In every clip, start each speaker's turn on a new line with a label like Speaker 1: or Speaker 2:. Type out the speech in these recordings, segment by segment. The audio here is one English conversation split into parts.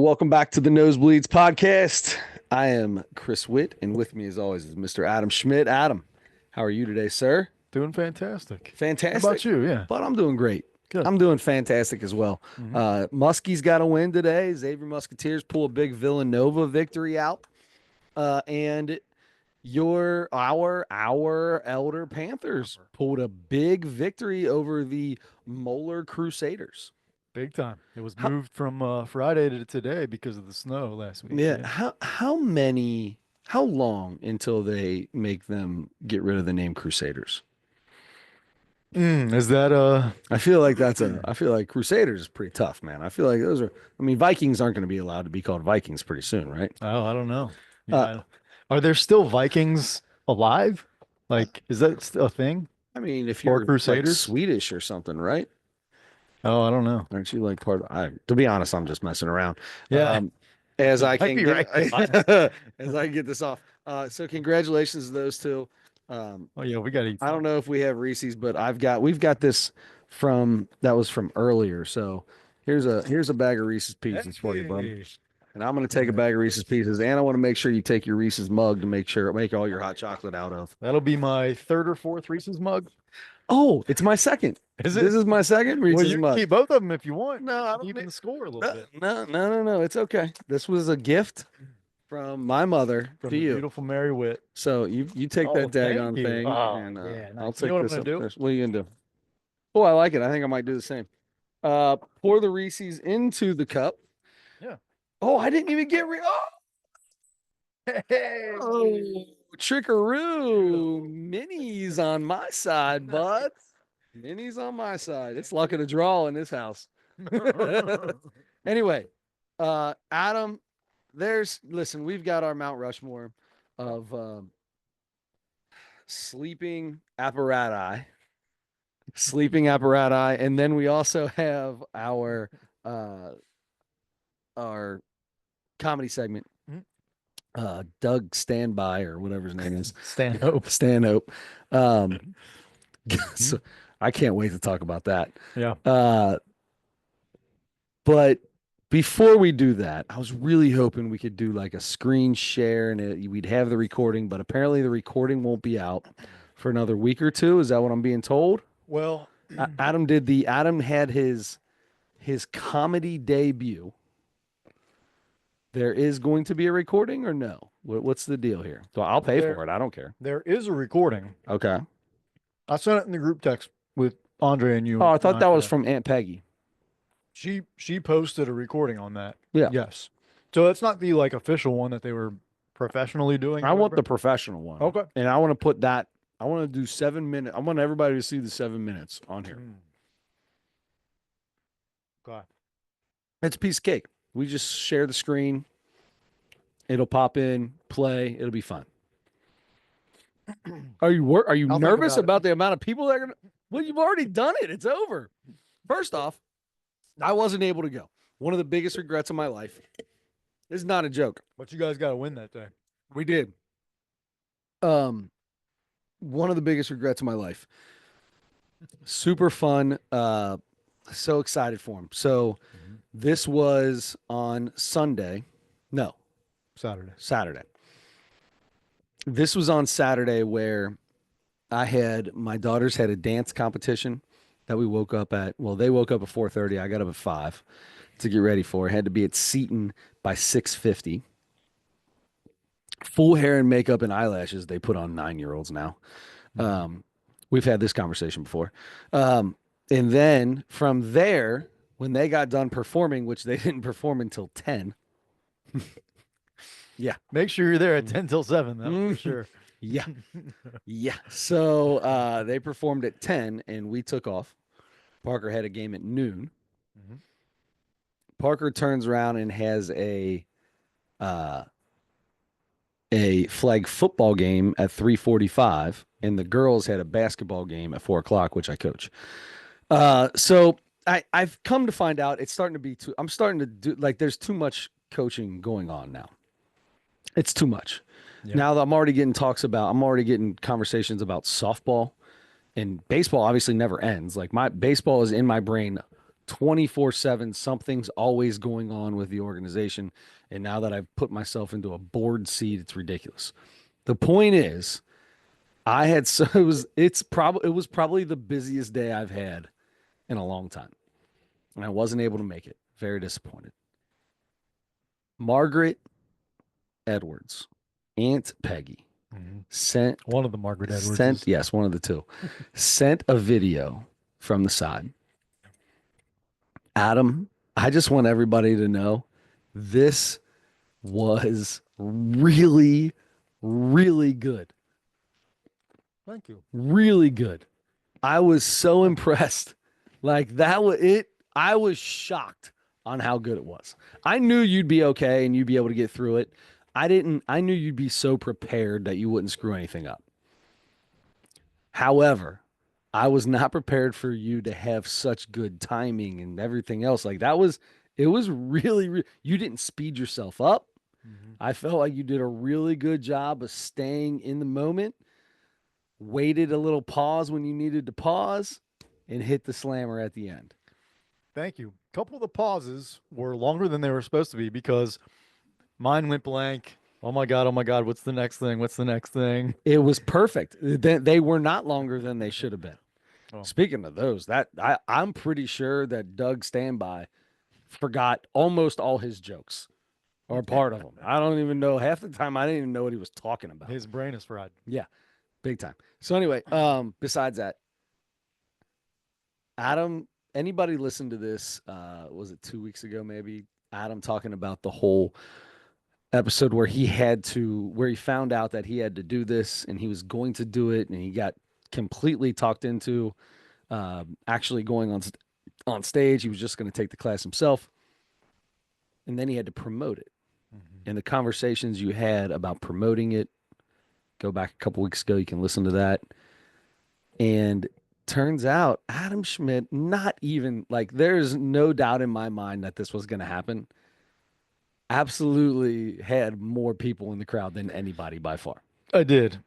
Speaker 1: Welcome back to the Nosebleeds podcast. I am Chris Witt, and with me, as always, is Mr. Adam Schmidt. Adam, how are you today, sir?
Speaker 2: Doing fantastic. How
Speaker 1: Fantastic.
Speaker 2: about you? Yeah.
Speaker 1: But I'm doing great.
Speaker 2: Good.
Speaker 1: I'm doing fantastic as well.
Speaker 2: hmm
Speaker 1: Muskie's got a win today. Xavier Musketeers pull a big Villanova victory out. And our Elder Panthers pulled a big victory over the Moeller Crusaders.
Speaker 2: Big time. It was
Speaker 1: How,
Speaker 2: moved from Friday to today because of the snow last week.
Speaker 1: yeah,
Speaker 2: Yeah.
Speaker 1: how long until they make them get rid of the name Crusaders?
Speaker 2: Is that
Speaker 1: I feel like Crusaders is pretty tough, man. I feel like Vikings aren't going to be allowed to be called Vikings pretty soon, right?
Speaker 2: oh, I don't know.
Speaker 1: Uh,
Speaker 2: Yeah. Are there still Vikings alive? Like, is that a thing?
Speaker 1: if
Speaker 2: Or
Speaker 1: you're like
Speaker 2: Crusaders?
Speaker 1: Swedish or something, right?
Speaker 2: Oh, I don't know.
Speaker 1: Aren't you like part of, to be honest, I'm just messing around.
Speaker 2: Yeah.
Speaker 1: Um, as
Speaker 2: You
Speaker 1: I
Speaker 2: might
Speaker 1: can
Speaker 2: be
Speaker 1: get,
Speaker 2: right.
Speaker 1: as I get this off. So congratulations to those two.
Speaker 2: Oh yeah, we gotta eat
Speaker 1: I don't
Speaker 2: some.
Speaker 1: know if we have Reese's, but we've got this that was from earlier. So here's a bag of Reese's Pieces for you, bud.
Speaker 2: Hey.
Speaker 1: And I'm gonna take a bag of Reese's Pieces, and I want to make sure you take your Reese's mug to make all your hot chocolate out of.
Speaker 2: That'll be my third or fourth Reese's mug.
Speaker 1: Oh, it's my second.
Speaker 2: Is
Speaker 1: This
Speaker 2: it?
Speaker 1: is my second
Speaker 2: Well,
Speaker 1: Reese's
Speaker 2: you can
Speaker 1: mug.
Speaker 2: keep both of them if you want.
Speaker 1: No, I don't
Speaker 2: Even
Speaker 1: need.
Speaker 2: the score a little
Speaker 1: No,
Speaker 2: bit.
Speaker 1: no. It's okay. This was a gift from my mother
Speaker 2: From
Speaker 1: to
Speaker 2: the
Speaker 1: you.
Speaker 2: beautiful Mary Witt.
Speaker 1: So you take
Speaker 2: Oh,
Speaker 1: that
Speaker 2: thank
Speaker 1: daggone
Speaker 2: you.
Speaker 1: thing,
Speaker 2: Oh,
Speaker 1: and
Speaker 2: yeah,
Speaker 1: I'll
Speaker 2: nice. You
Speaker 1: take
Speaker 2: know what I'm
Speaker 1: this
Speaker 2: gonna
Speaker 1: up
Speaker 2: do?
Speaker 1: there. What are you gonna do? Oh, I like it. I think I might do the same. Pour the Reese's into the cup.
Speaker 2: Yeah.
Speaker 1: Oh, I didn't even get
Speaker 2: Hey.
Speaker 1: oh, trickaroo. Minis on my side, bud. Minis on my side. It's luck of the draw in this house. Anyway, Adam, listen, we've got our Mount Rushmore of sleeping apparati, and then we also have uh our comedy segment.
Speaker 2: Mhm.
Speaker 1: Doug Standby or whatever his name is.
Speaker 2: Stanhope.
Speaker 1: Stanhope. Um so I can't wait to talk about that.
Speaker 2: Yeah.
Speaker 1: But before we do that, I was really hoping we could do like a screen share and we'd have the recording, but apparently the recording won't be out for another week or two. Is that what I'm being told?
Speaker 2: Well,
Speaker 1: Adam had his comedy debut. There is going to be a recording or no? What's the deal here? So I'll pay for it. I don't care.
Speaker 2: there is a recording.
Speaker 1: Okay.
Speaker 2: I sent it in the group text with Andre and you.
Speaker 1: Oh, I thought
Speaker 2: and
Speaker 1: that was
Speaker 2: today.
Speaker 1: from Aunt Peggy.
Speaker 2: She posted a recording on that.
Speaker 1: Yeah.
Speaker 2: Yes. So it's not the like official one that they were professionally doing.
Speaker 1: I
Speaker 2: or
Speaker 1: want the
Speaker 2: whatever.
Speaker 1: professional one.
Speaker 2: Okay.
Speaker 1: And I want to put that, I want to do 7 minutes. I want everybody to see the 7 minutes on here.
Speaker 2: God.
Speaker 1: It's a piece of cake. We just share the screen. It'll pop in, play. It'll be fun. Are you
Speaker 2: I'll think
Speaker 1: nervous
Speaker 2: about it.
Speaker 1: about the amount of people that are gonna? Well, you've already done it. It's over. First off, I wasn't able to go. One of the biggest regrets of my life. This is not a joke.
Speaker 2: But you guys got to win that day.
Speaker 1: We did. One of the biggest regrets of my life. Super fun. So excited for him. So this was on Sunday. No,
Speaker 2: Saturday.
Speaker 1: This was on Saturday where my daughters had a dance competition that we woke up at. Well, they woke up at 4:30. I got up at 5 to get ready for. Had to be at Seton by 6:50. Full hair and makeup and eyelashes they put on 9-year-olds now. We've had this conversation before. And then from there, when they got done performing, which they didn't perform until 10. Yeah.
Speaker 2: Make sure you're there at 10 till 7, though, for sure.
Speaker 1: Yeah. Yeah. So they performed at 10 and we took off. Parker had a game at noon.
Speaker 2: Mhm.
Speaker 1: Parker turns around and has a flag football game at 3:45, and the girls had a basketball game at 4 o'clock, which I coach. So I've come to find out it's starting to be I'm starting to do like there's too much coaching going on now. It's too much.
Speaker 2: Yeah.
Speaker 1: Now that I'm already getting conversations about softball, and baseball obviously never ends. Like my baseball is in my brain 24/7. Something's always going on with the organization. And now that I've put myself into a board seat, it's ridiculous. The point is, I had so it was probably the busiest day I've had in a long time. And I wasn't able to make it. Very disappointed. Margaret Edwards, Aunt Peggy,
Speaker 2: Mhm.
Speaker 1: sent
Speaker 2: One of the Margaret
Speaker 1: sent
Speaker 2: Edwardses.
Speaker 1: yes, one of the two, sent a video from the side. Adam, I just want everybody to know this was really, really good.
Speaker 2: Thank you.
Speaker 1: Really good. I was so impressed. Like that was it. I was shocked on how good it was. I knew you'd be okay and you'd be able to get through it. I knew you'd be so prepared that you wouldn't screw anything up. However, I was not prepared for you to have such good timing and everything else. Like that was, it was you didn't speed yourself up.
Speaker 2: Mhm.
Speaker 1: I felt like you did a really good job of staying in the moment, waited a little pause when you needed to pause, and hit the slammer at the end.
Speaker 2: Thank you. A couple of the pauses were longer than they were supposed to be because mine went blank. Oh my God, what's the next thing? What's the next thing?
Speaker 1: It was perfect. They were not longer than they should have been.
Speaker 2: Oh,
Speaker 1: Speaking of those, I'm pretty sure that Doug Standby forgot almost all his jokes or part of them. I don't even know half the time. I didn't even know what he was talking about.
Speaker 2: his brain is fried.
Speaker 1: Yeah, big time. So anyway, besides that, Adam, anybody listened to this? Was it 2 weeks ago? Maybe Adam talking about the whole episode where he found out that he had to do this and he was going to do it, and he got completely talked into actually going on stage. He was just going to take the class himself, and then he had to promote it.
Speaker 2: Mhm.
Speaker 1: And the conversations you had about promoting it, go back a couple weeks ago. You can listen to that. And turns out Adam Schmidt, not even like there's no doubt in my mind that this was going to happen. Absolutely had more people in the crowd than anybody by far.
Speaker 2: I did.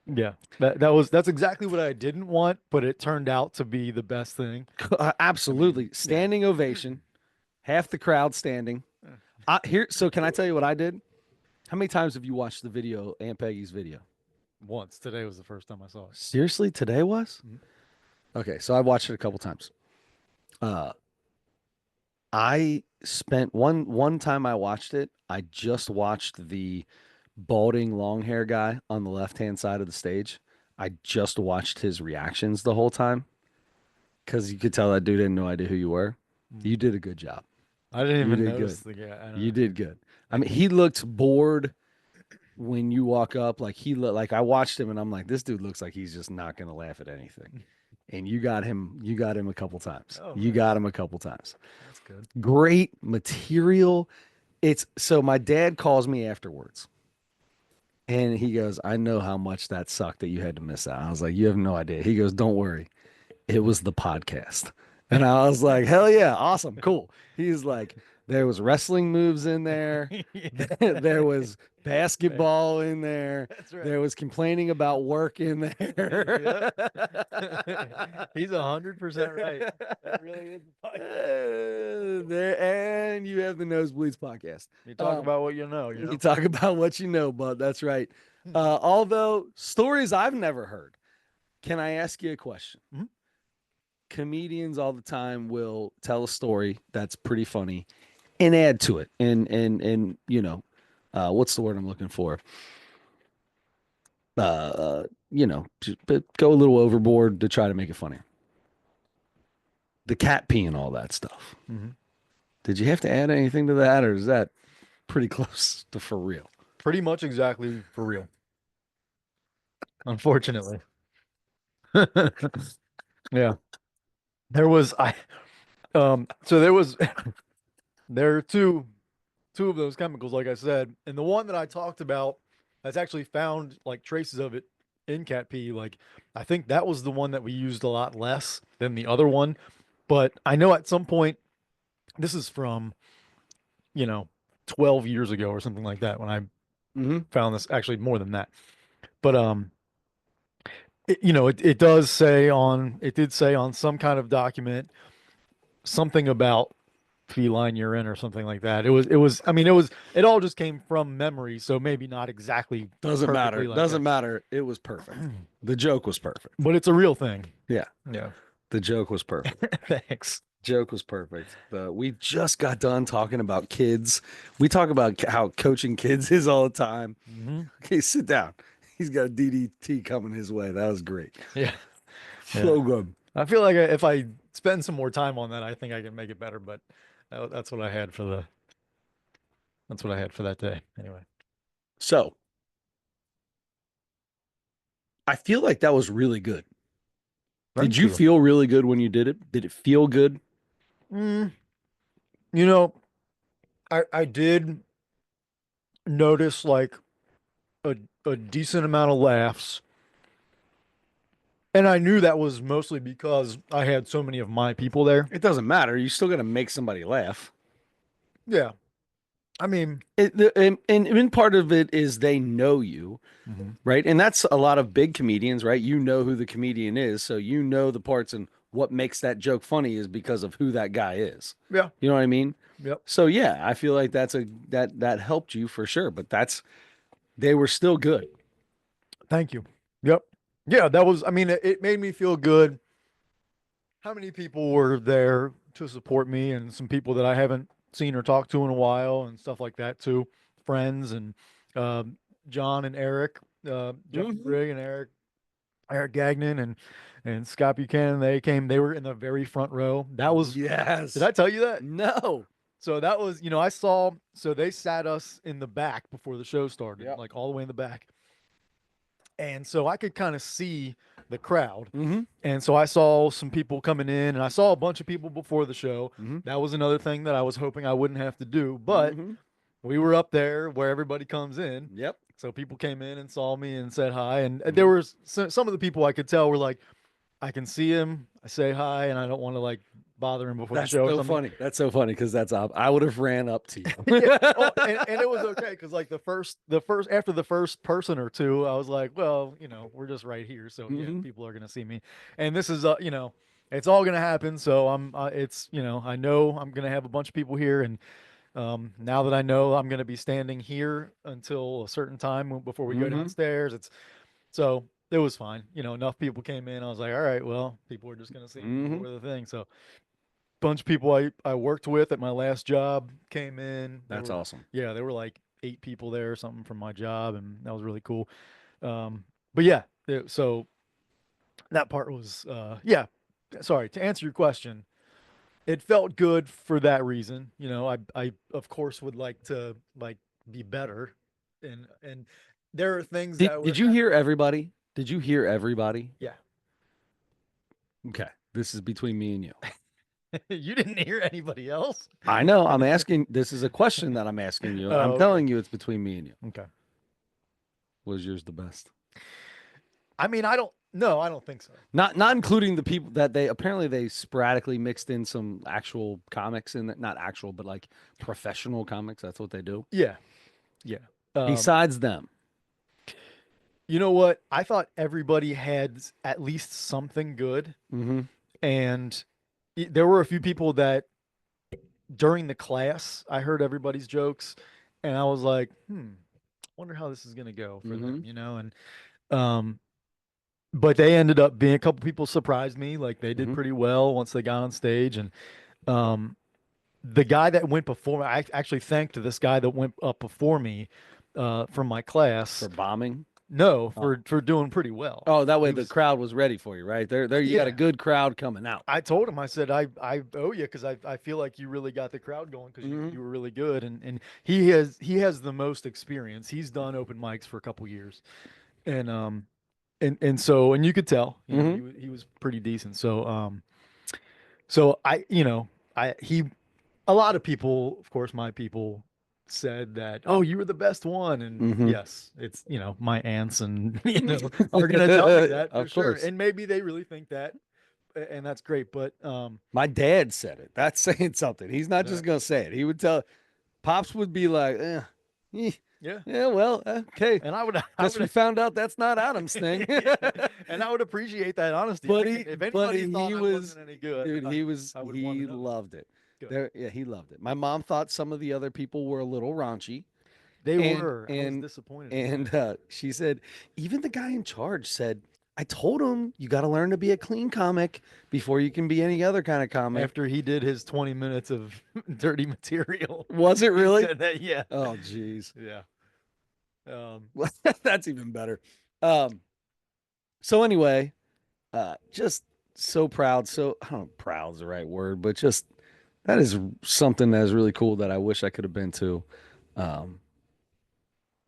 Speaker 2: Yeah. That's exactly what I didn't want, but it turned out to be the best thing. I
Speaker 1: Absolutely.
Speaker 2: mean, yeah.
Speaker 1: Standing ovation, half the crowd standing. So can I tell you what I did? How many times have you watched the video, Aunt Peggy's video?
Speaker 2: Once. Today was the first time I saw it.
Speaker 1: Seriously, today was?
Speaker 2: Mhm.
Speaker 1: Okay, so I watched it a couple times. Uh, I spent one time I watched it. I just watched the balding long hair guy on the left hand side of the stage. I just watched his reactions the whole time because you could tell that dude had no idea who you were.
Speaker 2: Mm.
Speaker 1: You did a good job.
Speaker 2: I didn't
Speaker 1: You
Speaker 2: even
Speaker 1: did good.
Speaker 2: notice the guy. I don't
Speaker 1: You
Speaker 2: know.
Speaker 1: did good. I mean,
Speaker 2: Thank you.
Speaker 1: he looked bored when you walk up. Like like I watched him and I'm like, this dude looks like he's just not gonna laugh at anything. And you got him a couple times.
Speaker 2: Oh,
Speaker 1: You got
Speaker 2: nice.
Speaker 1: him a couple times.
Speaker 2: That's good.
Speaker 1: Great material. It's so my dad calls me afterwards and he goes, I know how much that sucked that you had to miss out. I was like, you have no idea. He goes, don't worry. It was the podcast. And I was like, hell yeah, awesome, cool. He's like, there was wrestling moves in there. There was basketball in there.
Speaker 2: That's right.
Speaker 1: There was complaining about work in there.
Speaker 2: Yep. He's 100% right. That really is the podcast.
Speaker 1: There, and you have the Nosebleeds podcast.
Speaker 2: You talk
Speaker 1: Um,
Speaker 2: about what you know, you
Speaker 1: you
Speaker 2: know?
Speaker 1: talk about what you know, bud. That's right. Although stories I've never heard. Can I ask you a question?
Speaker 2: Mhm.
Speaker 1: Comedians all the time will tell a story that's pretty funny and add to it and what's the word I'm looking for, just go a little overboard to try to make it funnier. The cat pee and all that stuff,
Speaker 2: Mhm.
Speaker 1: did you have to add anything to that, or is that pretty close to for real?
Speaker 2: Pretty much exactly for real, unfortunately. Yeah. There was I so there was there are two of those chemicals, like I said, and the one that I talked about that's actually found like traces of it in cat pee. Like I think that was the one that we used a lot less than the other one. But I know at some point, this is from, you know, 12 years ago or something like that when I
Speaker 1: Mm-hmm.
Speaker 2: found this, actually more than that. But it did say on some kind of document something about feline urine or something like that. I mean, it all just came from memory, so maybe not exactly
Speaker 1: Doesn't matter.
Speaker 2: perfectly like
Speaker 1: Doesn't
Speaker 2: that.
Speaker 1: matter. It was perfect. The joke was perfect.
Speaker 2: But it's a real thing.
Speaker 1: Yeah.
Speaker 2: Yeah.
Speaker 1: The joke was perfect.
Speaker 2: Thanks.
Speaker 1: Joke was perfect. We just got done talking about kids. We talk about how coaching kids is all the time.
Speaker 2: Hmm.
Speaker 1: Okay, sit down. He's got a DDT coming his way. That was great.
Speaker 2: Yeah. Yeah.
Speaker 1: So good.
Speaker 2: I feel like if I spend some more time on that, I think I can make it better, but that's what I had for that day. Anyway.
Speaker 1: So I feel like that was really good. Did
Speaker 2: Thank
Speaker 1: you
Speaker 2: you.
Speaker 1: feel really good when you did it? Did it feel good?
Speaker 2: Mm, you know, I did notice like a a decent amount of laughs. And I knew that was mostly because I had so many of my people there.
Speaker 1: It doesn't matter. You still got to make somebody laugh.
Speaker 2: Yeah. I mean,
Speaker 1: And part of it is they know you,
Speaker 2: mhm.
Speaker 1: right? And that's a lot of big comedians, right? You know who the comedian is, so you know the parts and what makes that joke funny is because of who that guy is.
Speaker 2: Yeah.
Speaker 1: You know what I mean?
Speaker 2: Yep.
Speaker 1: So yeah, I feel like that helped you for sure, but they were still good.
Speaker 2: Thank you. Yep. Yeah, that was, I mean, it made me feel good. How many people were there to support me and some people that I haven't seen or talked to in a while and stuff like that too. Friends and um, John and Eric, John
Speaker 1: Mhm.
Speaker 2: Brigg and Eric Gagnon and Scott Buchanan, they were in the very front row. Did
Speaker 1: Yes.
Speaker 2: I tell you that?
Speaker 1: No.
Speaker 2: So that was, I saw, so they sat us in the back before the show started,
Speaker 1: Yep.
Speaker 2: like all the way in the back. And so I could kind of see the crowd.
Speaker 1: Mm-hmm.
Speaker 2: And so I saw some people coming in and I saw a bunch of people before the show.
Speaker 1: Mm-hmm.
Speaker 2: That was another thing that I was hoping I wouldn't have to do, but
Speaker 1: Mm-hmm.
Speaker 2: we were up there where everybody comes in.
Speaker 1: Yep.
Speaker 2: So people came in and saw me and said hi. And there
Speaker 1: Mm-hmm.
Speaker 2: was some of the people I could tell were like, I can see him. I say hi, and I don't want to like bother him before the
Speaker 1: That's
Speaker 2: show or
Speaker 1: so
Speaker 2: something.
Speaker 1: funny. That's so funny because I would have ran up to
Speaker 2: Yeah.
Speaker 1: you.
Speaker 2: Oh, and it was okay because like the first after the first person or two, I was like, well, we're just right here, so yeah,
Speaker 1: Hmm.
Speaker 2: people are gonna see me, and this is it's all gonna happen. So it's I know I'm gonna have a bunch of people here, and now that I know I'm gonna be standing here until a certain time before we go
Speaker 1: Hmm.
Speaker 2: downstairs, so it was fine. Enough people came in. I was like, all right, well, people are just gonna see me
Speaker 1: Hmm.
Speaker 2: before the thing. So bunch of people I worked with at my last job came in.
Speaker 1: That's awesome.
Speaker 2: There were like 8 people there or something from my job, and that was really cool. But yeah, so that part was yeah. Sorry to answer your question. It felt good for that reason. I of course would like to like be better, and there are things that
Speaker 1: Did
Speaker 2: would
Speaker 1: you
Speaker 2: have
Speaker 1: hear
Speaker 2: happened.
Speaker 1: everybody? Did you hear everybody?
Speaker 2: Yeah,
Speaker 1: Okay. This is between me and you.
Speaker 2: you didn't hear anybody else.
Speaker 1: I know. I'm asking. This is a question that I'm asking you. I'm
Speaker 2: Oh, okay,
Speaker 1: telling you it's between me and you.
Speaker 2: okay.
Speaker 1: Was yours the best?
Speaker 2: I mean, I don't. No, I don't think so.
Speaker 1: Not including the people that they sporadically mixed in some actual comics in that, not actual, but like professional comics. That's what they do.
Speaker 2: Yeah, yeah. Um,
Speaker 1: Besides them.
Speaker 2: you know what? I thought everybody had at least something good,
Speaker 1: Mm-hmm.
Speaker 2: and there were a few people that during the class I heard everybody's jokes, and I was like, wonder how this is gonna go for
Speaker 1: Mm-hmm.
Speaker 2: them. And um, but they ended up being a couple people surprised me, like they did
Speaker 1: Mm-hmm.
Speaker 2: pretty well once they got on stage, and um, the guy that went before me, I actually thanked this guy that went up before me from my
Speaker 1: For
Speaker 2: class.
Speaker 1: bombing.
Speaker 2: No,
Speaker 1: Oh.
Speaker 2: for doing pretty well.
Speaker 1: Oh, that way
Speaker 2: He
Speaker 1: the
Speaker 2: was,
Speaker 1: crowd was ready for you, right? There you got a
Speaker 2: yeah.
Speaker 1: good crowd coming out.
Speaker 2: I told him, I said, I owe you because I feel like you really got the crowd going because
Speaker 1: Mm-hmm.
Speaker 2: you were really good, and he has the most experience. He's done open mics for a couple years, and and you could tell,
Speaker 1: Mm-hmm.
Speaker 2: he was pretty decent. So I I he a lot of people, of course, my people said that, oh, you were the best one. And
Speaker 1: Mm-hmm.
Speaker 2: yes, it's, my aunts and, are going to tell me that for
Speaker 1: Of
Speaker 2: sure.
Speaker 1: course.
Speaker 2: And maybe they really think that, and that's great. But,
Speaker 1: My dad said it. That's saying something. He's not just
Speaker 2: that,
Speaker 1: gonna say it. He would tell Pops would be like, eh.
Speaker 2: Yeah.
Speaker 1: Yeah, well, okay.
Speaker 2: And I would, I
Speaker 1: Guess we
Speaker 2: would,
Speaker 1: found out that's not Adam's thing.
Speaker 2: and I would appreciate that honesty. If anybody
Speaker 1: Buddy,
Speaker 2: thought I wasn't any good,
Speaker 1: dude,
Speaker 2: I would want to
Speaker 1: he
Speaker 2: know.
Speaker 1: loved it.
Speaker 2: Good.
Speaker 1: There, yeah, he loved it. My mom thought some of the other people were a little raunchy,
Speaker 2: They
Speaker 1: and
Speaker 2: were. I was disappointed in that.
Speaker 1: she said even the guy in charge said, "I told him you got to learn to be a clean comic before you can be any other kind of comic."
Speaker 2: After he did his 20 minutes of dirty material,
Speaker 1: Was it
Speaker 2: he
Speaker 1: really?
Speaker 2: said that. Yeah.
Speaker 1: Oh, geez.
Speaker 2: Yeah.
Speaker 1: Well, that's even better. Um, so anyway, just so proud. So I don't know, proud is the right word, but just that is something that is really cool that I wish I could have been to. Um,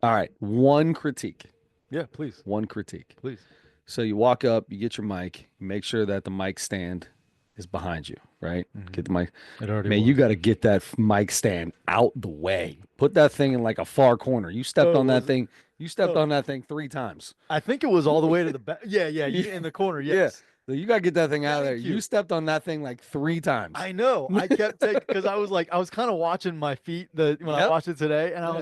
Speaker 1: all right, one critique.
Speaker 2: Yeah. Please.
Speaker 1: One critique.
Speaker 2: Please.
Speaker 1: So you walk up, you get your mic, you make sure that the mic stand is behind you, right? Get the mic.
Speaker 2: It already
Speaker 1: Man,
Speaker 2: was.
Speaker 1: you got to get that mic stand out the way. Put that thing in like a far corner. You stepped
Speaker 2: Oh,
Speaker 1: on that
Speaker 2: was it?
Speaker 1: thing. You stepped
Speaker 2: Oh,
Speaker 1: on that thing 3 times.
Speaker 2: I think it was all the way to the back. Yeah. Yeah.
Speaker 1: Yeah.
Speaker 2: In the corner.
Speaker 1: Yeah.
Speaker 2: Yes.
Speaker 1: So you got to get that thing out of there.
Speaker 2: Thank
Speaker 1: You
Speaker 2: you.
Speaker 1: stepped on that thing like 3 times.
Speaker 2: I know. I kept taking because I was kind of watching my feet when I
Speaker 1: Yep.
Speaker 2: watched it today, and
Speaker 1: Yeah.
Speaker 2: I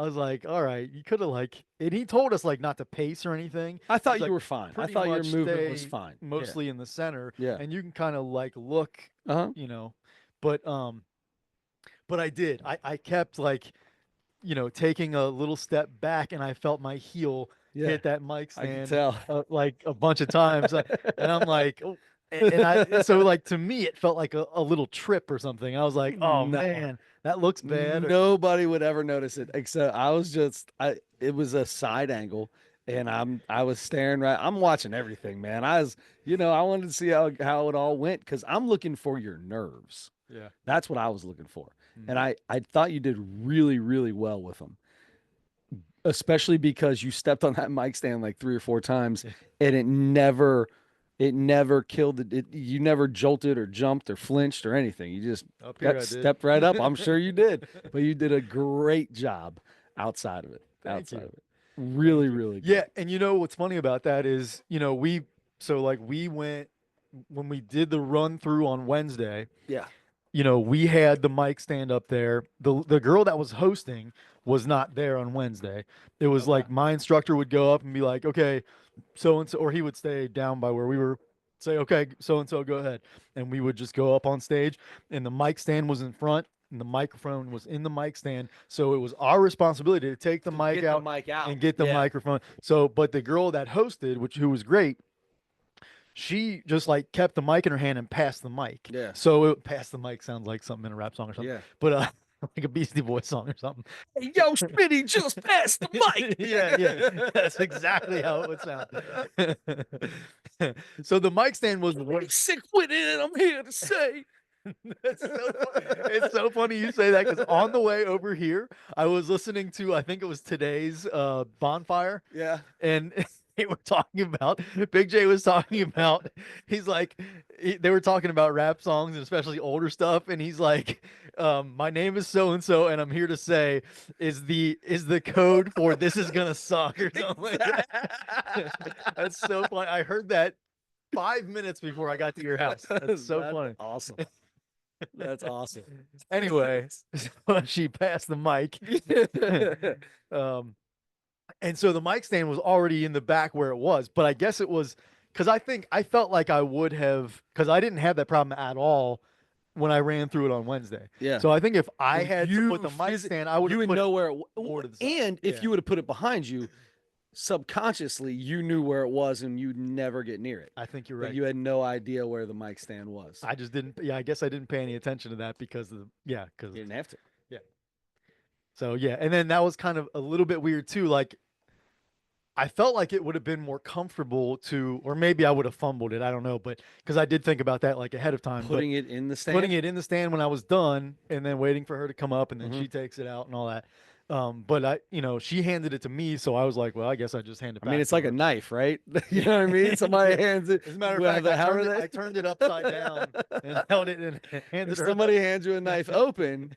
Speaker 2: was like, all right, you could have and he told us like not to pace or anything.
Speaker 1: I thought
Speaker 2: He's
Speaker 1: you
Speaker 2: like,
Speaker 1: were fine. I
Speaker 2: pretty
Speaker 1: thought your
Speaker 2: much
Speaker 1: movement was
Speaker 2: stay
Speaker 1: fine.
Speaker 2: mostly in the center,
Speaker 1: Yeah.
Speaker 2: and you can kind of like look,
Speaker 1: Yeah. Uh-huh.
Speaker 2: you know, but I did. I kept like, taking a little step back, and I felt my heel
Speaker 1: Yeah.
Speaker 2: hit that mic
Speaker 1: I can
Speaker 2: stand
Speaker 1: tell.
Speaker 2: like a bunch of times, and I'm like, oh, so like to me it felt like a little trip or something. I was like, oh
Speaker 1: No.
Speaker 2: man, that looks bad.
Speaker 1: Nobody would ever notice it except it was a side angle and I was staring I'm watching everything, man. I wanted to see how it all went because I'm looking for your nerves.
Speaker 2: Yeah.
Speaker 1: That's what I was looking for. And
Speaker 2: Mhm.
Speaker 1: I thought you did really, really well with them, especially because you stepped on that mic stand like 3 or 4 times and it never killed it. You never jolted or jumped or flinched or anything. You just
Speaker 2: Up here I did.
Speaker 1: stepped right up. I'm sure you did, but you did a great job outside of it.
Speaker 2: Thank you.
Speaker 1: Of it. Really,
Speaker 2: Thank you.
Speaker 1: really good.
Speaker 2: Yeah, and what's funny about that is, we went when we did the run through on Wednesday.
Speaker 1: Yeah.
Speaker 2: We had the mic stand up there. The girl that was hosting was not there on Wednesday. It was like my instructor would go up and be like, okay, so and so, or he would stay down by where we were, say, okay, so and so, go ahead. And we would just go up on stage, and the mic stand was in front, and the microphone was in the mic stand. So it was our responsibility to take the mic out and get the microphone. So, but the girl that hosted, who was great, she just like kept the mic in her hand and passed the mic.
Speaker 1: Yeah.
Speaker 2: So pass the mic sounds like something in a rap song or something.
Speaker 1: Yeah.
Speaker 2: But like a Beastie Boys song or something.
Speaker 1: Hey, yo, Smitty, just pass the mic.
Speaker 2: Yeah. That's exactly how it would sound. So the mic stand was
Speaker 1: I'm sick with it, and I'm here to say.
Speaker 2: It's so funny you say that because on the way over here, I was listening to, I think it was today's Bonfire.
Speaker 1: Yeah.
Speaker 2: And they were talking about, Big J was talking about, he's like, they were talking about rap songs and especially older stuff. And he's like, my name is so and so, and I'm here to say is the code for this is gonna suck or something like that. That's so funny. I heard that 5 minutes before I got to your house. That's so funny.
Speaker 1: Awesome. That's awesome.
Speaker 2: Anyway, so she passed the mic. And so the mic stand was already in the back where it was, but I guess it was because I felt like I would have, because I didn't have that problem at all when I ran through it on Wednesday.
Speaker 1: Yeah.
Speaker 2: So I think if I
Speaker 1: Well,
Speaker 2: had to put the mic stand, I would
Speaker 1: you
Speaker 2: have
Speaker 1: would
Speaker 2: put
Speaker 1: know where
Speaker 2: more to the side.
Speaker 1: and if
Speaker 2: Yeah.
Speaker 1: you would have put it behind you, subconsciously you knew where it was and you'd never get near it.
Speaker 2: I think you're
Speaker 1: But
Speaker 2: right.
Speaker 1: you had no idea where the mic stand was.
Speaker 2: I just didn't. Yeah, I guess I didn't pay any attention to that because of because
Speaker 1: You didn't have to.
Speaker 2: so yeah, and then that was kind of a little bit weird too. Like I felt like it would have been more comfortable to, or maybe I would have fumbled it. I don't know, but because I did think about that like ahead of time. but
Speaker 1: Putting it in the stand.
Speaker 2: putting it in the stand when I was done, and then waiting for her to come up, and then
Speaker 1: Mhm.
Speaker 2: she takes it out and all that. But she handed it to me, so I was like, well, I guess I just hand it
Speaker 1: I
Speaker 2: back.
Speaker 1: mean, it's
Speaker 2: to
Speaker 1: like
Speaker 2: her.
Speaker 1: a knife, right? You know what I mean? Somebody hands it.
Speaker 2: As a matter of
Speaker 1: Well,
Speaker 2: fact,
Speaker 1: how are
Speaker 2: I
Speaker 1: they?
Speaker 2: turned it upside down and held it and handed
Speaker 1: If
Speaker 2: her.
Speaker 1: somebody hands you a knife open,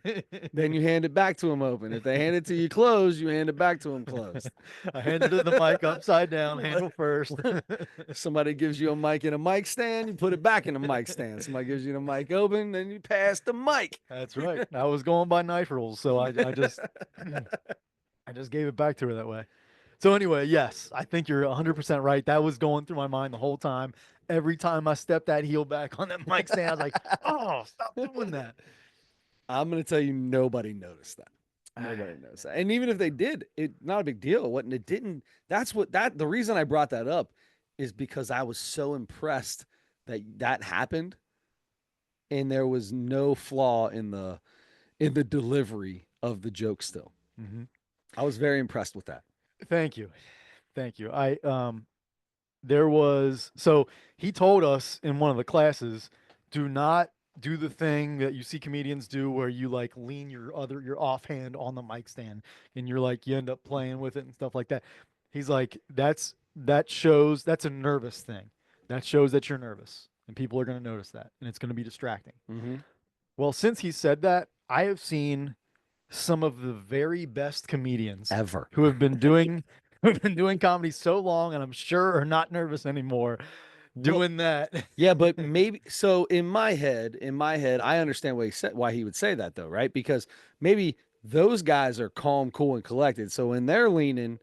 Speaker 1: then you hand it back to them open. If they hand it to you closed, you hand it back to them closed.
Speaker 2: I handed her the mic upside down, handle first.
Speaker 1: If somebody gives you a mic in a mic stand, you put it back in a mic stand. Somebody gives you the mic open, then you pass the mic.
Speaker 2: That's right. I was going by knife rules, so I just I just gave it back to her that way. So anyway, yes, I think you're 100% right. That was going through my mind the whole time. Every time I stepped that heel back on that mic stand, I was like, "Oh, stop doing that."
Speaker 1: I'm gonna tell you, nobody noticed that. Nobody knows that. And even if they did, it not a big deal. It wasn't. It didn't. That's what that. The reason I brought that up is because I was so impressed that that happened, and there was no flaw in the delivery of the joke. Still,
Speaker 2: Hmm.
Speaker 1: I was very impressed with that.
Speaker 2: Thank you, thank you. There was so he told us in one of the classes, do not do the thing that you see comedians do where you like lean your offhand on the mic stand and you're like you end up playing with it and stuff like that. He's like, that shows that's a nervous thing. That shows that you're nervous and people are going to notice that and it's going to be distracting.
Speaker 1: Mm-hmm.
Speaker 2: Well, since he said that, I have seen some of the very best comedians
Speaker 1: Ever.
Speaker 2: who have been doing who have been doing comedy so long and I'm sure are not nervous anymore
Speaker 1: Well,
Speaker 2: doing that.
Speaker 1: yeah, but maybe so in my head, I understand why he said why he would say that though, right? Because maybe those guys are calm, cool, and collected. So when they're leaning,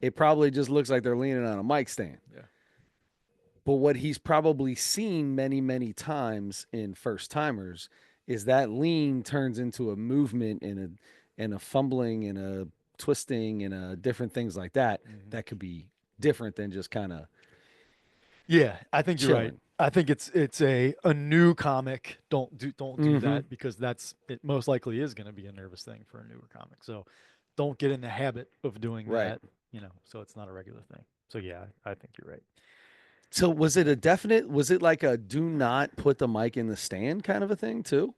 Speaker 1: it probably just looks like they're leaning on a mic stand.
Speaker 2: Yeah.
Speaker 1: But what he's probably seen many, many times in first timers is that lean turns into a movement and a fumbling and a twisting and a different things like that
Speaker 2: Mhm.
Speaker 1: that could be different than just kind of
Speaker 2: Yeah, I think you're right.
Speaker 1: chilling.
Speaker 2: I think it's a new comic. Don't do
Speaker 1: Mm-hmm.
Speaker 2: that because that's it most likely is going to be a nervous thing for a newer comic. So don't get in the habit of doing
Speaker 1: Right.
Speaker 2: that, so it's not a regular thing. So yeah, I think you're right.
Speaker 1: So was it a definite? Was it like a do not put the mic in the stand kind of a thing too?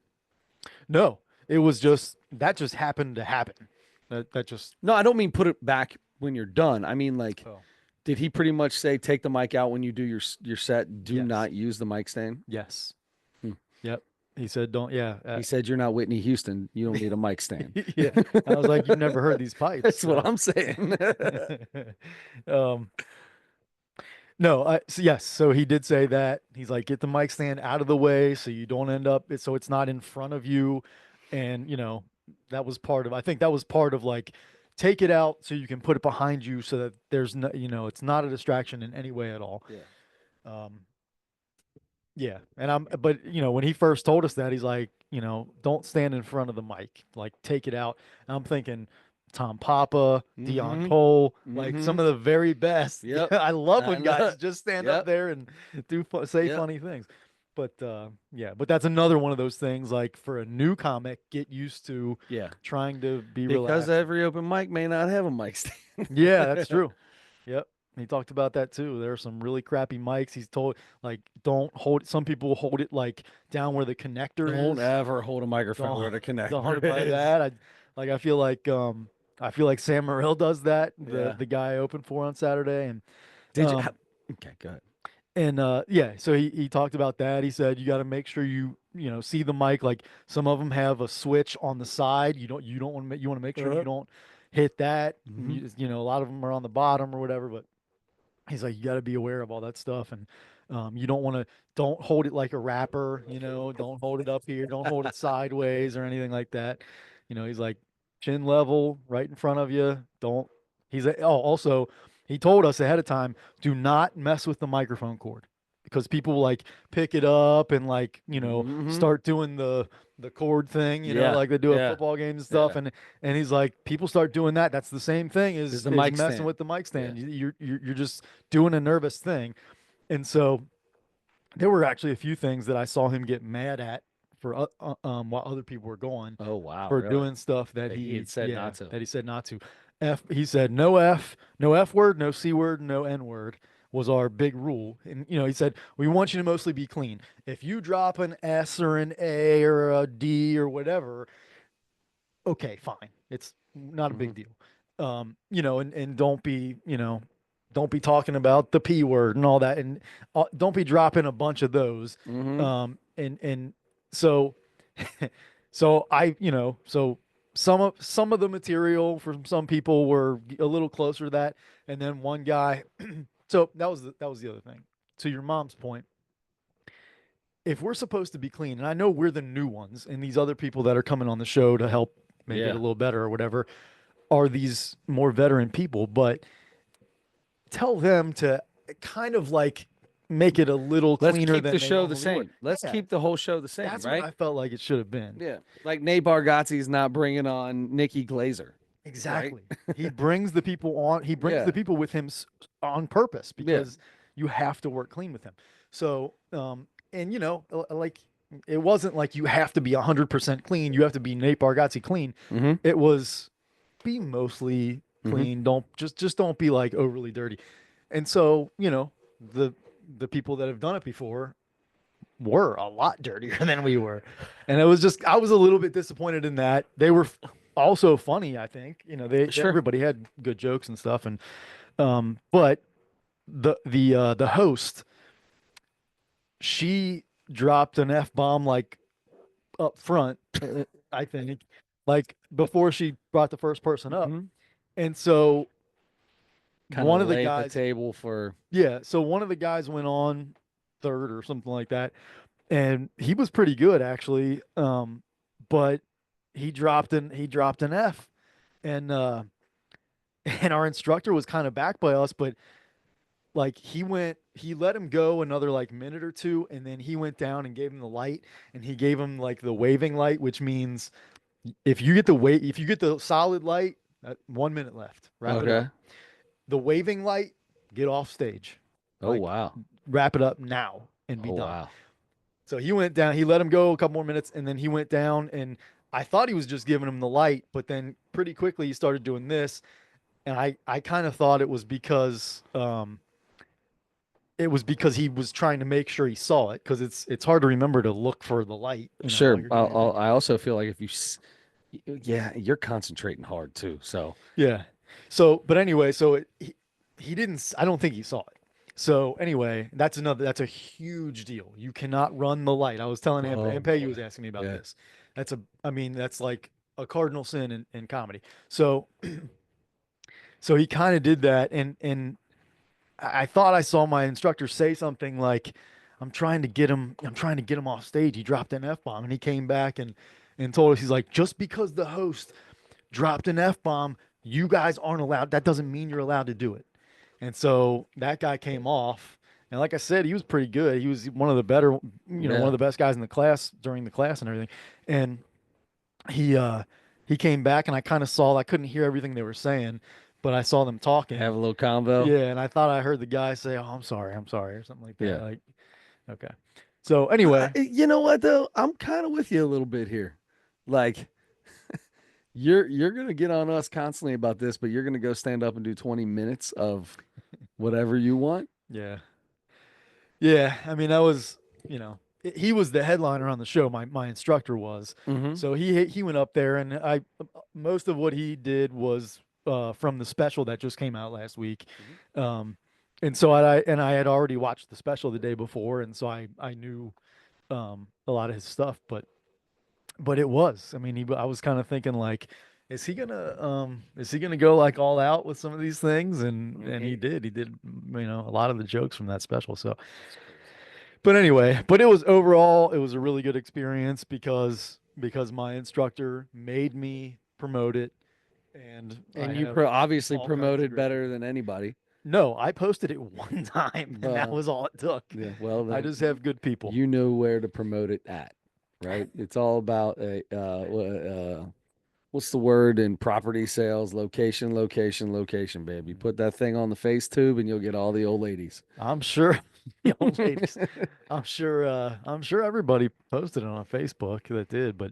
Speaker 2: No, it was just that just happened to happen. That just
Speaker 1: No, I don't mean put it back when you're done. I mean like,
Speaker 2: oh
Speaker 1: did he pretty much say take the mic out when you do your set? Do
Speaker 2: yes.
Speaker 1: not use the mic stand.
Speaker 2: Yes.
Speaker 1: Hmm.
Speaker 2: Yep. He said, "Don't." Yeah.
Speaker 1: He said you're not Whitney Houston. You don't need a mic stand.
Speaker 2: Yeah. I was like, "You've never heard these pipes,
Speaker 1: That's what
Speaker 2: so."
Speaker 1: I'm saying.
Speaker 2: um. No. So yes. So he did say that. He's like, "Get the mic stand out of the way so you don't end up. So it's not in front of you." And that was part of. I think that was part of like, take it out so you can put it behind you so that there's no. It's not a distraction in any way at all.
Speaker 1: Yeah.
Speaker 2: Um. Yeah, but when he first told us that, he's like, don't stand in front of the mic, like take it out. And I'm thinking, Tom Papa, Dion
Speaker 1: Mm-hmm.
Speaker 2: Cole, like some
Speaker 1: Mm-hmm.
Speaker 2: of the very best.
Speaker 1: Yep.
Speaker 2: I love
Speaker 1: I
Speaker 2: when
Speaker 1: know.
Speaker 2: guys just stand up
Speaker 1: Yep.
Speaker 2: there and say
Speaker 1: Yep.
Speaker 2: funny things. But yeah, but that's another one of those things. Like for a new comic, get used to
Speaker 1: Yeah.
Speaker 2: trying to be
Speaker 1: Because
Speaker 2: relaxed.
Speaker 1: every open mic may not have a mic stand.
Speaker 2: Yeah, that's true. Yep. He talked about that too. There are some really crappy mics. He's told like don't hold it. Some people hold it like down where the connector
Speaker 1: Don't
Speaker 2: is.
Speaker 1: ever hold a microphone
Speaker 2: Don't
Speaker 1: where the
Speaker 2: don't hold
Speaker 1: connector
Speaker 2: it by
Speaker 1: is.
Speaker 2: that. I feel like Sam Morril does that. The
Speaker 1: Yeah.
Speaker 2: the guy I opened for on Saturday
Speaker 1: Did you?
Speaker 2: um
Speaker 1: Okay, go ahead.
Speaker 2: yeah, so he talked about that. He said you got to make sure you see the mic. Like some of them have a switch on the side. You don't want to you want to make sure you
Speaker 1: Uh-huh.
Speaker 2: don't hit that. And
Speaker 1: Mm-hmm.
Speaker 2: a lot of them are on the bottom or whatever. But he's like, you got to be aware of all that stuff, and you don't hold it like a rapper. Don't hold it up here. Don't hold it sideways or anything like that. He's like chin level, right in front of you. Don't. Also, he told us ahead of time, do not mess with the microphone cord because people like pick it up and like
Speaker 1: Mm-hmm.
Speaker 2: start doing the cord thing,
Speaker 1: Yeah.
Speaker 2: like they do at
Speaker 1: Yeah.
Speaker 2: football games and stuff.
Speaker 1: Yeah.
Speaker 2: And he's like, people start doing that. That's the same thing
Speaker 1: Is
Speaker 2: as
Speaker 1: the
Speaker 2: is
Speaker 1: mic
Speaker 2: messing
Speaker 1: stand?
Speaker 2: with the mic
Speaker 1: Yeah.
Speaker 2: stand. You're just doing a nervous thing. And so there were actually a few things that I saw him get mad at for while other people were going
Speaker 1: Oh wow,
Speaker 2: for
Speaker 1: really?
Speaker 2: doing stuff that
Speaker 1: That he had said not to.
Speaker 2: he said not to. He said no F word, no C word, no N word was our big rule. And he said we want you to mostly be clean. If you drop an S or an A or a D or whatever, okay, fine. It's not a
Speaker 1: Mm-hmm.
Speaker 2: big deal. And don't be talking about the P word and all that. And don't be dropping a bunch of those.
Speaker 1: Mm-hmm.
Speaker 2: And so, so so some of the material from some people were a little closer to that. And then one guy, so that was the other thing. To your mom's point, if we're supposed to be clean, and I know we're the new ones, and these other people that are coming on the show to help make it a
Speaker 1: Yeah.
Speaker 2: little better or whatever, are these more veteran people, but tell them to kind of like make it a little
Speaker 1: Let's
Speaker 2: cleaner
Speaker 1: keep the
Speaker 2: than they
Speaker 1: show the
Speaker 2: normally would.
Speaker 1: same. Let's
Speaker 2: Yeah,
Speaker 1: keep the whole show the same,
Speaker 2: that's what
Speaker 1: right?
Speaker 2: I felt like it should have been.
Speaker 1: Yeah. Like Nate Bargatze's not bringing on Nikki Glazer, right?
Speaker 2: Exactly. He brings the people on, he brings the
Speaker 1: Yeah.
Speaker 2: people with him on purpose
Speaker 1: Yeah.
Speaker 2: because you have to work clean with him. So, and like it wasn't like you have to be 100% clean, you have to be Nate Bargatze clean.
Speaker 1: Mm-hmm.
Speaker 2: It was be mostly
Speaker 1: Mm-hmm.
Speaker 2: clean. Don't just don't be like overly dirty. And so, the the people that have done it before were a lot dirtier than we were. And it was just I was a little bit disappointed in that. They were also funny, I think. They
Speaker 1: Sure.
Speaker 2: everybody had good jokes and stuff and but the host, she dropped an F bomb like up front, I think, like before she brought the first person up.
Speaker 1: Mm-hmm.
Speaker 2: And so
Speaker 1: Kind of
Speaker 2: one of the
Speaker 1: laid the
Speaker 2: guys,
Speaker 1: table for.
Speaker 2: yeah, so one of the guys went on third or something like that, and he was pretty good actually. But he dropped an F, and and our instructor was kind of back by us, but like he let him go another like minute or two, and then he went down and gave him the light, and he gave him like the waving light, which means if you get the solid light, 1 minute left, wrap it up.
Speaker 1: Okay.
Speaker 2: The waving light, get off stage.
Speaker 1: Oh
Speaker 2: Like,
Speaker 1: wow.
Speaker 2: wrap it up now and be
Speaker 1: Oh
Speaker 2: done.
Speaker 1: wow.
Speaker 2: So he went down, he let him go a couple more minutes, and then he went down. And I thought he was just giving him the light, but then pretty quickly he started doing this. And I kind of thought it was because he was trying to make sure he saw it because it's hard to remember to look for the light, while
Speaker 1: Sure.
Speaker 2: you're doing anything.
Speaker 1: I also feel like if yeah, you're concentrating hard too. So
Speaker 2: Yeah. So, but anyway, so he didn't, I don't think he saw it. So anyway, that's a huge deal. You cannot run the light. I was telling
Speaker 1: oh
Speaker 2: Ampey was
Speaker 1: boy.
Speaker 2: asking me about
Speaker 1: Yeah.
Speaker 2: this. I mean, that's like a cardinal sin in comedy. So, so he kind of did that. And I thought I saw my instructor say something like, I'm trying to get him off stage. He dropped an F bomb and he came back and told us, he's like, just because the host dropped an F bomb, you guys aren't allowed. That doesn't mean you're allowed to do it. And so that guy came off. And like I said, he was pretty good. He was one of the better, one of
Speaker 1: Yeah.
Speaker 2: the best guys in the class during the class and everything. And he uh he came back and I kind of saw I couldn't hear everything they were saying, but I saw them talking.
Speaker 1: Have a little convo.
Speaker 2: Yeah, and I thought I heard the guy say, "Oh, I'm sorry," or something like that.
Speaker 1: Yeah.
Speaker 2: Like, okay. So anyway,
Speaker 1: You know what though? I'm kind of with you a little bit here. Like you're gonna get on us constantly about this, but you're gonna go stand up and do 20 minutes of whatever you want.
Speaker 2: yeah. Yeah, I mean that was, he was the headliner on the show. My instructor was,
Speaker 1: Mm-hmm.
Speaker 2: so he went up there, and I most of what he did was from the special that just came out last week, and so I had already watched the special the day before, and so I knew a lot of his stuff, but it was, I mean, I was kind of thinking like. Is he gonna go like all out with some of these things? And he
Speaker 1: Mm-hmm.
Speaker 2: did. He did, a lot of the jokes from that special. So
Speaker 1: That's crazy.
Speaker 2: but anyway, but it was overall, it was a really good experience because my instructor made me promote it, and I
Speaker 1: And you
Speaker 2: have
Speaker 1: obviously
Speaker 2: all kinds of
Speaker 1: promoted
Speaker 2: great
Speaker 1: better
Speaker 2: people.
Speaker 1: than anybody.
Speaker 2: No, I posted it one time, and that
Speaker 1: Uh,
Speaker 2: was all it took.
Speaker 1: yeah. Well,
Speaker 2: I
Speaker 1: then
Speaker 2: just have good people.
Speaker 1: you know where to promote it at, right? It's all about a what's the word in property sales? Location, location, location, baby. Put that thing on the face tube and you'll get all the old ladies.
Speaker 2: I'm sure the old ladies. I'm sure everybody posted it on Facebook that did, but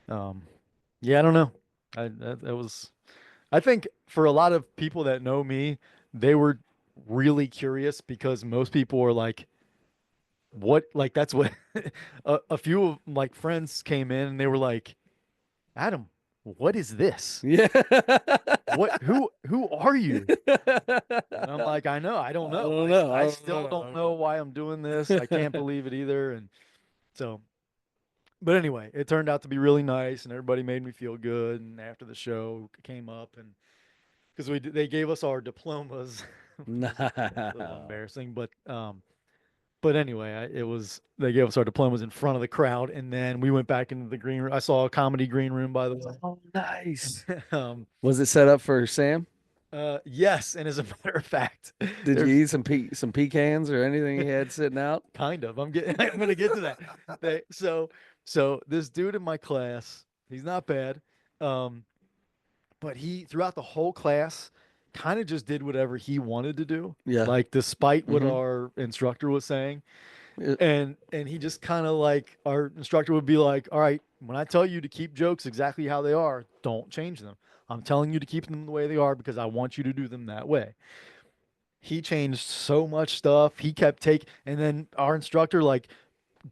Speaker 2: um, yeah, I don't know. That was. I think for a lot of people that know me, they were really curious because most people are like, what? Like, that's what a few of like friends came in and they were like, Adam, what is this?
Speaker 1: Yeah.
Speaker 2: Who are you? And I'm
Speaker 1: I
Speaker 2: like, I know, I don't know.
Speaker 1: don't know. I
Speaker 2: I
Speaker 1: don't
Speaker 2: still
Speaker 1: know. I
Speaker 2: don't
Speaker 1: don't
Speaker 2: know why I'm doing this. I can't
Speaker 1: know.
Speaker 2: believe it either. And so, but anyway, it turned out to be really nice and everybody made me feel good. And after the show came up and because they gave us our diplomas, which was a little
Speaker 1: No.
Speaker 2: embarrassing, but But anyway, they gave us our diplomas in front of the crowd, and then we went back into the green room. I saw a comedy green room, by the
Speaker 1: Oh, nice.
Speaker 2: way.
Speaker 1: Was it set up for Sam?
Speaker 2: Yes, and as a matter of fact,
Speaker 1: Did you
Speaker 2: there's
Speaker 1: eat some pecans or anything he had sitting out?
Speaker 2: kind of. I'm gonna get to that. So this dude in my class, he's not bad. Um, but he throughout the whole class kind of just did whatever he wanted to do,
Speaker 1: Yeah.
Speaker 2: like despite what
Speaker 1: Mm-hmm.
Speaker 2: our instructor was saying. And he just kind of like our instructor would be like, "All right, when I tell you to keep jokes exactly how they are, don't change them. I'm telling you to keep them the way they are because I want you to do them that way." He changed so much stuff. He kept and then our instructor like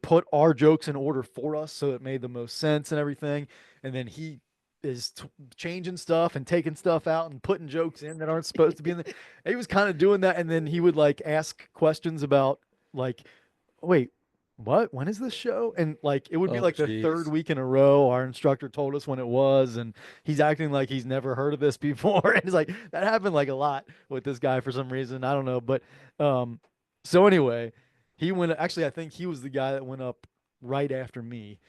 Speaker 2: put our jokes in order for us so it made the most sense and everything. And then he is changing stuff and taking stuff out and putting jokes in that aren't supposed to be in there. He was kind of doing that, and then he would like ask questions about like, wait, what? When is this show? And like it would be
Speaker 1: Oh,
Speaker 2: like the third
Speaker 1: jeez.
Speaker 2: week in a row. Our instructor told us when it was, and he's acting like he's never heard of this before. And it's like that happened like a lot with this guy for some reason. I don't know. But um so anyway, he went actually I think he was the guy that went up right after me.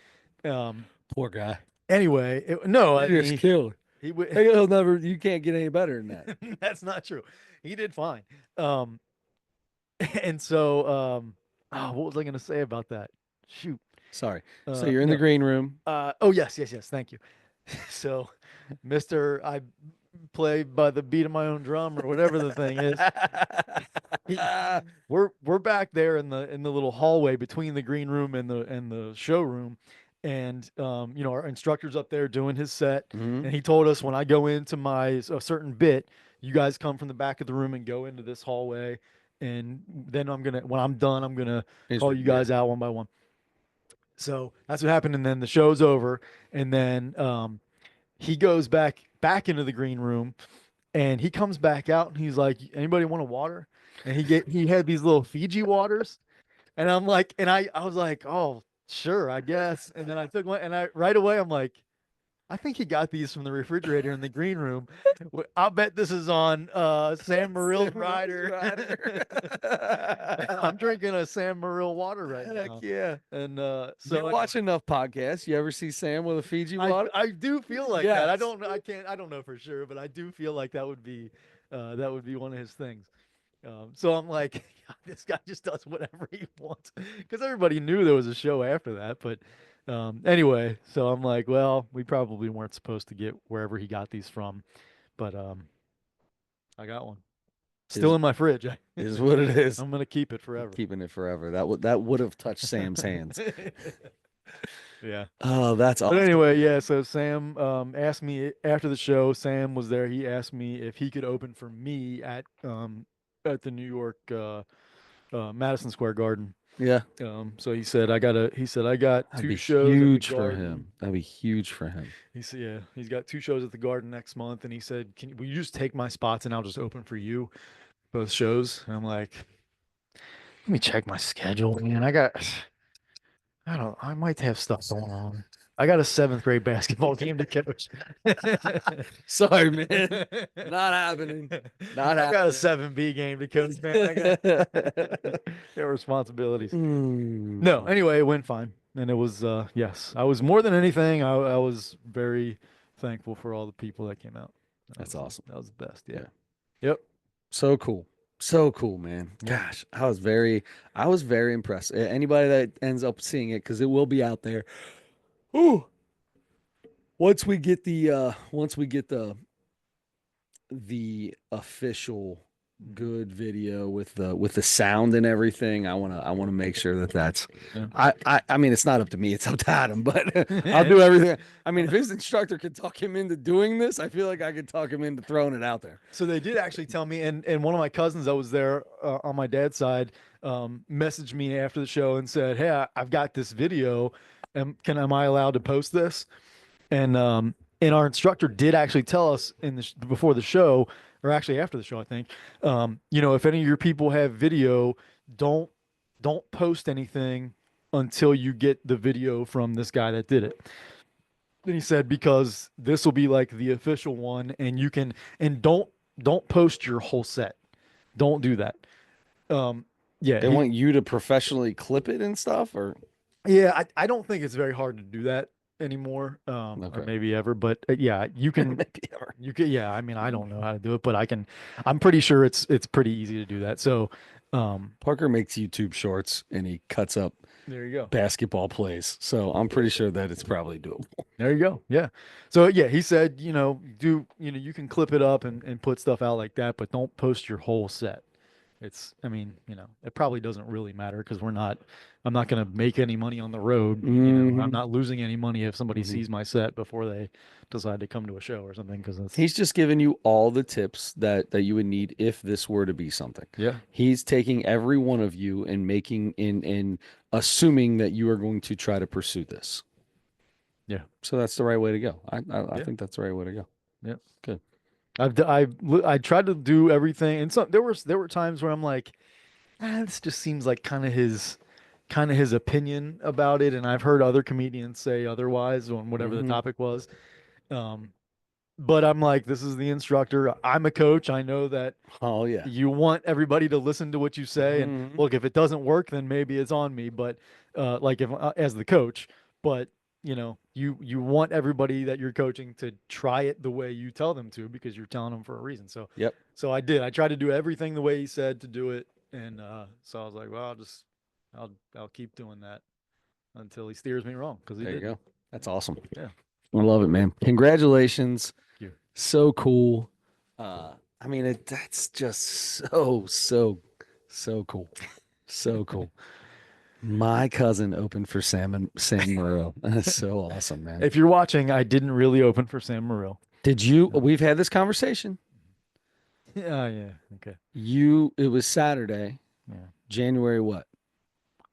Speaker 2: Um
Speaker 1: Poor guy.
Speaker 2: anyway, no, I
Speaker 1: You just
Speaker 2: mean
Speaker 1: killed.
Speaker 2: he would
Speaker 1: Hey, he'll never. You can't get any better than that.
Speaker 2: that's not true. He did fine. Um and so oh, what was I gonna say about that? Shoot.
Speaker 1: Sorry. So you're in the
Speaker 2: No.
Speaker 1: green room.
Speaker 2: Oh yes. Thank you. So, Mister, I play by the beat of my own drum or whatever the thing is. He, we're back there in the little hallway between the green room and the showroom, and you know our instructor's up there doing his set,
Speaker 1: Hmm.
Speaker 2: and he told us when I go into my a certain bit, you guys come from the back of the room and go into this hallway, and then when I'm done, I'm gonna call you
Speaker 1: Yeah.
Speaker 2: guys out one by one. So that's what happened, and then the show's over, and then he goes back into the green room, and he comes back out, and he's like, "Anybody want a water?" And he had these little Fiji waters, and I'm like, and I was like, "Oh, sure, I guess." And then I took one, and I right away I'm like, I think he got these from the refrigerator in the green room. I'll bet this is on Sam Morrill's
Speaker 1: Sam Mills
Speaker 2: rider.
Speaker 1: rider.
Speaker 2: I'm drinking a Sam Morrill water right
Speaker 1: Heck
Speaker 2: now.
Speaker 1: yeah.
Speaker 2: And
Speaker 1: You
Speaker 2: so
Speaker 1: watch
Speaker 2: anyway,
Speaker 1: enough podcasts. You ever see Sam with a Fiji water?
Speaker 2: I do feel like that.
Speaker 1: Yes.
Speaker 2: I don't know for sure, but I do feel like that would be one of his things. So I'm like, this guy just does whatever he wants because everybody knew there was a show after that. But anyway, so I'm like, well, we probably weren't supposed to get wherever he got these from, but I got one still
Speaker 1: Is
Speaker 2: in my fridge.
Speaker 1: is what it is.
Speaker 2: I'm gonna keep it forever.
Speaker 1: Keeping it forever. That would have touched Sam's hands.
Speaker 2: Yeah.
Speaker 1: Oh, that's
Speaker 2: But
Speaker 1: awesome.
Speaker 2: anyway, yeah, so Sam asked me after the show, Sam was there. He asked me if he could open for me at the New York Madison Square Garden.
Speaker 1: Yeah.
Speaker 2: So he said I got
Speaker 1: That'd
Speaker 2: two
Speaker 1: be
Speaker 2: shows at the
Speaker 1: huge for
Speaker 2: Garden.
Speaker 1: him. That'd be huge for him.
Speaker 2: He said yeah, he's got two shows at the Garden next month, and he said, will you just take my spots and I'll just open for you both shows?" And I'm like, let me check my schedule, man. I might have stuff going on. I got a seventh grade basketball game to coach.
Speaker 1: Sorry, man. Not happening. Not
Speaker 2: I got a
Speaker 1: happening.
Speaker 2: 7B game to coach, man. Got responsibilities. No,
Speaker 1: Mm.
Speaker 2: anyway, it went fine. And it was yes, I was more than anything, I was very thankful for all the people that came out.
Speaker 1: That's awesome.
Speaker 2: That was the best. Yeah.
Speaker 1: Yeah.
Speaker 2: Yep.
Speaker 1: So cool. So cool, man.
Speaker 2: Yep.
Speaker 1: Gosh, I was very impressed. Anybody that ends up seeing it, because it will be out there. Ooh, once we get the official good video with the sound and everything, I want to make sure that that's
Speaker 2: Yeah.
Speaker 1: I mean it's not up to me, it's up to Adam, but I'll do everything. I mean, if his instructor could talk him into doing this, I feel like I could talk him into throwing it out there.
Speaker 2: So they did actually tell me, and one of my cousins that was there on my dad's side messaged me after the show and said, "Hey, I've got this video. Am I allowed to post this?" And our instructor did actually tell us before the show, or actually after the show, I think, you know, if any of your people have video, don't don't post anything until you get the video from this guy that did it. Then he said because this will be like the official one, and don't post your whole set. Don't do that. Yeah,
Speaker 1: They want you to professionally clip it and stuff, or
Speaker 2: I don't think it's very hard to do that anymore, or
Speaker 1: okay,
Speaker 2: maybe ever, but yeah,
Speaker 1: maybe ever.
Speaker 2: yeah, I mean, I don't know how to do it, but I'm pretty sure it's pretty easy to do that. So, um,
Speaker 1: Parker makes YouTube shorts and he cuts up
Speaker 2: there you go.
Speaker 1: basketball plays, so I'm pretty sure that it's probably doable.
Speaker 2: There you go. Yeah. So yeah, he said, you can clip it up and put stuff out like that, but don't post your whole set. I mean, it probably doesn't really matter because I'm not going to make any money on the road. I'm
Speaker 1: Hmm.
Speaker 2: not losing any money if somebody
Speaker 1: Hmm.
Speaker 2: sees my set before they decide to come to a show or something because it's,
Speaker 1: He's just giving you all the tips that you would need if this were to be something.
Speaker 2: yeah,
Speaker 1: He's taking every one of you and making in assuming that you are going to try to pursue this.
Speaker 2: yeah,
Speaker 1: So that's the right way to go. I
Speaker 2: yeah,
Speaker 1: think that's the right way to go.
Speaker 2: yeah.
Speaker 1: Good.
Speaker 2: I tried to do everything, and there were times where I'm like, this just seems like kind of his opinion about it, and I've heard other comedians say otherwise on whatever the
Speaker 1: Hmm.
Speaker 2: topic was. Um, but I'm like, this is the instructor. I'm a coach. I know that
Speaker 1: Oh yeah.
Speaker 2: you want everybody to listen to what you say, and
Speaker 1: Hmm.
Speaker 2: look, if it doesn't work, then maybe it's on me. But like if as the coach, but you want everybody that you're coaching to try it the way you tell them to because you're telling them for a reason. So,
Speaker 1: Yep.
Speaker 2: so I did. I tried to do everything the way he said to do it, and so I was like, well, I'll keep doing that until he steers me wrong because he
Speaker 1: There you
Speaker 2: did.
Speaker 1: go. That's awesome.
Speaker 2: Yeah.
Speaker 1: I love it, man. Congratulations.
Speaker 2: Thank you.
Speaker 1: So cool. I mean, that's just so cool. So cool. My cousin opened for Sam Morril. That's so awesome, man.
Speaker 2: If you're watching, I didn't really open for Sam Morril.
Speaker 1: Did you?
Speaker 2: No.
Speaker 1: We've had this conversation.
Speaker 2: Yeah, yeah. Okay.
Speaker 1: It was Saturday,
Speaker 2: Yeah.
Speaker 1: January what?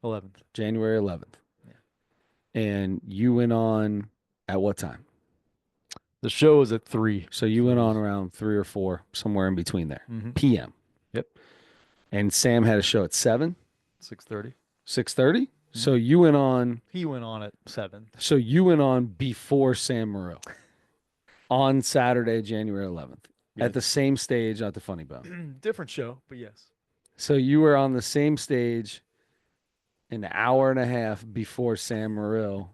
Speaker 2: 11th.
Speaker 1: January 11th.
Speaker 2: Yeah.
Speaker 1: And you went on at what time?
Speaker 2: The show is at 3.
Speaker 1: So you
Speaker 2: So it
Speaker 1: went on
Speaker 2: was
Speaker 1: around 3 or 4, somewhere in between there,
Speaker 2: hmm
Speaker 1: PM.
Speaker 2: Yep.
Speaker 1: And Sam had a show at 7,
Speaker 2: 6:30.
Speaker 1: 6:30.
Speaker 2: Hmm.
Speaker 1: So you went on.
Speaker 2: He went on at 7.
Speaker 1: So you went on before Sam Morril on Saturday, January 11th,
Speaker 2: Yeah.
Speaker 1: at the same stage at the Funny Bone.
Speaker 2: Different show, but yes.
Speaker 1: So you were on the same stage an hour and a half before Sam Morril.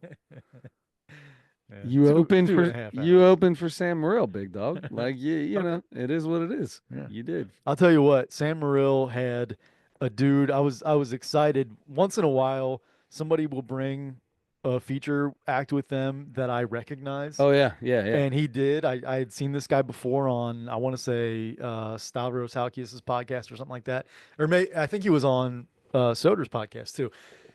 Speaker 2: Yeah.
Speaker 1: You
Speaker 2: Two
Speaker 1: opened
Speaker 2: two and
Speaker 1: for
Speaker 2: a half
Speaker 1: you
Speaker 2: hours.
Speaker 1: opened for Sam Morril, big dog. Like
Speaker 2: Okay.
Speaker 1: it is what it is.
Speaker 2: Yeah.
Speaker 1: You did.
Speaker 2: I'll tell you what, Sam Morril had a dude. I was excited. Once in a while, somebody will bring a feature act with them that I recognize.
Speaker 1: Oh yeah, yeah, yeah.
Speaker 2: And he did. I had seen this guy before on, I want to say, Stavros Halkias' podcast or something like that. I think he was on Soder's podcast too.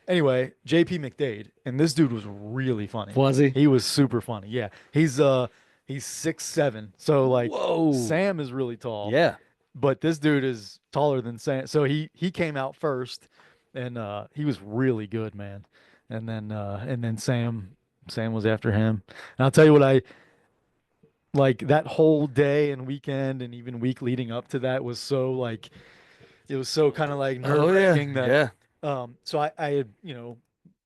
Speaker 2: Anyway, JP McDade, and this dude was really funny.
Speaker 1: Was he?
Speaker 2: He was super funny. Yeah. He's 6'7". So like
Speaker 1: Whoa.
Speaker 2: Sam is really tall,
Speaker 1: Yeah.
Speaker 2: but this dude is taller than Sam. So he came out first and he was really good, man. And then Sam was after him. And I'll tell you what, I like that whole day and weekend and even week leading up to that was so like it was so kind of like
Speaker 1: Oh yeah,
Speaker 2: nerve-wracking that
Speaker 1: yeah.
Speaker 2: so I had, a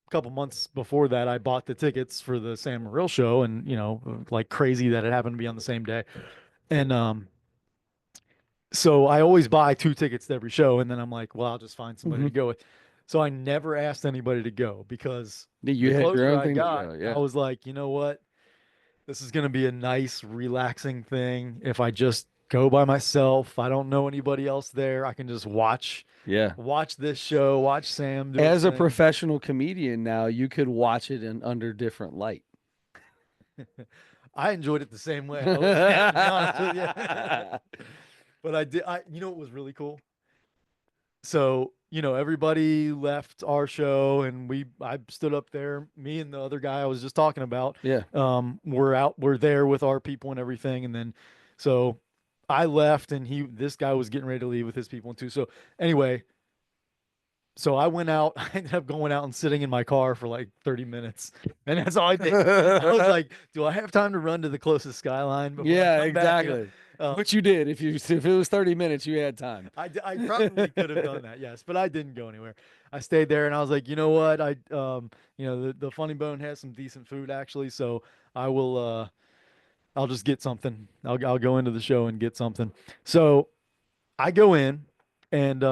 Speaker 2: couple months before that I bought the tickets for the Sam Morril show and like crazy that it happened to be on the same day. And so I always buy 2 tickets to every show and then I'm like, well, I'll just find somebody
Speaker 1: Hmm.
Speaker 2: to go with. So I never asked anybody to go because
Speaker 1: You
Speaker 2: the
Speaker 1: had your
Speaker 2: closer
Speaker 1: own
Speaker 2: I
Speaker 1: thing to
Speaker 2: got,
Speaker 1: go.
Speaker 2: I
Speaker 1: Yeah.
Speaker 2: was like, you know what? This is going to be a nice, relaxing thing. If I just go by myself, I don't know anybody else there. I can just
Speaker 1: Yeah.
Speaker 2: watch this show, watch Sam do his
Speaker 1: As a
Speaker 2: thing.
Speaker 1: professional comedian now, you could watch it in under different light.
Speaker 2: I enjoyed it the same way. I was there, to be honest with you. But I did. What was really cool? So, everybody left our show and I stood up there, me and the other guy I was just talking about.
Speaker 1: Yeah.
Speaker 2: We're there with our people and everything. And then, so I left and this guy was getting ready to leave with his people too. So anyway, so I went out, I ended up going out and sitting in my car for like 30 minutes. And that's all I did. I was like, do I have time to run to the closest skyline before I
Speaker 1: Yeah,
Speaker 2: come back?
Speaker 1: exactly.
Speaker 2: Um,
Speaker 1: Which you did. If it was 30 minutes, you had time.
Speaker 2: I probably could have done that, yes, but I didn't go anywhere. I stayed there and I was like, you know what? The Funny Bone has some decent food actually, so I will I'll just get something. I'll go into the show and get something. So I go in and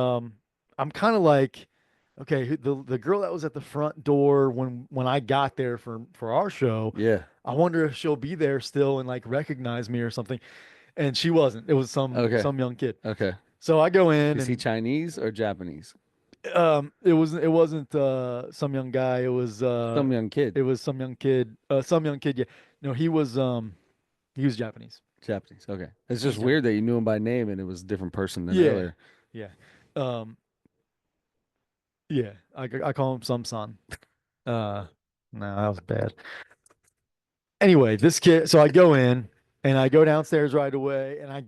Speaker 2: I'm kind of like, okay, the girl that was at the front door when I got there for our show,
Speaker 1: Yeah.
Speaker 2: I wonder if she'll be there still and like recognize me or something. And she wasn't. It was
Speaker 1: Okay.
Speaker 2: some young kid.
Speaker 1: Okay.
Speaker 2: So I go in
Speaker 1: Is he
Speaker 2: and
Speaker 1: Chinese or Japanese?
Speaker 2: it wasn't some young guy.
Speaker 1: Some young kid.
Speaker 2: It was some young kid. Some young kid. Yeah. No, he was Japanese.
Speaker 1: Japanese. Okay. It's
Speaker 2: He's
Speaker 1: just
Speaker 2: Japanese.
Speaker 1: weird that you knew him by name and it was a different person than
Speaker 2: Yeah.
Speaker 1: earlier.
Speaker 2: Yeah. Um yeah. I call him some son. Uh no, that was bad. Anyway, this kid, so I go in and I go downstairs right away and I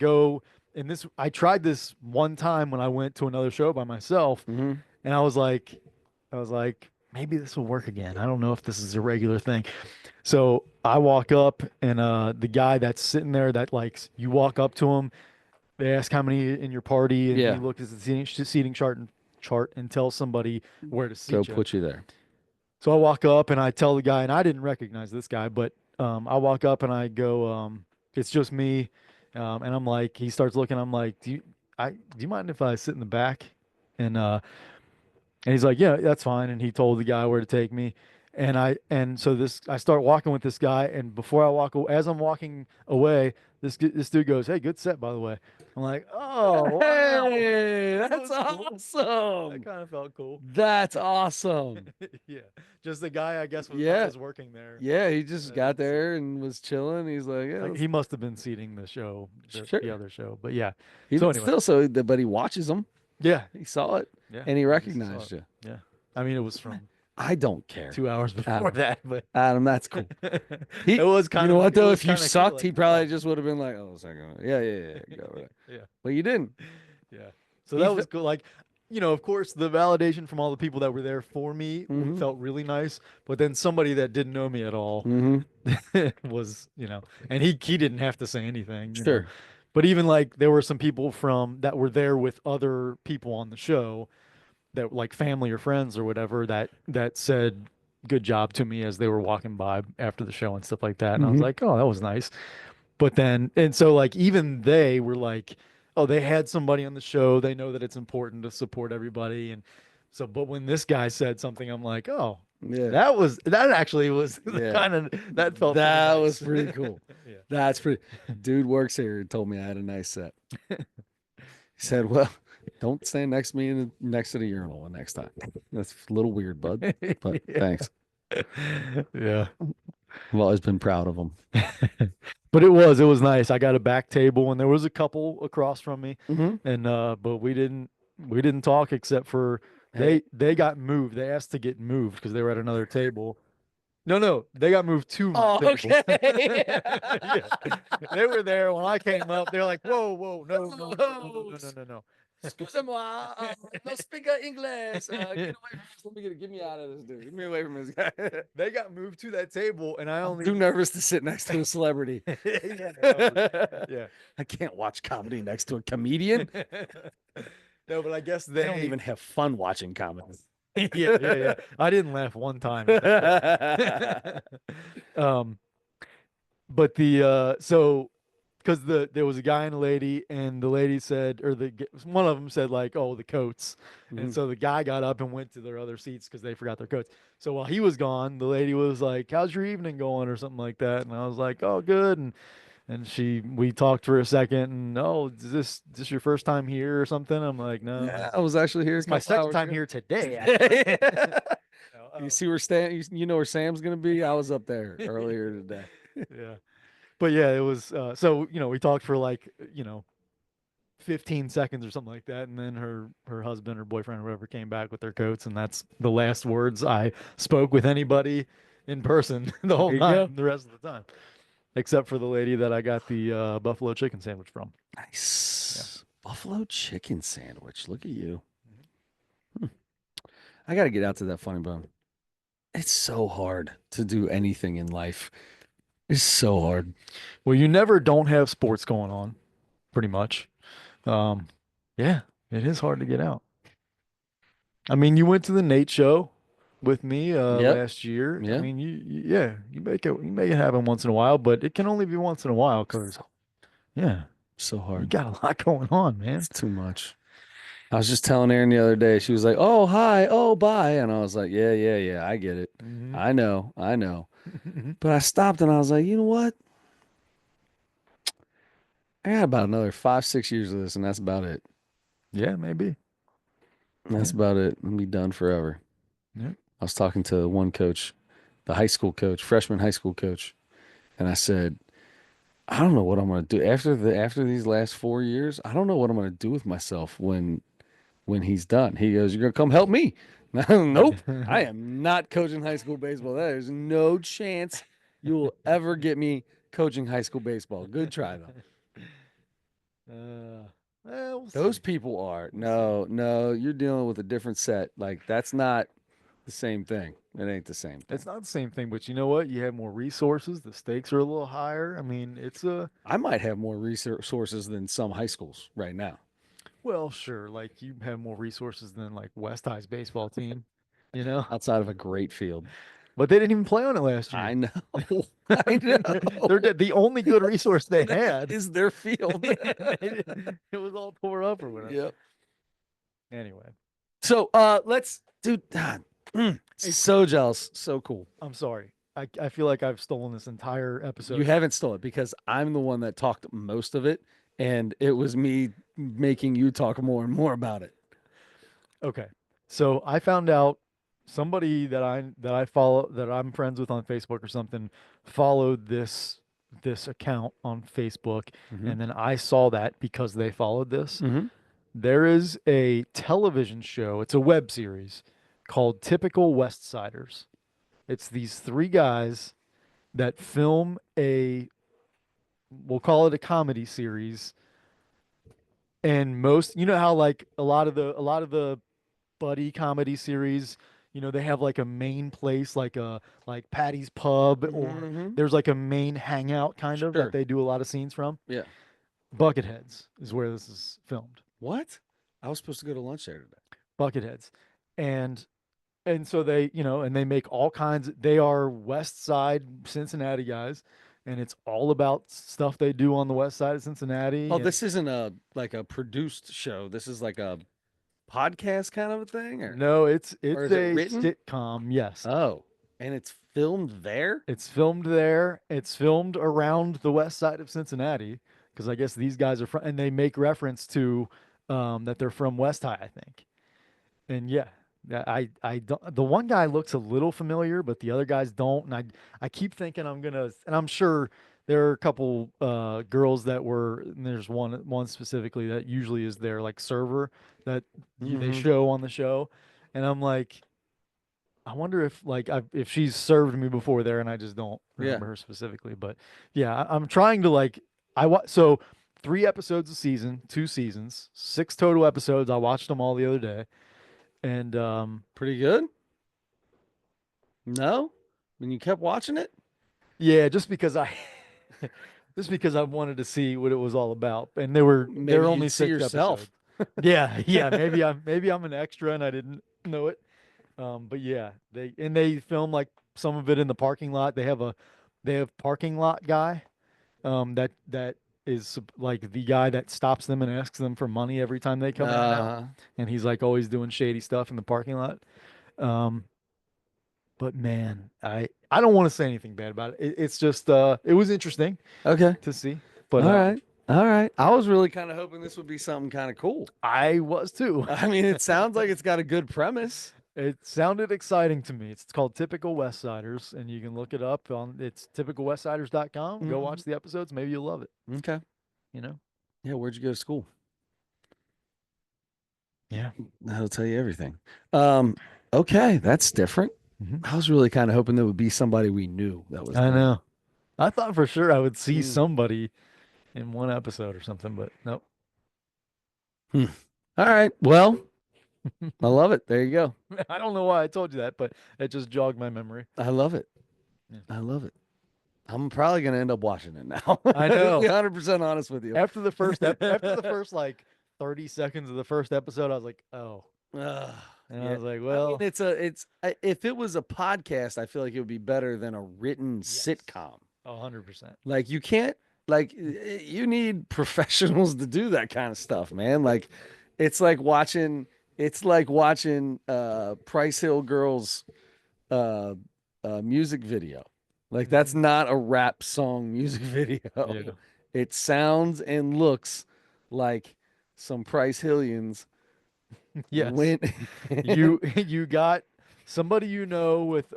Speaker 2: tried this one time when I went to another show by myself
Speaker 1: Hmm.
Speaker 2: and I was like, maybe this will work again. I don't know if this is a regular thing. So I walk up and the guy that's sitting there that likes you walk up to him, they ask how many in your party and he
Speaker 1: Yeah.
Speaker 2: looks at the seating chart and tells somebody where to
Speaker 1: Go
Speaker 2: seat you.
Speaker 1: put you there.
Speaker 2: So I walk up and I tell the guy, and I didn't recognize this guy, but I walk up and I go, it's just me. And I'm like, he starts looking, I'm like, do you mind if I sit in the back? And and he's like, yeah, that's fine. And he told the guy where to take me. And so I start walking with this guy, and before I as I'm walking away, this dude goes, "Hey, good set, by the way." I'm like, "Oh, wow,
Speaker 1: Hey,
Speaker 2: that
Speaker 1: that's
Speaker 2: was cool." That
Speaker 1: awesome.
Speaker 2: kind of felt cool.
Speaker 1: That's awesome.
Speaker 2: Yeah, just the guy I guess
Speaker 1: Yeah.
Speaker 2: was working there.
Speaker 1: Yeah, he just
Speaker 2: I
Speaker 1: got
Speaker 2: didn't see.
Speaker 1: there and was chilling. He's like, yeah,
Speaker 2: Like he must have been seating the show, the
Speaker 1: sure.
Speaker 2: other show. But yeah.
Speaker 1: He
Speaker 2: So
Speaker 1: did
Speaker 2: anyway,
Speaker 1: still so, but he watches them.
Speaker 2: yeah,
Speaker 1: He saw it
Speaker 2: yeah,
Speaker 1: and he
Speaker 2: at least I saw
Speaker 1: recognized
Speaker 2: it.
Speaker 1: you.
Speaker 2: Yeah, I mean it was from
Speaker 1: I don't care.
Speaker 2: 2 hours before
Speaker 1: Adam,
Speaker 2: that, but
Speaker 1: Adam, that's cool.
Speaker 2: it was
Speaker 1: You know what
Speaker 2: it
Speaker 1: though?
Speaker 2: was
Speaker 1: If you
Speaker 2: kind of cool.
Speaker 1: sucked,
Speaker 2: Like,
Speaker 1: he probably
Speaker 2: oh,
Speaker 1: just would have been like, "Oh, second, yeah, yeah, yeah, go over there."
Speaker 2: yeah,
Speaker 1: But you didn't.
Speaker 2: yeah. So
Speaker 1: He
Speaker 2: that
Speaker 1: fe-
Speaker 2: was cool. Like, of course, the validation from all the people that were there for me
Speaker 1: mm-hmm,
Speaker 2: felt really nice. But then somebody that didn't know me at all
Speaker 1: mm-hmm.
Speaker 2: was, and he didn't have to say anything.
Speaker 1: Sure.
Speaker 2: But even like there were some people that were there with other people on the show that like family or friends or whatever that said good job to me as they were walking by after the show and stuff like that. And I was
Speaker 1: Mm-hmm.
Speaker 2: like, oh, that was nice. But then, and so like even they were like, oh, they had somebody on the show. They know that it's important to support everybody. And so, but when this guy said something, I'm like, oh,
Speaker 1: Yeah,
Speaker 2: that actually was the
Speaker 1: yeah.
Speaker 2: kind of, that felt pretty
Speaker 1: That was
Speaker 2: nice.
Speaker 1: pretty cool.
Speaker 2: Yeah.
Speaker 1: That's pretty. Dude works here and told me I had a nice set. He said, "Well, don't stand next to me next to the urinal the next time." That's a little weird, bud, but thanks.
Speaker 2: Yeah.
Speaker 1: I've always been proud of him.
Speaker 2: But it was nice. I got a back table and there was a couple across from me
Speaker 1: Mm-hmm.
Speaker 2: and but we didn't talk except for
Speaker 1: Hey.
Speaker 2: they got moved. They asked to get moved because they were at another table. No, they got moved to my
Speaker 1: Oh,
Speaker 2: table.
Speaker 1: okay.
Speaker 2: Yeah. They were there when I came up. They're like, "Whoa, whoa, no, no, no, no, no,
Speaker 1: Oh,
Speaker 2: no, no, no, no."
Speaker 1: excusez-moi, no speak English. Get away from this. Get me out of this, dude. Get me away from this guy.
Speaker 2: They got moved to that table and I
Speaker 1: I'm
Speaker 2: only
Speaker 1: too nervous to sit next to a celebrity.
Speaker 2: yeah, yeah.
Speaker 1: I can't watch comedy next to a comedian.
Speaker 2: No, but I guess
Speaker 1: I don't
Speaker 2: they
Speaker 1: even have fun watching comedy.
Speaker 2: yeah. I didn't laugh one time. Um, but so because there was a guy and a lady, and the lady said, or one of them said like, "Oh, the coats," and
Speaker 1: Mhm.
Speaker 2: so the guy got up and went to their other seats because they forgot their coats. So while he was gone, the lady was like, "How's your evening going?" or something like that, and I was like, "Oh, good," and we talked for a second, and oh, is this your first time here or something? I'm like, no,
Speaker 1: Yeah, I was actually here a
Speaker 2: it's my
Speaker 1: couple
Speaker 2: second
Speaker 1: hours
Speaker 2: time
Speaker 1: ago.
Speaker 2: here today. Actually. No,
Speaker 1: You see where Stan, you know where Sam's gonna be? I was up there earlier today.
Speaker 2: yeah. But yeah, it was so we talked for like 15 seconds or something like that, and then her husband or boyfriend or whoever came back with their coats, and that's the last words I spoke with anybody in person the whole
Speaker 1: There you go.
Speaker 2: time, the rest of the time, except for the lady that I got the buffalo chicken sandwich from. Yeah.
Speaker 1: Nice. Buffalo chicken sandwich. Look at you. Hmm. I got to get out to that funny bone. It's so hard to do anything in life. It's so hard.
Speaker 2: Well, you never don't have sports going on, pretty much. Um, yeah, it is hard to get out. I mean, you went to the Nate show with me
Speaker 1: Yep.
Speaker 2: last year. I
Speaker 1: Yeah.
Speaker 2: mean, yeah, you make it happen once in a while, but it can only be once in a while because
Speaker 1: So,
Speaker 2: yeah,
Speaker 1: so
Speaker 2: you
Speaker 1: hard.
Speaker 2: got a lot going on, man.
Speaker 1: It's too much. I was just telling Erin the other day. She was like, "Oh, hi. Oh, bye." And I was like, "Yeah, yeah, yeah. I get it.
Speaker 2: Hmm.
Speaker 1: I know. I know." But I stopped and I was like, "You know what? I got about another 5, 6 years of this, and that's about it.
Speaker 2: Yeah, maybe.
Speaker 1: That's
Speaker 2: Yeah.
Speaker 1: about it. I'll be done forever."
Speaker 2: Yeah.
Speaker 1: I was talking to one coach, the high school coach, freshman high school coach, and I said, "I don't know what I'm going to do after these last 4 years. I don't know what I'm going to do with myself when he's done." He goes, "You're going to come help me." Nope. I am not coaching high school baseball. There's no chance you will ever get me coaching high school baseball. Good try though.
Speaker 2: Well, we'll
Speaker 1: Those
Speaker 2: see.
Speaker 1: people are.
Speaker 2: We'll see.
Speaker 1: No, no, you're dealing with a different set. Like that's not the same thing. It ain't the same
Speaker 2: It's
Speaker 1: thing.
Speaker 2: not the same thing, but you know what? You have more resources. The stakes are a little higher. I mean, it's a
Speaker 1: I might have more resources than some high schools right now,
Speaker 2: well, sure. Like you have more resources than like West High's baseball team, you know.
Speaker 1: outside of a great field.
Speaker 2: But they didn't even play on it last
Speaker 1: I
Speaker 2: year.
Speaker 1: know. I
Speaker 2: They're
Speaker 1: know.
Speaker 2: the only good resource they
Speaker 1: And that
Speaker 2: had.
Speaker 1: is their field.
Speaker 2: It was all tore up or whatever.
Speaker 1: Yep.
Speaker 2: Anyway,
Speaker 1: So let's do
Speaker 2: hey,
Speaker 1: so jealous. So cool.
Speaker 2: I'm sorry. I feel like I've stolen this entire
Speaker 1: You
Speaker 2: episode.
Speaker 1: haven't stole it because I'm the one that talked most of it, and it was me making you talk more and more about it.
Speaker 2: Okay. So I found out somebody that I follow that I'm friends with on Facebook or something followed this account on Facebook,
Speaker 1: Mm-hmm.
Speaker 2: and then I saw that because they followed this.
Speaker 1: Mm-hmm.
Speaker 2: There is a television show, it's a web series called Typical West Siders. It's these three guys that film we'll call it a comedy series. And most, you know how like a lot of the buddy comedy series, they have like a main place, like Patty's Pub, or
Speaker 1: Mm-hmm.
Speaker 2: there's like a main hangout kind of that
Speaker 1: Sure.
Speaker 2: they do a lot of scenes from.
Speaker 1: Yeah.
Speaker 2: Bucketheads is where this is filmed.
Speaker 1: What? I was supposed to go to lunch there today.
Speaker 2: Bucketheads. And so they make all kinds. They are West Side Cincinnati guys, and it's all about stuff they do on the West Side of
Speaker 1: Oh,
Speaker 2: Cincinnati. And
Speaker 1: this isn't a like a produced show. This is like a podcast kind of a thing,
Speaker 2: no, it's
Speaker 1: or
Speaker 2: it's
Speaker 1: is it
Speaker 2: a
Speaker 1: written?
Speaker 2: sitcom. Yes,
Speaker 1: Oh, and it's filmed there?
Speaker 2: it's filmed there. It's filmed around the West Side of Cincinnati because I guess these guys are from, and they make reference to that they're from West High, I think. And yeah, I don't. The one guy looks a little familiar, but the other guys don't. And I keep thinking I'm gonna, and I'm sure there are a couple girls that were. And there's one specifically that usually is their like server that they
Speaker 1: Mm-hmm.
Speaker 2: show on the show, and I'm like, I wonder if like if she's served me before there, and I just don't
Speaker 1: Yeah.
Speaker 2: remember her specifically. But yeah, I'm trying to like so 3 episodes a season, 2 seasons, 6 total episodes. I watched them all the other day. And
Speaker 1: Pretty good? No? When you kept watching it?
Speaker 2: yeah, just because I just because I wanted to see what it was all about. And there were
Speaker 1: Maybe
Speaker 2: only
Speaker 1: you'd see
Speaker 2: 6 episodes.
Speaker 1: yourself.
Speaker 2: Yeah, yeah, maybe I'm an extra and I didn't know it. But yeah, they film like some of it in the parking lot. They have parking lot guy that is like the guy that stops them and asks them for money every time they come in and out.
Speaker 1: Uh,
Speaker 2: And he's like always doing shady stuff in the parking lot. Um, But man, I don't want to say anything bad about it. It's just it was interesting
Speaker 1: okay.
Speaker 2: to see. But
Speaker 1: All right. All right. I was really kind of hoping this would be something kind of cool.
Speaker 2: I was too.
Speaker 1: I mean, it sounds like it's got a good premise.
Speaker 2: It sounded exciting to me. It's called Typical West Siders, and you can look it up on it's typicalwestsiders.com. Go
Speaker 1: Mhm.
Speaker 2: watch the episodes. Maybe you'll love it,
Speaker 1: Okay.
Speaker 2: you know?
Speaker 1: Yeah. Where'd you go to school?
Speaker 2: Yeah.
Speaker 1: That'll tell you everything. Um, okay. That's different.
Speaker 2: Hmm.
Speaker 1: I was really kind of hoping there would be somebody we knew that was
Speaker 2: I
Speaker 1: doing it.
Speaker 2: know. I thought for sure I would see
Speaker 1: Mm.
Speaker 2: somebody in one episode or something, but nope.
Speaker 1: Hmm. All right. Well, I love it. There you go.
Speaker 2: I don't know why I told you that, but it just jogged my memory.
Speaker 1: I love it.
Speaker 2: Yeah.
Speaker 1: I love it. I'm probably going to end up watching it now.
Speaker 2: I
Speaker 1: To be
Speaker 2: know.
Speaker 1: 100% honest with you.
Speaker 2: After the first like 30 seconds of the first episode, I was like, "Oh."
Speaker 1: Ugh,
Speaker 2: And I
Speaker 1: yeah.
Speaker 2: was like,
Speaker 1: I mean,
Speaker 2: "Well,
Speaker 1: if it was a podcast, I feel like it would be better than a written
Speaker 2: yes.
Speaker 1: sitcom.
Speaker 2: 100%."
Speaker 1: Like you can't, like, you need professionals to do that kind of stuff, man. Like, It's like watching Price Hill Girls uh music video. Like that's
Speaker 2: Mhm.
Speaker 1: not a rap song music
Speaker 2: Yeah.
Speaker 1: video. It sounds and looks like some Price Hillians
Speaker 2: Yes.
Speaker 1: went
Speaker 2: You got somebody with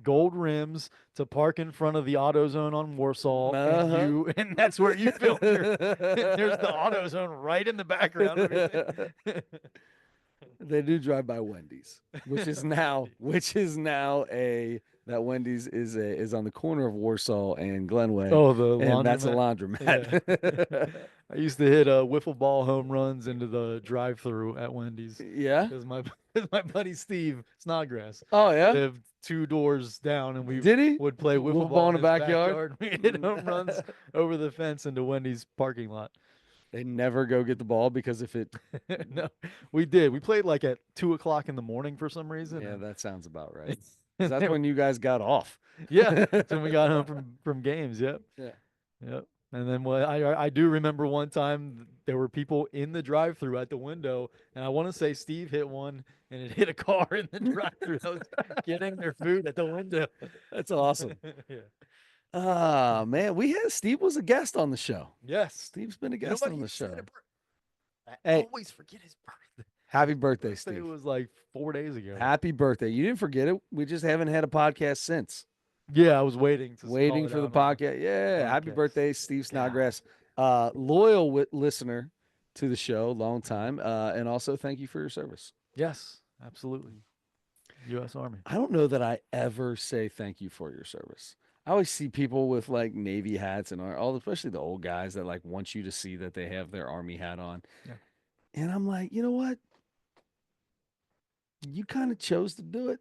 Speaker 2: gold rims to park in front of the AutoZone on Warsaw, and
Speaker 1: uh-huh.
Speaker 2: you and that's where you filmed your. There's the AutoZone right in the background of your thing.
Speaker 1: They do drive by Wendy's,
Speaker 2: Wendy.
Speaker 1: which is now a that Wendy's is on the corner of Warsaw and Glenway,
Speaker 2: Oh, the
Speaker 1: and that's a
Speaker 2: laundromat. Yeah.
Speaker 1: laundromat.
Speaker 2: I used to hit wiffle ball home runs into the drive-through at Wendy's
Speaker 1: Yeah.
Speaker 2: because my 'cause my buddy Steve Snodgrass
Speaker 1: Oh yeah.
Speaker 2: lived two doors down, and we
Speaker 1: Did he?
Speaker 2: would play wiffle
Speaker 1: Wolf ball
Speaker 2: ball
Speaker 1: in
Speaker 2: in
Speaker 1: the
Speaker 2: his
Speaker 1: backyard.
Speaker 2: backyard. We hit home runs over the fence into Wendy's parking lot.
Speaker 1: They never go get the ball because if it,
Speaker 2: No, we did. We played like at 2 o'clock in the morning for some reason,
Speaker 1: yeah, that sounds about right.
Speaker 2: and,
Speaker 1: Because that's
Speaker 2: and
Speaker 1: when you guys got off.
Speaker 2: yeah, that's when we got home from games. Yep.
Speaker 1: Yeah.
Speaker 2: Yep. And then what I do remember one time there were people in the drive-through at the window, and I want to say Steve hit one, and it hit a car in the drive-through that was getting their food at the window.
Speaker 1: That's awesome.
Speaker 2: Yeah.
Speaker 1: Ah, man, we had Steve was a guest on the show.
Speaker 2: Yes.
Speaker 1: Steve's been a
Speaker 2: You know
Speaker 1: guest
Speaker 2: what?
Speaker 1: on
Speaker 2: He
Speaker 1: the
Speaker 2: said
Speaker 1: show.
Speaker 2: I
Speaker 1: Hey,
Speaker 2: always forget his birthday.
Speaker 1: happy birthday,
Speaker 2: Birthday
Speaker 1: Steve.
Speaker 2: was like 4 days ago.
Speaker 1: Happy birthday. You didn't forget it. We just haven't had a podcast since.
Speaker 2: Yeah, I was waiting to call
Speaker 1: Waiting
Speaker 2: it
Speaker 1: for the
Speaker 2: out on
Speaker 1: podcast. Yeah. Happy
Speaker 2: the podcast.
Speaker 1: birthday, Steve
Speaker 2: God.
Speaker 1: Snodgrass. Loyal listener to the show, long time. And also thank you for your service.
Speaker 2: Yes, absolutely. U.S. Army.
Speaker 1: I don't know that I ever say thank you for your service. I always see people with like Navy hats and all, especially the old guys that like want you to see that they have their Army hat on.
Speaker 2: Yeah.
Speaker 1: And I'm like, you know what? You kind of chose to do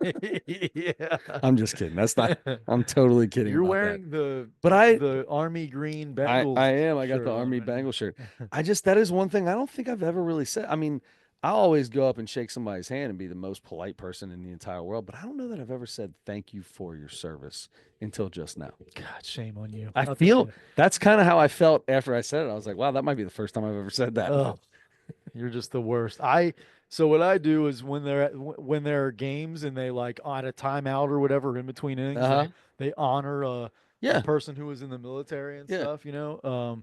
Speaker 1: it.
Speaker 2: Yeah.
Speaker 1: I'm just kidding. That's not. I'm totally kidding
Speaker 2: You're
Speaker 1: about
Speaker 2: wearing
Speaker 1: But
Speaker 2: the army green
Speaker 1: I
Speaker 2: Bengals
Speaker 1: am. I got the
Speaker 2: shirt on
Speaker 1: Army
Speaker 2: right
Speaker 1: Bengal shirt.
Speaker 2: now.
Speaker 1: I just that is one thing I don't think I've ever really said. I mean, I always go up and shake somebody's hand and be the most polite person in the entire world, but I don't know that I've ever said thank you for your service until just now.
Speaker 2: God, shame on you.
Speaker 1: I
Speaker 2: I'll
Speaker 1: feel
Speaker 2: take
Speaker 1: that's kind of how I felt after I said it. I was like, wow, that might be the first time I've ever said
Speaker 2: it.
Speaker 1: that.
Speaker 2: Oh, you're just the worst. So what I do is when there are games and they like on a timeout or whatever in between innings,
Speaker 1: Uh-huh.
Speaker 2: they honor a
Speaker 1: Yeah.
Speaker 2: person who was in the military and
Speaker 1: Yeah.
Speaker 2: stuff,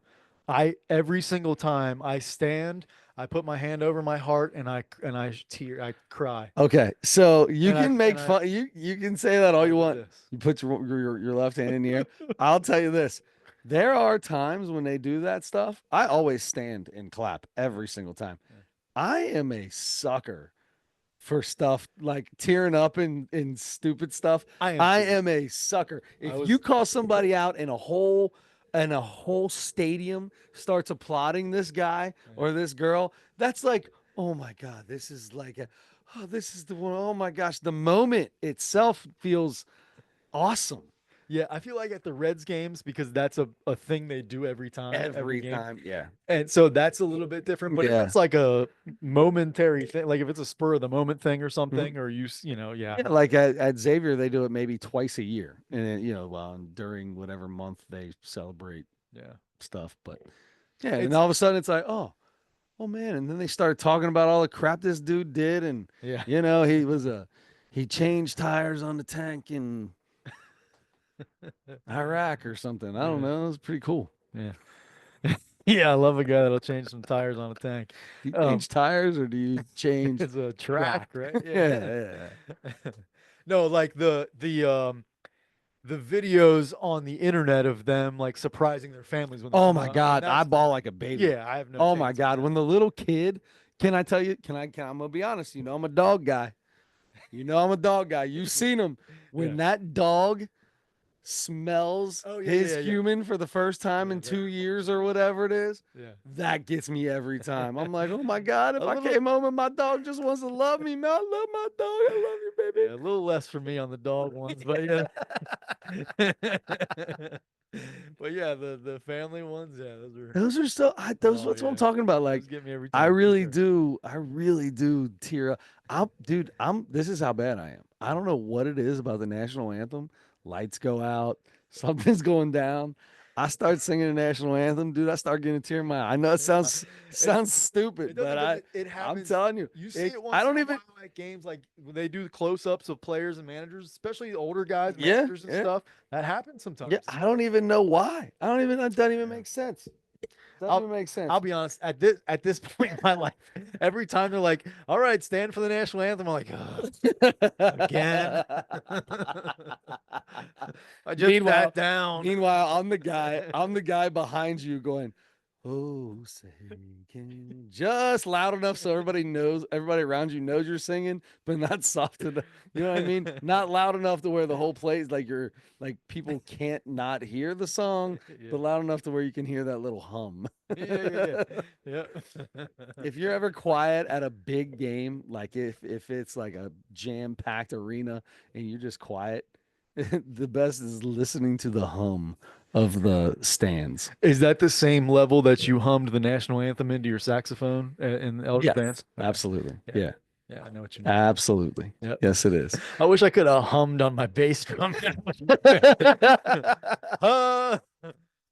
Speaker 2: I every single time I stand, I put my hand over my heart and I cry.
Speaker 1: Okay. So you
Speaker 2: And I
Speaker 1: can make
Speaker 2: and I
Speaker 1: fun you can say that all
Speaker 2: I
Speaker 1: you
Speaker 2: do
Speaker 1: want.
Speaker 2: this.
Speaker 1: You put your left hand in the air. I'll tell you this. There are times when they do that stuff. I always stand and clap every single time.
Speaker 2: Yeah.
Speaker 1: I am a sucker for stuff like tearing up in stupid stuff.
Speaker 2: I am
Speaker 1: I
Speaker 2: too.
Speaker 1: am a sucker.
Speaker 2: I
Speaker 1: If you
Speaker 2: was
Speaker 1: call somebody out and a whole stadium starts applauding this guy or this girl, that's like, oh my God, this is like this is the one. Oh my gosh, the moment itself feels awesome
Speaker 2: Yeah, I feel like at the Reds games because that's a thing they do every time, every
Speaker 1: every
Speaker 2: game.
Speaker 1: time. Yeah.
Speaker 2: And so that's a little bit different. But if
Speaker 1: Yeah.
Speaker 2: it's like a momentary thing, like if it's a spur of the moment thing or
Speaker 1: Mhm.
Speaker 2: something, or yeah.
Speaker 1: Yeah, like at Xavier, they do it maybe twice a year, and during whatever month they celebrate
Speaker 2: Yeah.
Speaker 1: stuff. But yeah, and
Speaker 2: It's
Speaker 1: all of a sudden it's like, oh man, and then they start talking about all the crap this dude did, and
Speaker 2: yeah.
Speaker 1: he changed tires on the tank in Iraq or something. I don't
Speaker 2: Yeah.
Speaker 1: know. It was pretty cool.
Speaker 2: Yeah. Yeah, I love a guy that'll change some tires on a tank.
Speaker 1: Do you
Speaker 2: Um,
Speaker 1: change tires or do you change
Speaker 2: it's a track, right?
Speaker 1: Yeah.
Speaker 2: No, like the videos on the internet of them like surprising their families when they
Speaker 1: Oh
Speaker 2: come
Speaker 1: my
Speaker 2: out.
Speaker 1: God, I bawl like a baby.
Speaker 2: Yeah, I have no
Speaker 1: Oh my
Speaker 2: chance.
Speaker 1: God, when the little kid, can I tell you? I'm gonna be honest. I'm a dog guy. I'm a dog guy. You've seen him when
Speaker 2: Yeah.
Speaker 1: that dog smells
Speaker 2: Oh, yeah,
Speaker 1: his
Speaker 2: yeah, yeah.
Speaker 1: human for the first time
Speaker 2: Yeah,
Speaker 1: in
Speaker 2: that-
Speaker 1: 2 years or whatever it is.
Speaker 2: Yeah.
Speaker 1: That gets me every time. I'm like, oh my God, if
Speaker 2: A
Speaker 1: I
Speaker 2: little-
Speaker 1: came home and my dog just wants to love me, man, I love my dog. I love you, baby.
Speaker 2: Yeah, a little less for me on the dog ones, but yeah. But yeah, the family ones, yeah,
Speaker 1: Those are so, those,
Speaker 2: Oh,
Speaker 1: what's what I'm
Speaker 2: yeah.
Speaker 1: talking about. Like,
Speaker 2: those get me every
Speaker 1: I
Speaker 2: time. for
Speaker 1: really
Speaker 2: sure.
Speaker 1: do. I really do tear up. This is how bad I am. I don't know what it is about the national anthem. Lights go out, something's going down. I start singing the national anthem, dude. I start getting a tear in my eye. I know it sounds
Speaker 2: It's
Speaker 1: sounds
Speaker 2: it
Speaker 1: stupid, but
Speaker 2: doesn't, but it
Speaker 1: I'm
Speaker 2: happens.
Speaker 1: telling you,
Speaker 2: You see it
Speaker 1: I
Speaker 2: once in
Speaker 1: don't
Speaker 2: a
Speaker 1: even.
Speaker 2: while at games, like when they do close-ups of players and managers, especially the older guys,
Speaker 1: Yeah,
Speaker 2: managers and
Speaker 1: yeah,
Speaker 2: stuff. That happens
Speaker 1: yeah.
Speaker 2: sometimes.
Speaker 1: I don't even know why. I don't even. That doesn't even
Speaker 2: Yeah.
Speaker 1: make sense. Doesn't
Speaker 2: I'll
Speaker 1: even make sense.
Speaker 2: I'll be honest. At this point in my life, every time they're like, "All right, stand for the national anthem," I'm like, "Ugh, again." I just
Speaker 1: Meanwhile,
Speaker 2: sat down.
Speaker 1: I'm the guy behind you going, "Oh, say can you just loud enough so everybody knows, everybody around you knows you're singing, but not soft enough. You know what I mean? Not loud enough to where the whole place like you're like people can't not hear the song,
Speaker 2: Yeah.
Speaker 1: but loud enough to where you can hear that little hum.
Speaker 2: Yeah. Yeah.
Speaker 1: If you're ever quiet at a big game, like if it's like a jam-packed arena and you're just quiet, the best is listening to the hum of the stands.
Speaker 2: Is that the same level that you hummed the national anthem into your saxophone in the Elder
Speaker 1: Yes,
Speaker 2: Dance? Okay.
Speaker 1: absolutely.
Speaker 2: Yeah.
Speaker 1: Yeah,
Speaker 2: Yeah, I know what you mean.
Speaker 1: absolutely.
Speaker 2: Yep.
Speaker 1: Yes, it is.
Speaker 2: I wish I could have hummed on my bass drum. uh,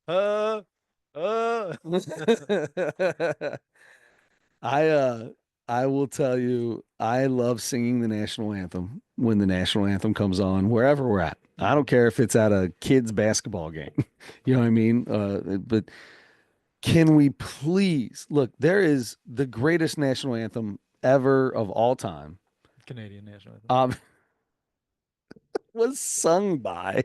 Speaker 2: uh, uh.
Speaker 1: I uh I will tell you, I love singing the national anthem when the national anthem comes on, wherever we're at. I don't care if it's at a kids basketball game. You know what I mean? But can we please look, there is the greatest national anthem ever of all time.
Speaker 2: Canadian national anthem.
Speaker 1: Um, was sung by.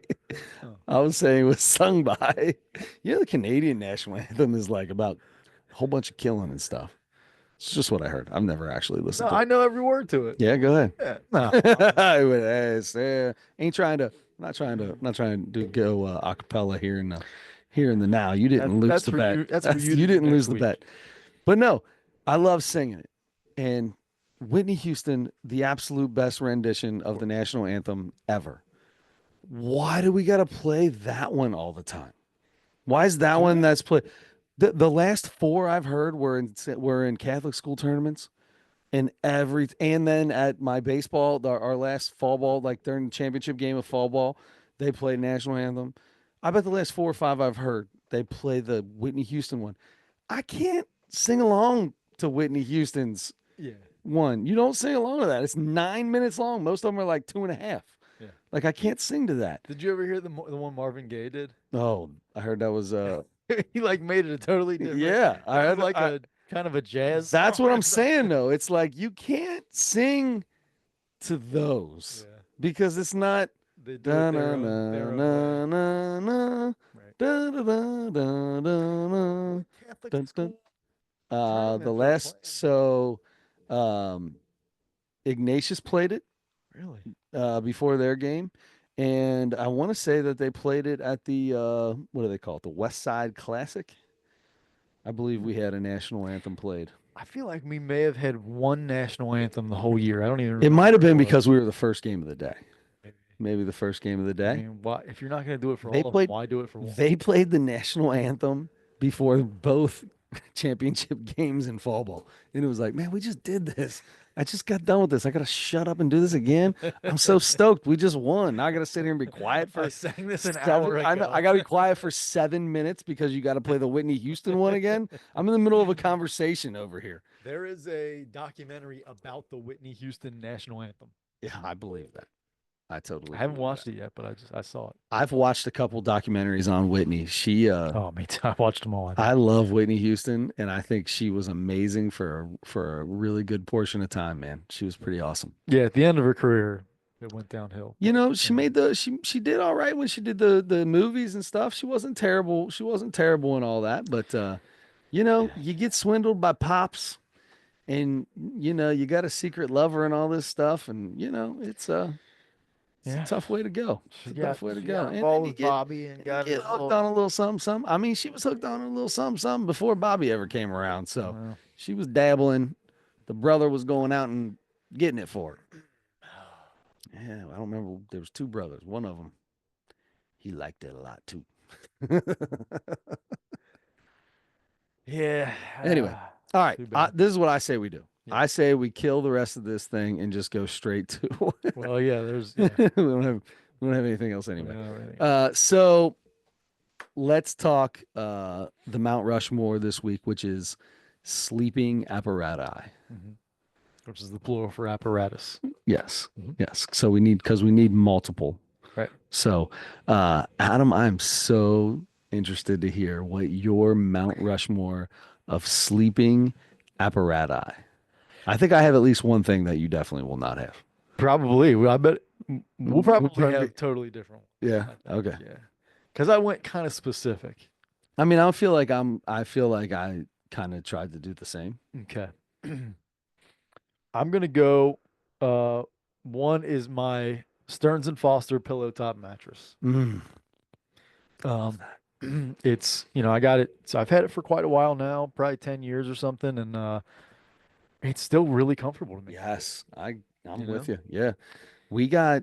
Speaker 2: Oh.
Speaker 1: I was saying it was sung by. You know, the Canadian national anthem is like about a whole bunch of killing and stuff. It's just what I heard. I've never actually
Speaker 2: No,
Speaker 1: listened to
Speaker 2: I
Speaker 1: it.
Speaker 2: know every word to it.
Speaker 1: Yeah, go ahead.
Speaker 2: Yeah. No.
Speaker 1: Ain't trying to, not trying to do go a cappella here in the now. You didn't lose
Speaker 2: That's
Speaker 1: the
Speaker 2: for
Speaker 1: bet.
Speaker 2: you. That's for you to
Speaker 1: You
Speaker 2: do
Speaker 1: didn't lose
Speaker 2: next
Speaker 1: the
Speaker 2: week.
Speaker 1: bet. But no, I love singing it. And Whitney Houston, the absolute best rendition of the national anthem ever. Why do we got to play that one all the time? Why is that
Speaker 2: Do
Speaker 1: one
Speaker 2: we?
Speaker 1: that's played? The last four I've heard were in Catholic school tournaments and then at my baseball, our last fall ball, like during the championship game of fall ball, they played national anthem. I bet the last four or five I've heard they play the Whitney Houston one. I can't sing along to Whitney Houston's
Speaker 2: Yeah.
Speaker 1: one. You don't sing along to that. It's 9 minutes long. Most of them are like 2.5.
Speaker 2: Yeah.
Speaker 1: Like I can't sing to that.
Speaker 2: Did you ever hear the one Marvin Gaye did?
Speaker 1: Oh, I heard that was
Speaker 2: He like made it a totally different.
Speaker 1: yeah.
Speaker 2: It was like a kind of a jazz
Speaker 1: That's
Speaker 2: song
Speaker 1: what
Speaker 2: or
Speaker 1: I'm saying
Speaker 2: something.
Speaker 1: though. It's like you can't sing to those
Speaker 2: Yeah.
Speaker 1: because it's not
Speaker 2: They do it
Speaker 1: da na
Speaker 2: their
Speaker 1: na
Speaker 2: own way.
Speaker 1: na na na
Speaker 2: Right.
Speaker 1: da da da da da na
Speaker 2: What Catholic
Speaker 1: dun, dun.
Speaker 2: school
Speaker 1: The
Speaker 2: tournament they're
Speaker 1: last
Speaker 2: playing?
Speaker 1: so um Ignatius played it
Speaker 2: Really?
Speaker 1: before their game, and I want to say that they played it at the what do they call it, the West Side Classic. I believe we had a national anthem played.
Speaker 2: I feel like we may have had one national anthem the whole year. I don't even
Speaker 1: It
Speaker 2: remember
Speaker 1: might have
Speaker 2: what it
Speaker 1: been
Speaker 2: was.
Speaker 1: because we were the first game of the day.
Speaker 2: Maybe.
Speaker 1: Maybe the first game of the
Speaker 2: I
Speaker 1: day.
Speaker 2: mean, why if you're not going to do it for
Speaker 1: They
Speaker 2: all of them,
Speaker 1: played
Speaker 2: why do it for one?
Speaker 1: they played the national anthem before both championship games in fall ball. And it was like, man, we just did this. I just got done with this. I gotta shut up and do this again. I'm so stoked. We just won. Now I gotta sit here and be quiet
Speaker 2: I
Speaker 1: for
Speaker 2: sang this an
Speaker 1: seven.
Speaker 2: hour
Speaker 1: I know I
Speaker 2: ago.
Speaker 1: gotta be quiet for 7 minutes because you gotta play the Whitney Houston one again. I'm in the middle of a conversation over here.
Speaker 2: There is a documentary about the Whitney Houston national anthem.
Speaker 1: Yeah, I believe that. I
Speaker 2: I
Speaker 1: totally
Speaker 2: haven't
Speaker 1: believe
Speaker 2: watched
Speaker 1: that.
Speaker 2: it yet, but I saw it.
Speaker 1: I've watched a couple documentaries on Whitney.
Speaker 2: Oh, me too. I watched them all. I think.
Speaker 1: I love Whitney Houston, and I think she was amazing for a really good portion of time, man. She was pretty awesome.
Speaker 2: Yeah, at the end of her career, it went downhill.
Speaker 1: You
Speaker 2: But
Speaker 1: know, she made the she did all right when she did the movies and stuff. She wasn't terrible. She wasn't terrible and all that, but you know, you get swindled by pops and you know, you got a secret lover and all this stuff and you know, it's a
Speaker 2: yeah,
Speaker 1: tough way to go. It's a tough way to
Speaker 2: she
Speaker 1: go.
Speaker 2: got
Speaker 1: And
Speaker 2: involved with Bobby and
Speaker 1: you
Speaker 2: got a
Speaker 1: get hooked
Speaker 2: little.
Speaker 1: on a little something, something. I mean, she was hooked on a little something, something before Bobby ever came around. So
Speaker 2: Well,
Speaker 1: she was dabbling. The brother was going out and getting it for her. Yeah, I don't remember. There was two brothers. One of them, he liked it a lot too.
Speaker 2: yeah.
Speaker 1: Anyway, all right.
Speaker 2: Too bad.
Speaker 1: This is what I say we do.
Speaker 2: Yeah.
Speaker 1: I say we kill the rest of this thing and just go straight to.
Speaker 2: Well, yeah. There's.
Speaker 1: we
Speaker 2: Yeah.
Speaker 1: don't have we don't have anything else anyway.
Speaker 2: Alrighty.
Speaker 1: So let's talk the Mount Rushmore this week, which is sleeping apparati.
Speaker 2: Mhm. Which is the plural for apparatus.
Speaker 1: Yes.
Speaker 2: Mhm.
Speaker 1: Yes. So we need multiple.
Speaker 2: Right.
Speaker 1: So, Adam, I'm so interested to hear what your Mount Rushmore of sleeping apparati. I think I have at least one thing that you definitely will not have.
Speaker 2: Probably. Well, I bet we'll
Speaker 1: We'll
Speaker 2: probably
Speaker 1: probably,
Speaker 2: have totally different
Speaker 1: yeah.
Speaker 2: ones, I think.
Speaker 1: Okay.
Speaker 2: Yeah. Because I went kind of specific.
Speaker 1: I mean, I feel like I kind of tried to do the same.
Speaker 2: Okay. I'm gonna go. Uh, one is my Stearns and Foster pillow top mattress.
Speaker 1: Mm, love
Speaker 2: Um,
Speaker 1: that.
Speaker 2: it's I got it. So I've had it for quite a while now, probably 10 years or something, and it's still really comfortable to me.
Speaker 1: Yes, I'm
Speaker 2: You
Speaker 1: with
Speaker 2: know.
Speaker 1: you. Yeah. We've got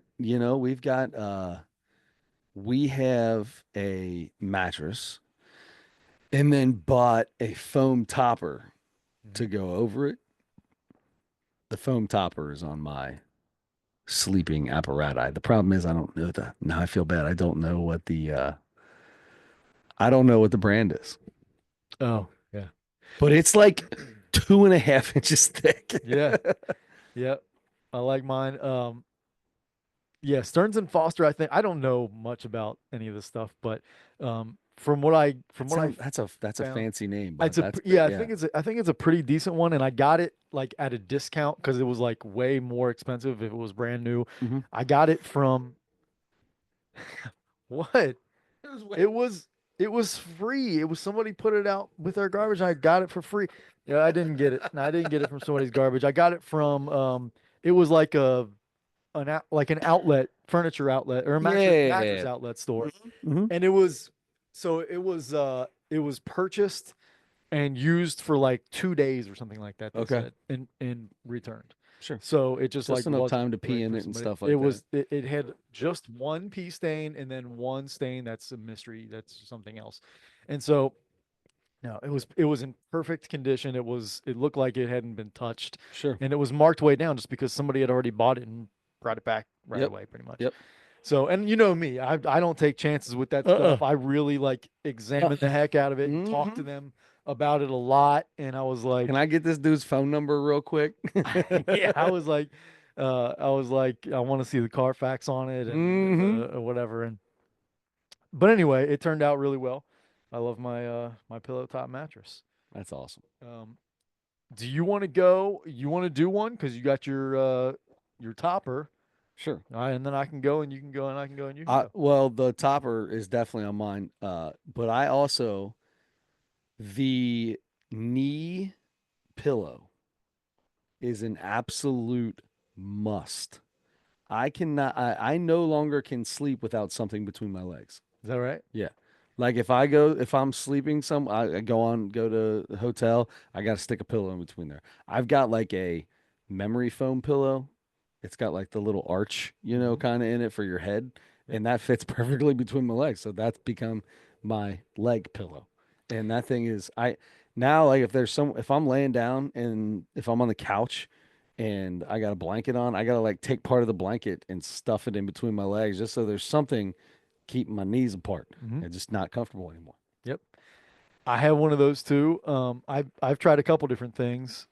Speaker 1: we have a mattress and then bought a foam topper
Speaker 2: Mhm.
Speaker 1: to go over it. The foam topper is on my sleeping apparatus. The problem is I don't know the now I feel bad. I don't know what the brand is.
Speaker 2: Oh, yeah.
Speaker 1: But it's like 2.5 inches thick.
Speaker 2: Yeah. Yeah. I like mine. Yeah, Stearns and Foster, I think I don't know much about any of this stuff, but from what I
Speaker 1: That's a
Speaker 2: found,
Speaker 1: fancy name, but
Speaker 2: it's a
Speaker 1: that's
Speaker 2: yeah,
Speaker 1: yeah.
Speaker 2: I think it's a pretty decent one, and I got it like at a discount because it was like way more expensive if it was brand new.
Speaker 1: Hmm.
Speaker 2: I got it from what?
Speaker 1: It was way
Speaker 2: It was it was free. It was somebody put it out with their garbage. I got it for free. Yeah, I didn't get it. No, I didn't get it from somebody's garbage. I got it from it was like like an outlet, furniture outlet or a mattress
Speaker 1: yeah.
Speaker 2: outlet store.
Speaker 1: Hmm.
Speaker 2: And it was purchased and used for like 2 days or something like that, they
Speaker 1: Okay.
Speaker 2: said, and returned.
Speaker 1: Sure.
Speaker 2: So it just like
Speaker 1: Just enough
Speaker 2: wasn't
Speaker 1: time to pee
Speaker 2: right
Speaker 1: in
Speaker 2: for
Speaker 1: it and
Speaker 2: somebody.
Speaker 1: stuff like that.
Speaker 2: It had just one pee stain and then one stain that's a mystery, that's something else. And so no, it was in perfect condition. It looked like it hadn't been touched,
Speaker 1: Sure.
Speaker 2: and it was marked way down just because somebody had already bought it and brought it back right
Speaker 1: Yep.
Speaker 2: away, pretty much.
Speaker 1: Yep.
Speaker 2: So, and you know me, I don't take chances with that
Speaker 1: Uh-uh.
Speaker 2: stuff. I really like examine the heck out of it and talk to
Speaker 1: Hmm.
Speaker 2: them about it a lot. And I was
Speaker 1: Can
Speaker 2: like,
Speaker 1: I get this dude's phone number real quick?
Speaker 2: yeah, I was like, I want to see the Carfax on it and
Speaker 1: Hmm.
Speaker 2: whatever. And but anyway, it turned out really well. I love my pillow top mattress.
Speaker 1: That's awesome.
Speaker 2: Um, Do you want to go? You want to do one because you got your topper,
Speaker 1: Sure.
Speaker 2: and then I can go and you can go and I can go and you can go.
Speaker 1: Well, the topper is definitely on mine. But I also the knee pillow is an absolute must. I no longer can sleep without something between my legs.
Speaker 2: Is that right?
Speaker 1: Yeah. Like if I'm sleeping I go to the hotel, I got to stick a pillow in between there. I've got like a memory foam pillow. It's got like the little arch,
Speaker 2: Mm-hmm.
Speaker 1: kind of in it for your head,
Speaker 2: Yep.
Speaker 1: and that fits perfectly between my legs. So that's become my leg pillow. And that thing is I now like if I'm laying down and if I'm on the couch and I got a blanket on, I got to like take part of the blanket and stuff it in between my legs just so there's something keeping my knees apart
Speaker 2: Mm-hmm.
Speaker 1: and just not comfortable anymore.
Speaker 2: Yep. I have one of those too. I've tried a couple different things.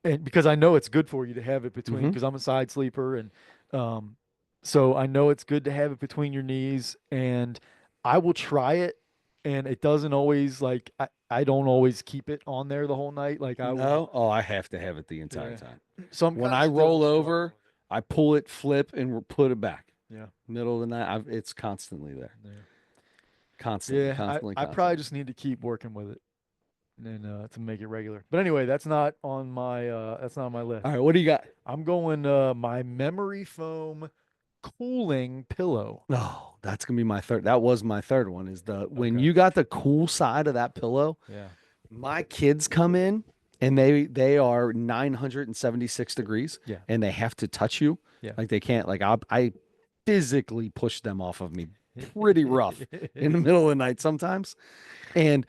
Speaker 2: And because I know it's good for you to have it between,
Speaker 1: Hmm.
Speaker 2: because I'm a side sleeper, and um, so I know it's good to have it between your knees. And I will try it, and it doesn't always like I don't always keep it on there the whole night. Like I will,
Speaker 1: No, oh, I have to have it the entire
Speaker 2: yeah.
Speaker 1: time.
Speaker 2: So I'm
Speaker 1: When
Speaker 2: kind of
Speaker 1: I
Speaker 2: still
Speaker 1: roll
Speaker 2: struggling
Speaker 1: over, I pull it, flip, and put it back.
Speaker 2: with it.
Speaker 1: Middle of the night, it's constantly there.
Speaker 2: Yeah,
Speaker 1: Constantly,
Speaker 2: yeah.
Speaker 1: constantly,
Speaker 2: I probably
Speaker 1: constantly.
Speaker 2: just need to keep working with it and to make it regular. But anyway, that's not on my list.
Speaker 1: All right, what do you got?
Speaker 2: I'm going my memory foam cooling pillow.
Speaker 1: Oh, that's gonna be my third. That was my third one. Is the when
Speaker 2: Okay.
Speaker 1: you got the cool side of that pillow,
Speaker 2: Yeah.
Speaker 1: my kids come in and they are 976 degrees
Speaker 2: Yeah.
Speaker 1: and they have to touch you.
Speaker 2: Yeah.
Speaker 1: Like they can't like I physically push them off of me pretty rough in the middle of the night sometimes. And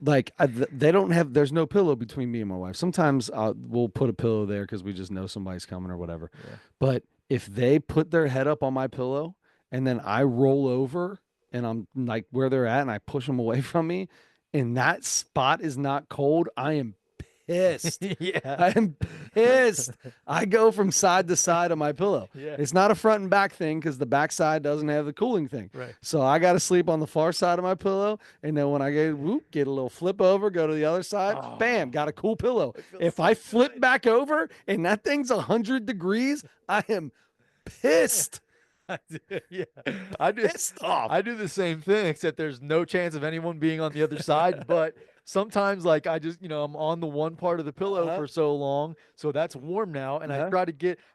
Speaker 1: like they don't have there's no pillow between me and my wife. Sometimes we'll put a pillow there because we just know somebody's coming or whatever.
Speaker 2: Yeah.
Speaker 1: But if they put their head up on my pillow and then I roll over and I'm like where they're at and I push them away from me and that spot is not cold, I am pissed.
Speaker 2: Yeah.
Speaker 1: I am pissed. I go from side to side of my pillow.
Speaker 2: Yeah.
Speaker 1: It's not a front and back thing because the back side doesn't have the cooling thing.
Speaker 2: Right.
Speaker 1: So I got to sleep on the far side of my pillow. And then when I get, whoop, get a little flip over, go to the other side, bam,
Speaker 2: Oh,
Speaker 1: got a cool pillow.
Speaker 2: it feels
Speaker 1: If
Speaker 2: so
Speaker 1: I flip
Speaker 2: good.
Speaker 1: back over and that thing's 100 degrees, I am pissed.
Speaker 2: Yeah. I do
Speaker 1: Pissed off.
Speaker 2: I do the same thing, except there's no chance of anyone being on the other side. But sometimes, like, I just, I'm on the one part of the pillow
Speaker 1: Uh-huh.
Speaker 2: for so long, so that's warm now, and
Speaker 1: Uh-huh.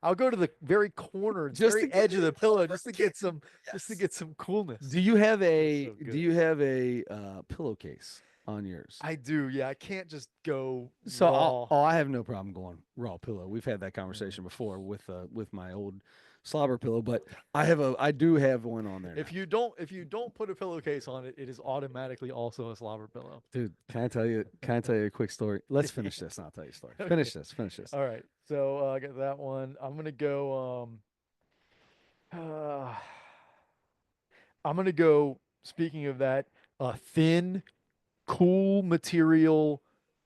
Speaker 2: I'll go to the very corner, the
Speaker 1: Just to
Speaker 2: very
Speaker 1: get
Speaker 2: edge of the pillow, just to
Speaker 1: yes.
Speaker 2: get some coolness.
Speaker 1: Do you have
Speaker 2: It's
Speaker 1: a
Speaker 2: so
Speaker 1: do
Speaker 2: good.
Speaker 1: you have a pillowcase on yours?
Speaker 2: I do, yeah. I can't just go
Speaker 1: So
Speaker 2: raw.
Speaker 1: I have no problem going raw pillow. We've had that
Speaker 2: Yeah.
Speaker 1: conversation before with my old slobber pillow, but I do have one on there now.
Speaker 2: If you don't put a pillowcase on it, it is automatically also a slobber pillow.
Speaker 1: Dude, can I tell you a quick story? Let's finish this and I'll tell you a story.
Speaker 2: Okay.
Speaker 1: Finish this, finish this.
Speaker 2: All right. So I got that one. Uh, I'm gonna go. Speaking of that, a thin, cool material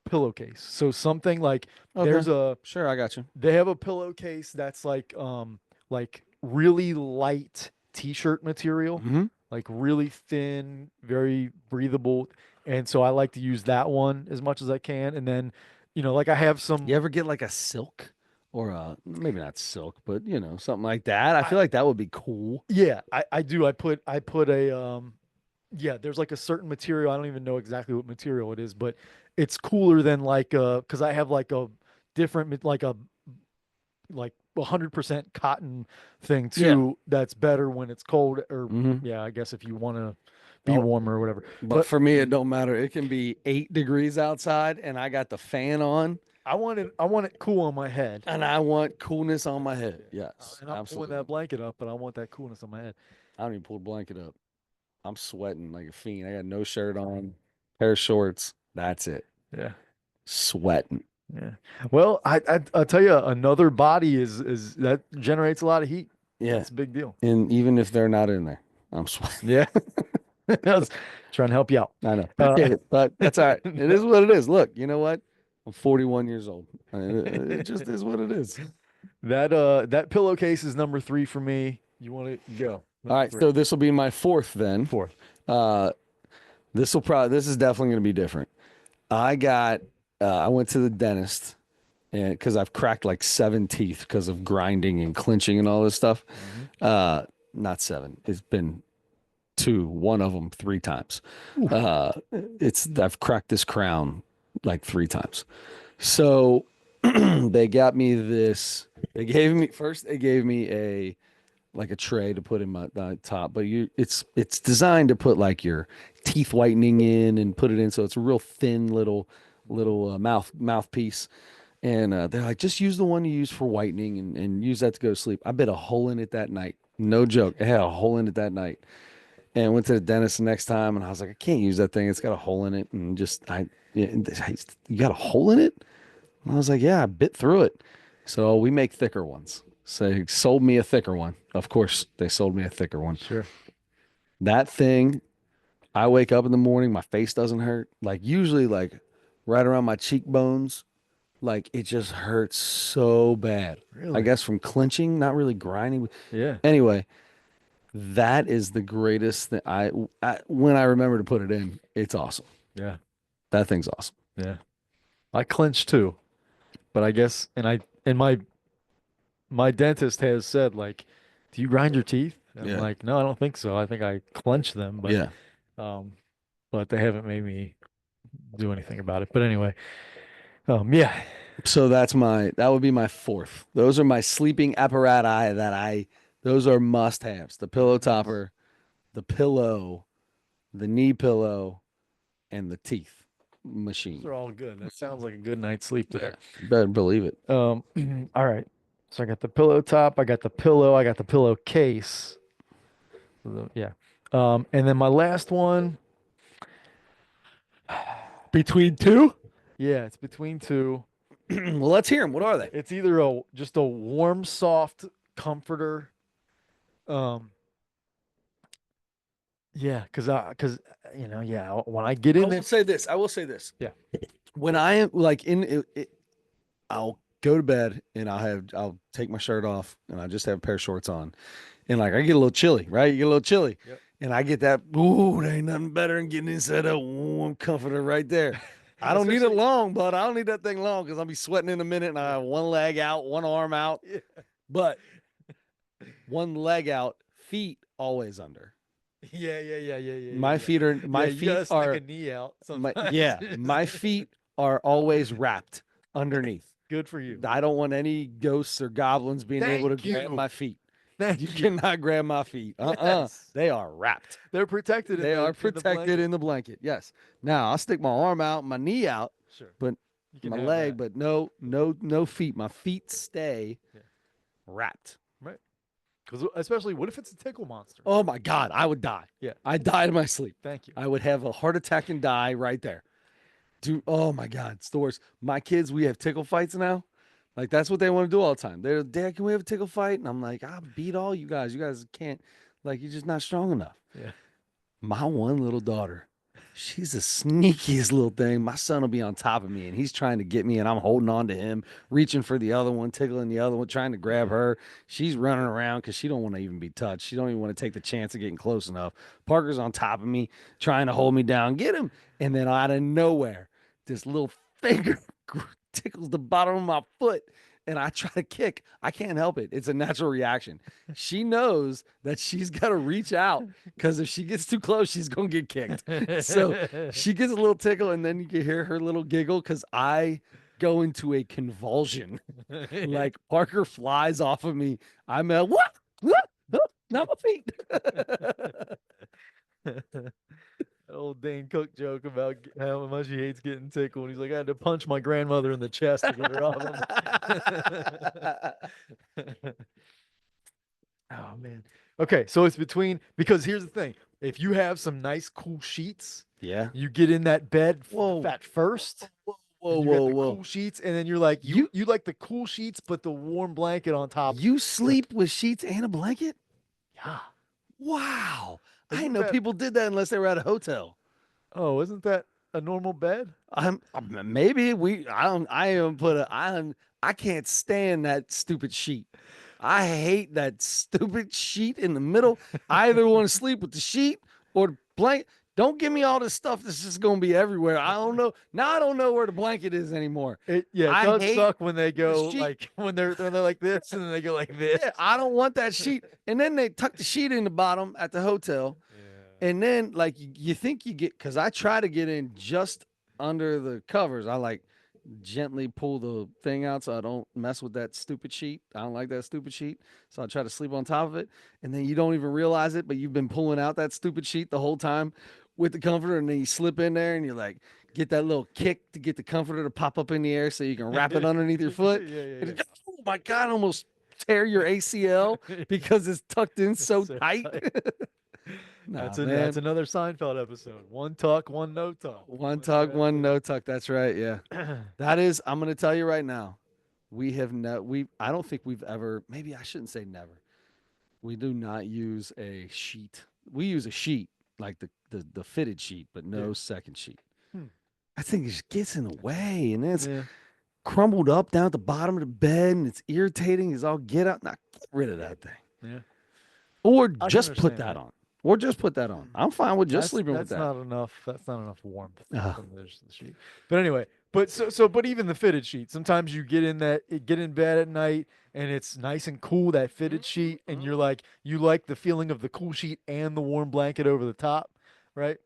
Speaker 2: pillowcase. So something like
Speaker 1: Okay.
Speaker 2: there's a
Speaker 1: Sure, I got you.
Speaker 2: they have a pillowcase that's like really light t-shirt material,
Speaker 1: Hmm.
Speaker 2: like really thin, very breathable. And so I like to use that one as much as I can. And then, like I have
Speaker 1: You
Speaker 2: some
Speaker 1: ever get like a silk or a maybe not silk, but something like that? I
Speaker 2: I
Speaker 1: feel like that would be cool.
Speaker 2: yeah, I do. I put a yeah, there's like a certain material. I don't even know exactly what material it is, but it's cooler than like because I have like a like a like 100% cotton thing
Speaker 1: Yeah.
Speaker 2: too. That's better when it's cold, or
Speaker 1: Hmm.
Speaker 2: yeah, I guess if you want to be warmer or whatever.
Speaker 1: But
Speaker 2: But
Speaker 1: for me, it don't matter. It can be 8 degrees outside, and I got the fan on,
Speaker 2: I want it cool on my head.
Speaker 1: and I want coolness on my head.
Speaker 2: Yeah.
Speaker 1: Yes,
Speaker 2: And I'm pulling
Speaker 1: absolutely.
Speaker 2: that blanket up, but I want that coolness on my head.
Speaker 1: I don't even pull the blanket up. I'm sweating like a fiend. I got no shirt on, pair of shorts. That's it.
Speaker 2: Yeah.
Speaker 1: Sweating.
Speaker 2: Yeah. Well, I'll tell you, another body is that generates a lot of heat.
Speaker 1: Yeah.
Speaker 2: That's a big deal.
Speaker 1: And even if they're not in there, I'm sweating.
Speaker 2: Yeah. I was trying to help you out.
Speaker 1: I know.
Speaker 2: Uh,
Speaker 1: Appreciate it, but that's all right. It is
Speaker 2: no.
Speaker 1: what it is. Look, you know what? I'm 41 years old. It just is what it is.
Speaker 2: That pillowcase is number three for me. You want to go
Speaker 1: All
Speaker 2: number
Speaker 1: right.
Speaker 2: three,
Speaker 1: So this will be my fourth then.
Speaker 2: fourth.
Speaker 1: Uh, this is definitely going to be different. I went to the dentist and because I've cracked like 7 teeth because of grinding and clinching and all this stuff.
Speaker 2: Hmm.
Speaker 1: Uh, Not seven. It's been two, one of them 3 times.
Speaker 2: Oof.
Speaker 1: I've cracked this crown like 3 times. So they got me this. They gave me a like a tray to put in my top, but it's designed to put like your teeth whitening in and put it in, so it's a real thin little mouthpiece. And they're like, just use the one you use for whitening and use that to go to sleep. I bit a hole in it that night. No joke. I had a hole in it that night. And I went to the dentist the next time and I was like, I can't use that thing. It's got a hole in it. And yeah, you got a hole in it? And I was like, yeah, I bit through it. So we make thicker ones. So they sold me a thicker one. Of course, they sold me a thicker one.
Speaker 2: Sure.
Speaker 1: That thing, I wake up in the morning, my face doesn't hurt. Like usually like right around my cheekbones, like it just hurts so bad. I
Speaker 2: Really?
Speaker 1: guess from clenching, not really grinding.
Speaker 2: Yeah.
Speaker 1: Anyway, that is the greatest thing. When I remember to put it in, it's awesome.
Speaker 2: Yeah.
Speaker 1: That thing's awesome.
Speaker 2: Yeah. I clench too, but I guess, and my dentist has said, like, do you grind your teeth? And I'm
Speaker 1: Yeah.
Speaker 2: like, no, I don't think so. I think I clench them,
Speaker 1: Yeah.
Speaker 2: um, but they haven't made me do anything about it. But anyway, yeah.
Speaker 1: So that would be my fourth. Those are my sleeping apparati those are must haves. The pillow
Speaker 2: Nice.
Speaker 1: topper, the pillow, the knee pillow, and the teeth
Speaker 2: Those
Speaker 1: machine.
Speaker 2: are all good. That sounds like a good night's sleep
Speaker 1: Yeah.
Speaker 2: there.
Speaker 1: Better believe it.
Speaker 2: All right. So I got the pillow top, I got the pillow, I got the pillow case. Yeah. And then my last one,
Speaker 1: Between two?
Speaker 2: yeah, it's between two.
Speaker 1: Well, let's hear them. What are they?
Speaker 2: It's either just a warm, soft comforter, um, Yeah, because yeah, when I get
Speaker 1: I
Speaker 2: in
Speaker 1: will
Speaker 2: there,
Speaker 1: say this. I will say this.
Speaker 2: yeah,
Speaker 1: When I am like I'll go to bed and I'll take my shirt off and I just have a pair of shorts on. And like I get a little chilly, right? You get a little chilly.
Speaker 2: yep.
Speaker 1: And I get that, ooh, there ain't nothing better than getting inside that warm comforter right there. I don't need it
Speaker 2: Especially,
Speaker 1: long, but I don't need that thing long because I'll be sweating in a minute and I
Speaker 2: yeah,
Speaker 1: have one leg out, one arm out.
Speaker 2: yeah,
Speaker 1: But one leg out, feet always under.
Speaker 2: yeah,
Speaker 1: My
Speaker 2: yeah.
Speaker 1: feet are
Speaker 2: Yeah,
Speaker 1: my
Speaker 2: you
Speaker 1: feet
Speaker 2: gotta stick a
Speaker 1: are
Speaker 2: knee out
Speaker 1: my
Speaker 2: sometimes.
Speaker 1: yeah, my feet are always wrapped underneath.
Speaker 2: Good for you.
Speaker 1: I don't want any ghosts or goblins being able to
Speaker 2: Thank
Speaker 1: grab
Speaker 2: you.
Speaker 1: my feet. You
Speaker 2: Thank you.
Speaker 1: cannot grab my feet.
Speaker 2: Yes.
Speaker 1: They are wrapped.
Speaker 2: They're protected
Speaker 1: They are
Speaker 2: in the
Speaker 1: protected
Speaker 2: blanket.
Speaker 1: in the blanket. Yes. Now I'll stick my arm out, my knee out,
Speaker 2: Sure.
Speaker 1: but
Speaker 2: You can
Speaker 1: my
Speaker 2: have
Speaker 1: leg,
Speaker 2: that.
Speaker 1: but no feet. My feet stay
Speaker 2: Yeah.
Speaker 1: wrapped.
Speaker 2: Right. Because especially, what if it's a tickle monster?
Speaker 1: Oh my God, I would die.
Speaker 2: Yeah.
Speaker 1: I die in my sleep.
Speaker 2: Thank you.
Speaker 1: I would have a heart attack and die right there. Dude, oh my God, it's the worst. My kids, we have tickle fights now. Like that's what they want to do all the time. They're, Dad, can we have a tickle fight? And I'm like, I'll beat all you guys. You guys can't, like, you're just not strong enough.
Speaker 2: Yeah.
Speaker 1: My one little daughter, she's the sneakiest little thing. My son will be on top of me and he's trying to get me, and I'm holding on to him, reaching for the other one, tickling the other one, trying to grab her. She's running around because she don't want to even be touched. She don't even want to take the chance of getting close enough. Parker's on top of me, trying to hold me down, get him. And then out of nowhere, this little finger tickles the bottom of my foot and I try to kick. I can't help it. It's a natural reaction. She knows that she's got to reach out because if she gets too close, she's going to get kicked. So she gets a little tickle, and then you can hear her little giggle because I go into a convulsion. Like Parker flies off of me. I'm a what? What? Oh, not my feet.
Speaker 2: Old Dane Cook joke about how much he hates getting tickled. He's like, I had to punch my grandmother in the chest to get her off him. Oh man. Okay, so it's between because here's the thing: if you have some nice, cool sheets,
Speaker 1: Yeah.
Speaker 2: you get in that bed
Speaker 1: Whoa.
Speaker 2: at first,
Speaker 1: Whoa,
Speaker 2: and you got
Speaker 1: whoa,
Speaker 2: the
Speaker 1: whoa.
Speaker 2: cool sheets, and then you're like, you
Speaker 1: You
Speaker 2: you like the cool sheets, but the warm blanket on top.
Speaker 1: you sleep with sheets and a blanket?
Speaker 2: Yeah,
Speaker 1: Wow. I didn't
Speaker 2: isn't
Speaker 1: know
Speaker 2: that?
Speaker 1: people did that unless they were at a hotel.
Speaker 2: Oh, isn't that a normal bed?
Speaker 1: Maybe we I don't put a I can't stand that stupid sheet. I hate that stupid sheet in the middle. I either want to sleep with the sheet or the blanket. Don't give me all this stuff that's just gonna be everywhere. I don't know. Now I don't know where the blanket is anymore.
Speaker 2: It
Speaker 1: I
Speaker 2: does
Speaker 1: hate
Speaker 2: suck when they
Speaker 1: the
Speaker 2: go
Speaker 1: sheet.
Speaker 2: like when they're like this and then they go like this.
Speaker 1: Yeah, I don't want that sheet. And then they tuck the sheet in the bottom at the hotel.
Speaker 2: Yeah.
Speaker 1: And then like you think you get because I try to get in just under the covers. I like gently pull the thing out so I don't mess with that stupid sheet. I don't like that stupid sheet. So I try to sleep on top of it. And then you don't even realize it, but you've been pulling out that stupid sheet the whole time with the comforter. And then you slip in there and you're like, get that little kick to get the comforter to pop up in the air so you can wrap it underneath your foot.
Speaker 2: Yeah,
Speaker 1: And
Speaker 2: yeah,
Speaker 1: oh my God, I almost tear your ACL
Speaker 2: yeah.
Speaker 1: because it's tucked in so
Speaker 2: So
Speaker 1: tight.
Speaker 2: tight.
Speaker 1: Nah,
Speaker 2: That's
Speaker 1: man.
Speaker 2: another Seinfeld episode. One tuck, one no tuck.
Speaker 1: One
Speaker 2: Whatever
Speaker 1: tuck,
Speaker 2: that
Speaker 1: one no tuck. That's right. Yeah.
Speaker 2: is.
Speaker 1: That is, I'm going to tell you right now. We have no, I don't think we've ever, maybe I shouldn't say never. We do not use a sheet. We use a sheet, like the fitted sheet, but
Speaker 2: Yeah.
Speaker 1: no second sheet.
Speaker 2: Hmm.
Speaker 1: I think it just gets in the way and it's
Speaker 2: Yeah.
Speaker 1: crumbled up down at the bottom of the bed and it's irritating. It's all get out. Now get rid of that thing.
Speaker 2: Yeah.
Speaker 1: Or
Speaker 2: I can
Speaker 1: just put
Speaker 2: understand
Speaker 1: that
Speaker 2: that.
Speaker 1: on. Or just put that on. I'm fine with just sleeping with
Speaker 2: That's
Speaker 1: that.
Speaker 2: not enough. That's not enough warmth
Speaker 1: Oh,
Speaker 2: from the sheet. But anyway, but even the fitted sheet. Sometimes you get in bed at night and it's nice and cool that fitted sheet, and you're like you like the feeling of the cool sheet and the warm blanket over the top, right?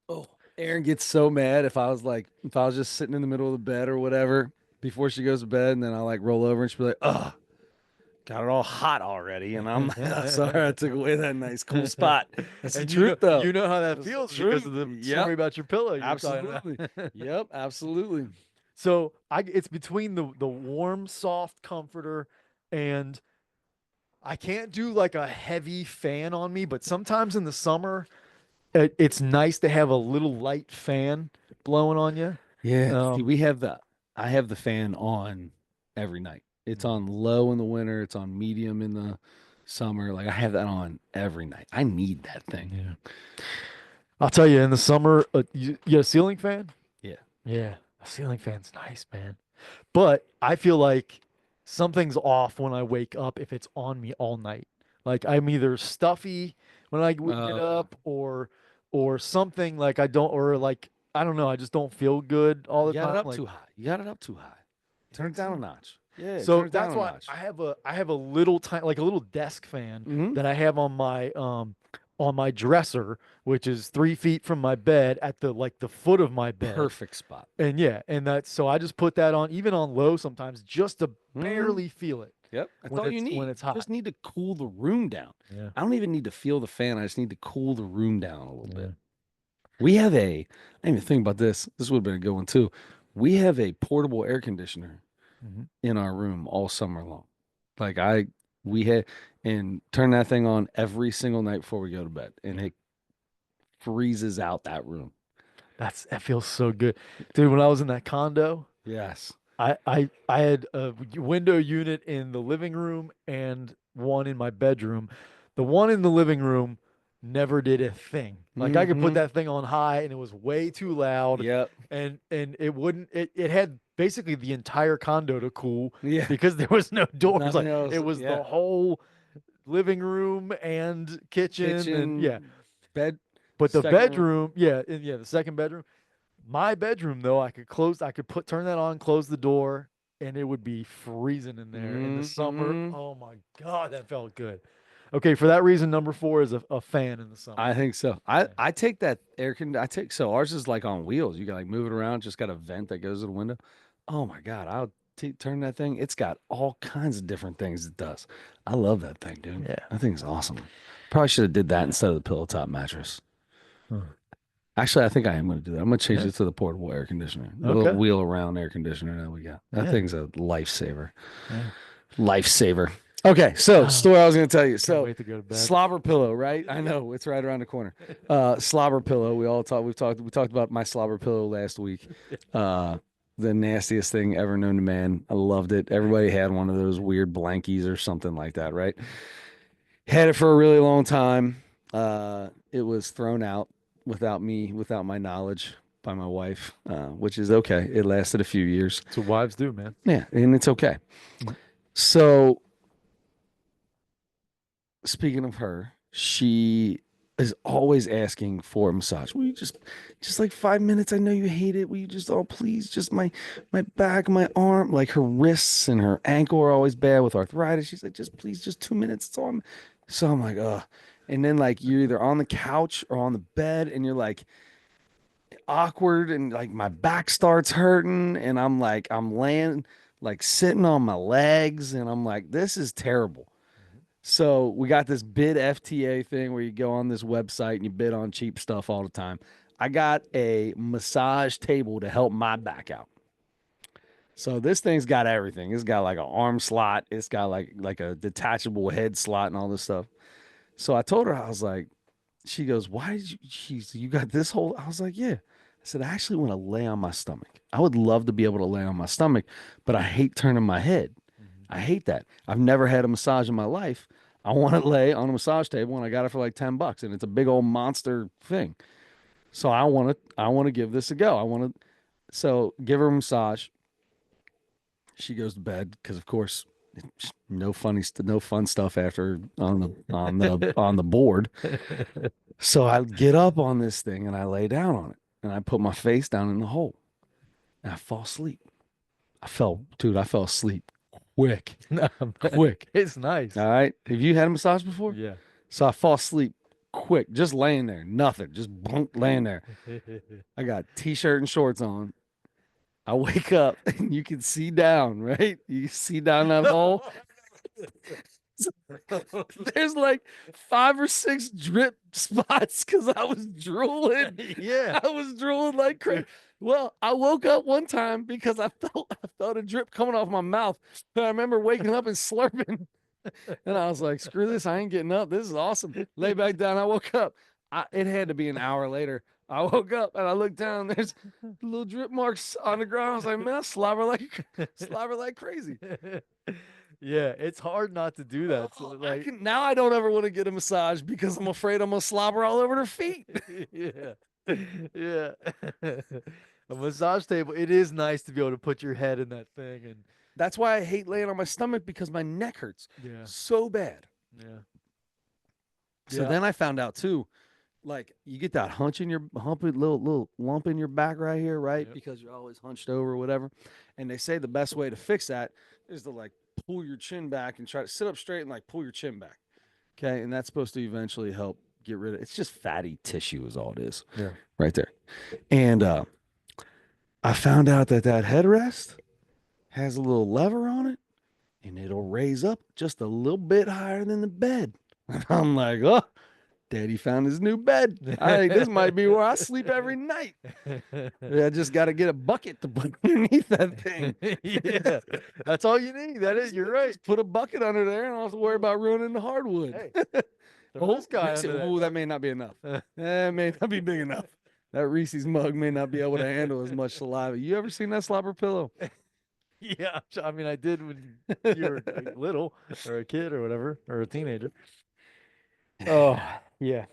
Speaker 1: oh, Aaron gets so mad if I was just sitting in the middle of the bed or whatever before she goes to bed, and then I like roll over and she'll be like, "Ugh, got it all hot already," and I'm like, "Sorry, I took away that nice cool spot." That's the
Speaker 2: And
Speaker 1: truth, though.
Speaker 2: you know how that
Speaker 1: That's the
Speaker 2: feels because
Speaker 1: truth.
Speaker 2: of the
Speaker 1: Yep,
Speaker 2: story about your pillow you were talking
Speaker 1: absolutely.
Speaker 2: about.
Speaker 1: Yep, absolutely.
Speaker 2: So it's between the warm, soft comforter and I can't do like a heavy fan on me, but sometimes in the summer, it's nice to have a little light fan blowing on you.
Speaker 1: Yeah. See,
Speaker 2: Um,
Speaker 1: I have the fan on every night. It's
Speaker 2: mm,
Speaker 1: on low in the winter. It's on medium in the summer. Like I have that on every night. I need that thing.
Speaker 2: Yeah. I'll tell you, in the summer, you got a ceiling fan?
Speaker 1: Yeah.
Speaker 2: Yeah, a ceiling fan's nice, man. But I feel like something's off when I wake up if it's on me all night. Like I'm either stuffy when I get
Speaker 1: Uh,
Speaker 2: up or something like I don't or like I don't know, I just don't feel good all
Speaker 1: you
Speaker 2: the
Speaker 1: got it
Speaker 2: time.
Speaker 1: up
Speaker 2: Like
Speaker 1: too high. You got it up too high.
Speaker 2: you
Speaker 1: Turn
Speaker 2: think
Speaker 1: it down a
Speaker 2: so?
Speaker 1: notch. Yeah,
Speaker 2: So
Speaker 1: turn it down
Speaker 2: that's
Speaker 1: a
Speaker 2: why
Speaker 1: notch.
Speaker 2: I have a little tiny like a little desk fan
Speaker 1: Hmm.
Speaker 2: that I have on my dresser, which is 3 feet from my bed at the like the foot of my bed.
Speaker 1: Perfect spot.
Speaker 2: And yeah, and that's so I just put that on even on low sometimes just to
Speaker 1: Hmm.
Speaker 2: barely feel it
Speaker 1: Yep. That's
Speaker 2: when
Speaker 1: all you
Speaker 2: it's
Speaker 1: need.
Speaker 2: it's
Speaker 1: You
Speaker 2: hot.
Speaker 1: just need to cool the room down.
Speaker 2: Yeah.
Speaker 1: I don't even need to feel the fan. I just need to cool the room down a little
Speaker 2: Yeah.
Speaker 1: bit. We have I didn't even think about this. This would have been a good one too. We have a portable air conditioner
Speaker 2: Mhm.
Speaker 1: in our room all summer long. Like we had, and turn that thing on every single night before we go to bed, and
Speaker 2: Yeah.
Speaker 1: it freezes out that room.
Speaker 2: That feels so good. Dude, when I was in that condo,
Speaker 1: Yes.
Speaker 2: I had a window unit in the living room and one in my bedroom. The one in the living room never did a thing. Like I could put
Speaker 1: Mm-hmm.
Speaker 2: that thing on high and it was way too loud
Speaker 1: Yep.
Speaker 2: and it wouldn't it had basically the entire condo to cool
Speaker 1: Yeah.
Speaker 2: because there was no doors.
Speaker 1: Nothing
Speaker 2: Like
Speaker 1: else.
Speaker 2: it was
Speaker 1: Yeah.
Speaker 2: the whole living room and kitchen and yeah.
Speaker 1: Kitchen, bed,
Speaker 2: But the
Speaker 1: second room.
Speaker 2: bedroom, yeah, and yeah, the second bedroom my bedroom though, I could turn that on, close the door, and it would be freezing in there in the summer.
Speaker 1: Hmm.
Speaker 2: Oh my God, that felt good. Okay, for that reason, number four is a fan in the summer.
Speaker 1: I think so.
Speaker 2: Yeah.
Speaker 1: I take that I take so ours is like on wheels. You can like move it around. Just got a vent that goes to the window. Oh my God! Turn that thing. It's got all kinds of different things it does. I love that thing, dude.
Speaker 2: Yeah.
Speaker 1: That thing's awesome. Probably should have did that instead of the pillow top mattress.
Speaker 2: Huh.
Speaker 1: Actually, I think I am going to do that. I'm going to change
Speaker 2: Yeah.
Speaker 1: it to the portable air conditioner, the little
Speaker 2: Okay.
Speaker 1: wheel around air conditioner that we got. That
Speaker 2: Yeah.
Speaker 1: thing's a lifesaver.
Speaker 2: Yeah.
Speaker 1: Lifesaver. Okay, so
Speaker 2: Ah,
Speaker 1: story I was going to tell you.
Speaker 2: can't
Speaker 1: So
Speaker 2: wait to go to bed.
Speaker 1: slobber pillow, right? I know it's right around the corner. Slobber pillow. We talked about my slobber pillow last week. Uh, the nastiest thing ever known to man. I loved it. Everybody had one of those weird blankies or something like that, right? Had it for a really long time. It was thrown out without my knowledge by my wife, which is okay. It lasted a few years.
Speaker 2: That's what wives do, man.
Speaker 1: Yeah, and it's okay.
Speaker 2: Mhm.
Speaker 1: So speaking of her, she is always asking for a massage. Will you just like 5 minutes? I know you hate it. Will you just, oh, please, just my back, my arm, like her wrists and her ankle are always bad with arthritis. She's like, just please, just 2 minutes. It's all. So I'm like, ugh. And then like you're either on the couch or on the bed, and you're like awkward, and like my back starts hurting, and I'm laying like sitting on my legs, and I'm like, this is terrible. So we got this bid FTA thing where you go on this website and you bid on cheap stuff all the time. I got a massage table to help my back out. So this thing's got everything. It's got like an arm slot. It's got like a detachable head slot and all this stuff. So I told her, I was like, she goes, why did you got this whole, I was like, yeah. I said, I actually want to lay on my stomach. I would love to be able to lay on my stomach, but I hate turning my head.
Speaker 2: Mhm.
Speaker 1: I hate that. I've never had a massage in my life. I want to lay on a massage table and I got it for like $10 and it's a big old monster thing. So I want to give this a go. I want to so give her a massage. She goes to bed because of course no fun stuff after on the board. So I get up on this thing and I lay down on it and I put my face down in the hole and I fall asleep. I fell asleep quick,
Speaker 2: No, man,
Speaker 1: quick.
Speaker 2: it's nice.
Speaker 1: All right. Have you had a massage before?
Speaker 2: Yeah.
Speaker 1: So I fall asleep quick, just laying there, nothing, just bunk, laying there. I got t-shirt and shorts on. I wake up and you can see down, right? You see down that hole. There's like 5 or 6 drip spots because I was drooling.
Speaker 2: Yeah.
Speaker 1: I was drooling like crazy. Well, I woke up one time because I felt a drip coming off my mouth. But I remember waking up and slurping. And I was like, screw this. I ain't getting up. This is awesome. Lay back down. I woke up. It had to be an hour later. I woke up and I looked down. There's little drip marks on the ground. I was like, man, I slobber like crazy.
Speaker 2: Yeah, it's hard not to do that. So,
Speaker 1: Oh,
Speaker 2: like,
Speaker 1: now I don't ever want to get a massage because I'm afraid I'm gonna slobber all over their feet.
Speaker 2: yeah, yeah. A massage table. It is nice to be able to put your head in that thing, and
Speaker 1: That's why I hate laying on my stomach because my neck hurts
Speaker 2: yeah,
Speaker 1: so bad.
Speaker 2: yeah,
Speaker 1: So
Speaker 2: yeah,
Speaker 1: then I found out too, like you get that hunch in your little lump in your back right here, right?
Speaker 2: yep.
Speaker 1: Because you're always hunched over or whatever. And they say the best way to fix that is to like pull your chin back and try to sit up straight and like pull your chin back. Okay. And that's supposed to eventually help get rid of it's just fatty tissue is all it is
Speaker 2: Yeah.
Speaker 1: right there. And I found out that that headrest has a little lever on it and it'll raise up just a little bit higher than the bed. And I'm like, oh, Daddy found his new bed. I think this might be where I sleep every night. I just got to get a bucket to put underneath that thing.
Speaker 2: Yeah, that's all you need. That is, you're right.
Speaker 1: Just put a bucket under there and I don't have to worry about ruining the hardwood.
Speaker 2: Hey, throw
Speaker 1: Oh,
Speaker 2: this guy under
Speaker 1: oh,
Speaker 2: that.
Speaker 1: that may not be enough. That may not be big enough. That Reese's mug may not be able to handle as much saliva. You ever seen that slobber pillow?
Speaker 2: Yeah, I mean, I did when you were like, little or a kid or whatever or a teenager. Oh, yeah.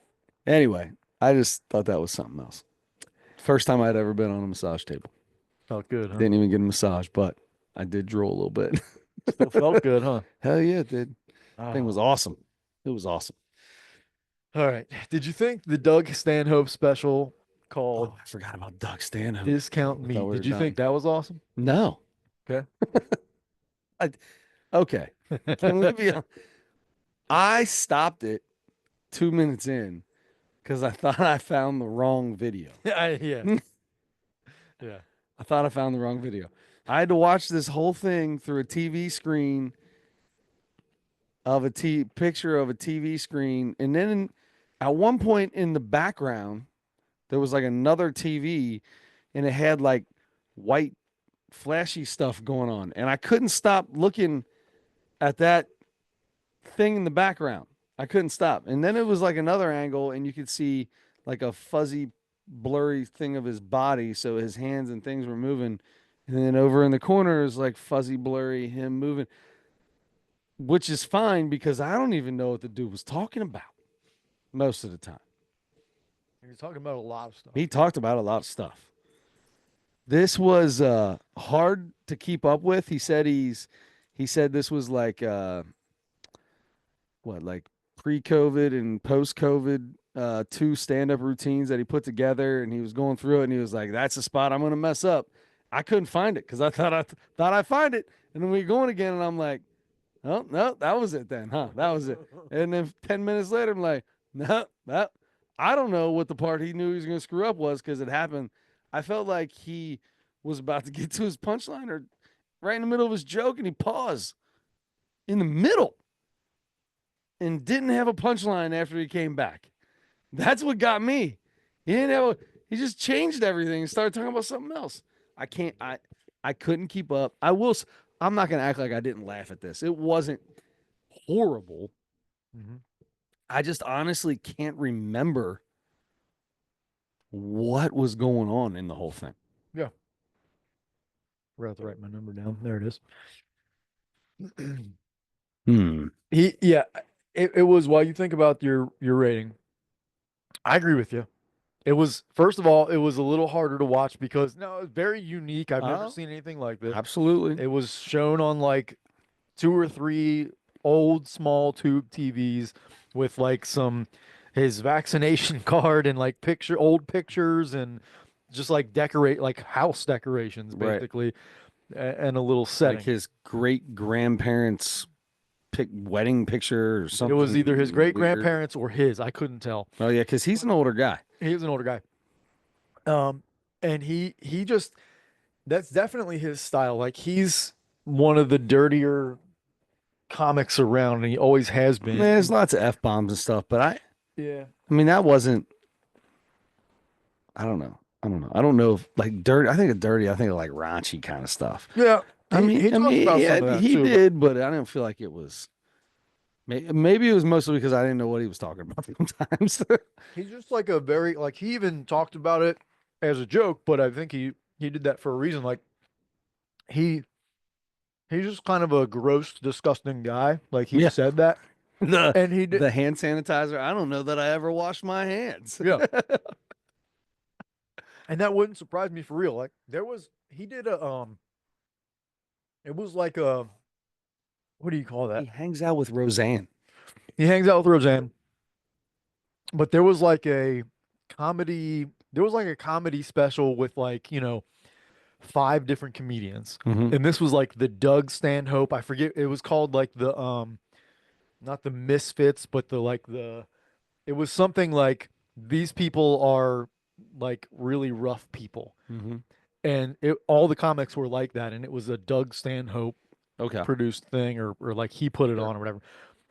Speaker 1: Anyway, I just thought that was something else. First time I'd ever been on a massage table.
Speaker 2: Felt good, huh?
Speaker 1: Didn't even get a massage, but I did drool a little bit.
Speaker 2: Still felt good, huh?
Speaker 1: Hell yeah, it did. Thing was
Speaker 2: Oh.
Speaker 1: awesome. It was awesome.
Speaker 2: All right. Did you think the Doug Stanhope special called
Speaker 1: Oh, I forgot about Doug Stanhope.
Speaker 2: Discount
Speaker 1: I thought
Speaker 2: Meat?
Speaker 1: we were
Speaker 2: Did you think
Speaker 1: done.
Speaker 2: that was awesome?
Speaker 1: No.
Speaker 2: Okay.
Speaker 1: I, okay. Can we be? I stopped it 2 minutes in because I thought I found the wrong video.
Speaker 2: Yeah. Yeah.
Speaker 1: I thought I found the wrong video. I had to watch this whole thing through a TV screen of picture of a TV screen, and then at one point in the background there was like another TV, and it had like white flashy stuff going on, and I couldn't stop looking at that thing in the background. I couldn't stop. And then it was like another angle, and you could see like a fuzzy, blurry thing of his body. So his hands and things were moving. And then over in the corner is like fuzzy, blurry, him moving, which is fine because I don't even know what the dude was talking about most of the time.
Speaker 2: You're talking about a lot of stuff.
Speaker 1: He talked about a lot of stuff. This was hard to keep up with. He said this was like like pre-COVID and post-COVID two stand-up routines that he put together, and he was going through it, and he was like, "That's a spot I'm gonna mess up." I couldn't find it because I thought thought I'd find it, and then we going again, and I'm like, "Oh no, that was it then, huh? That was it." And then 10 minutes later, I'm like, "No, that I don't know what the part he knew he was gonna screw up was because it happened." I felt like he was about to get to his punchline or right in the middle of his joke, and he paused in the middle and didn't have a punchline after he came back. That's what got me. He didn't have he just changed everything and started talking about something else. I couldn't keep up. I'm not gonna act like I didn't laugh at this. It wasn't horrible.
Speaker 2: Mm-hmm.
Speaker 1: I just honestly can't remember what was going on in the whole thing.
Speaker 2: Yeah. Forgot to write my number down. There it is.
Speaker 1: Hmm.
Speaker 2: Yeah, it was while you think about your rating, I agree with you. It was, first of all, it was a little harder to watch because no, it was very unique. I've never seen anything like this.
Speaker 1: Absolutely.
Speaker 2: It was shown on like two or three old small tube TVs with like his vaccination card and like old pictures and just like decorate like house decorations
Speaker 1: Right.
Speaker 2: basically, and a little setting.
Speaker 1: Like his great grandparents' wedding picture or something.
Speaker 2: It was either his
Speaker 1: weird.
Speaker 2: great grandparents or his. I couldn't tell.
Speaker 1: Oh yeah, because he's an older guy.
Speaker 2: He was an older guy. And he just, that's definitely his style. Like he's one of the dirtier comics around, and he always has been.
Speaker 1: There's lots of F bombs and stuff, but
Speaker 2: Yeah.
Speaker 1: I mean, that wasn't. I don't know. I don't know if like dirty. I think of dirty. I think of like raunchy kind of stuff.
Speaker 2: Yeah.
Speaker 1: He
Speaker 2: talks about some of that
Speaker 1: he
Speaker 2: too,
Speaker 1: did, but I didn't feel like it was. Maybe it was mostly because I didn't know what he was talking about sometimes.
Speaker 2: he's just like a very, like, he even talked about it as a joke, but I think he did that for a reason. Like he he's just kind of a gross, disgusting guy. Like he
Speaker 1: Yeah.
Speaker 2: said that,
Speaker 1: The
Speaker 2: and he did.
Speaker 1: the hand sanitizer. I don't know that I ever washed my hands.
Speaker 2: Yeah, and that wouldn't surprise me for real. Like there was, he did a it was like a, what do you call
Speaker 1: He
Speaker 2: that?
Speaker 1: hangs out with Roseanne.
Speaker 2: He hangs out with Roseanne, but there was like a comedy. There was like a comedy special with like, five different comedians.
Speaker 1: Hmm.
Speaker 2: And this was like the Doug Stanhope. I forget, it was called like the not the Misfits, but the like the, it was something like these people are like really rough people.
Speaker 1: Hmm.
Speaker 2: And all the comics were like that, and it was a Doug Stanhope
Speaker 1: Okay.
Speaker 2: produced thing, or like he put it
Speaker 1: Sure.
Speaker 2: on or whatever.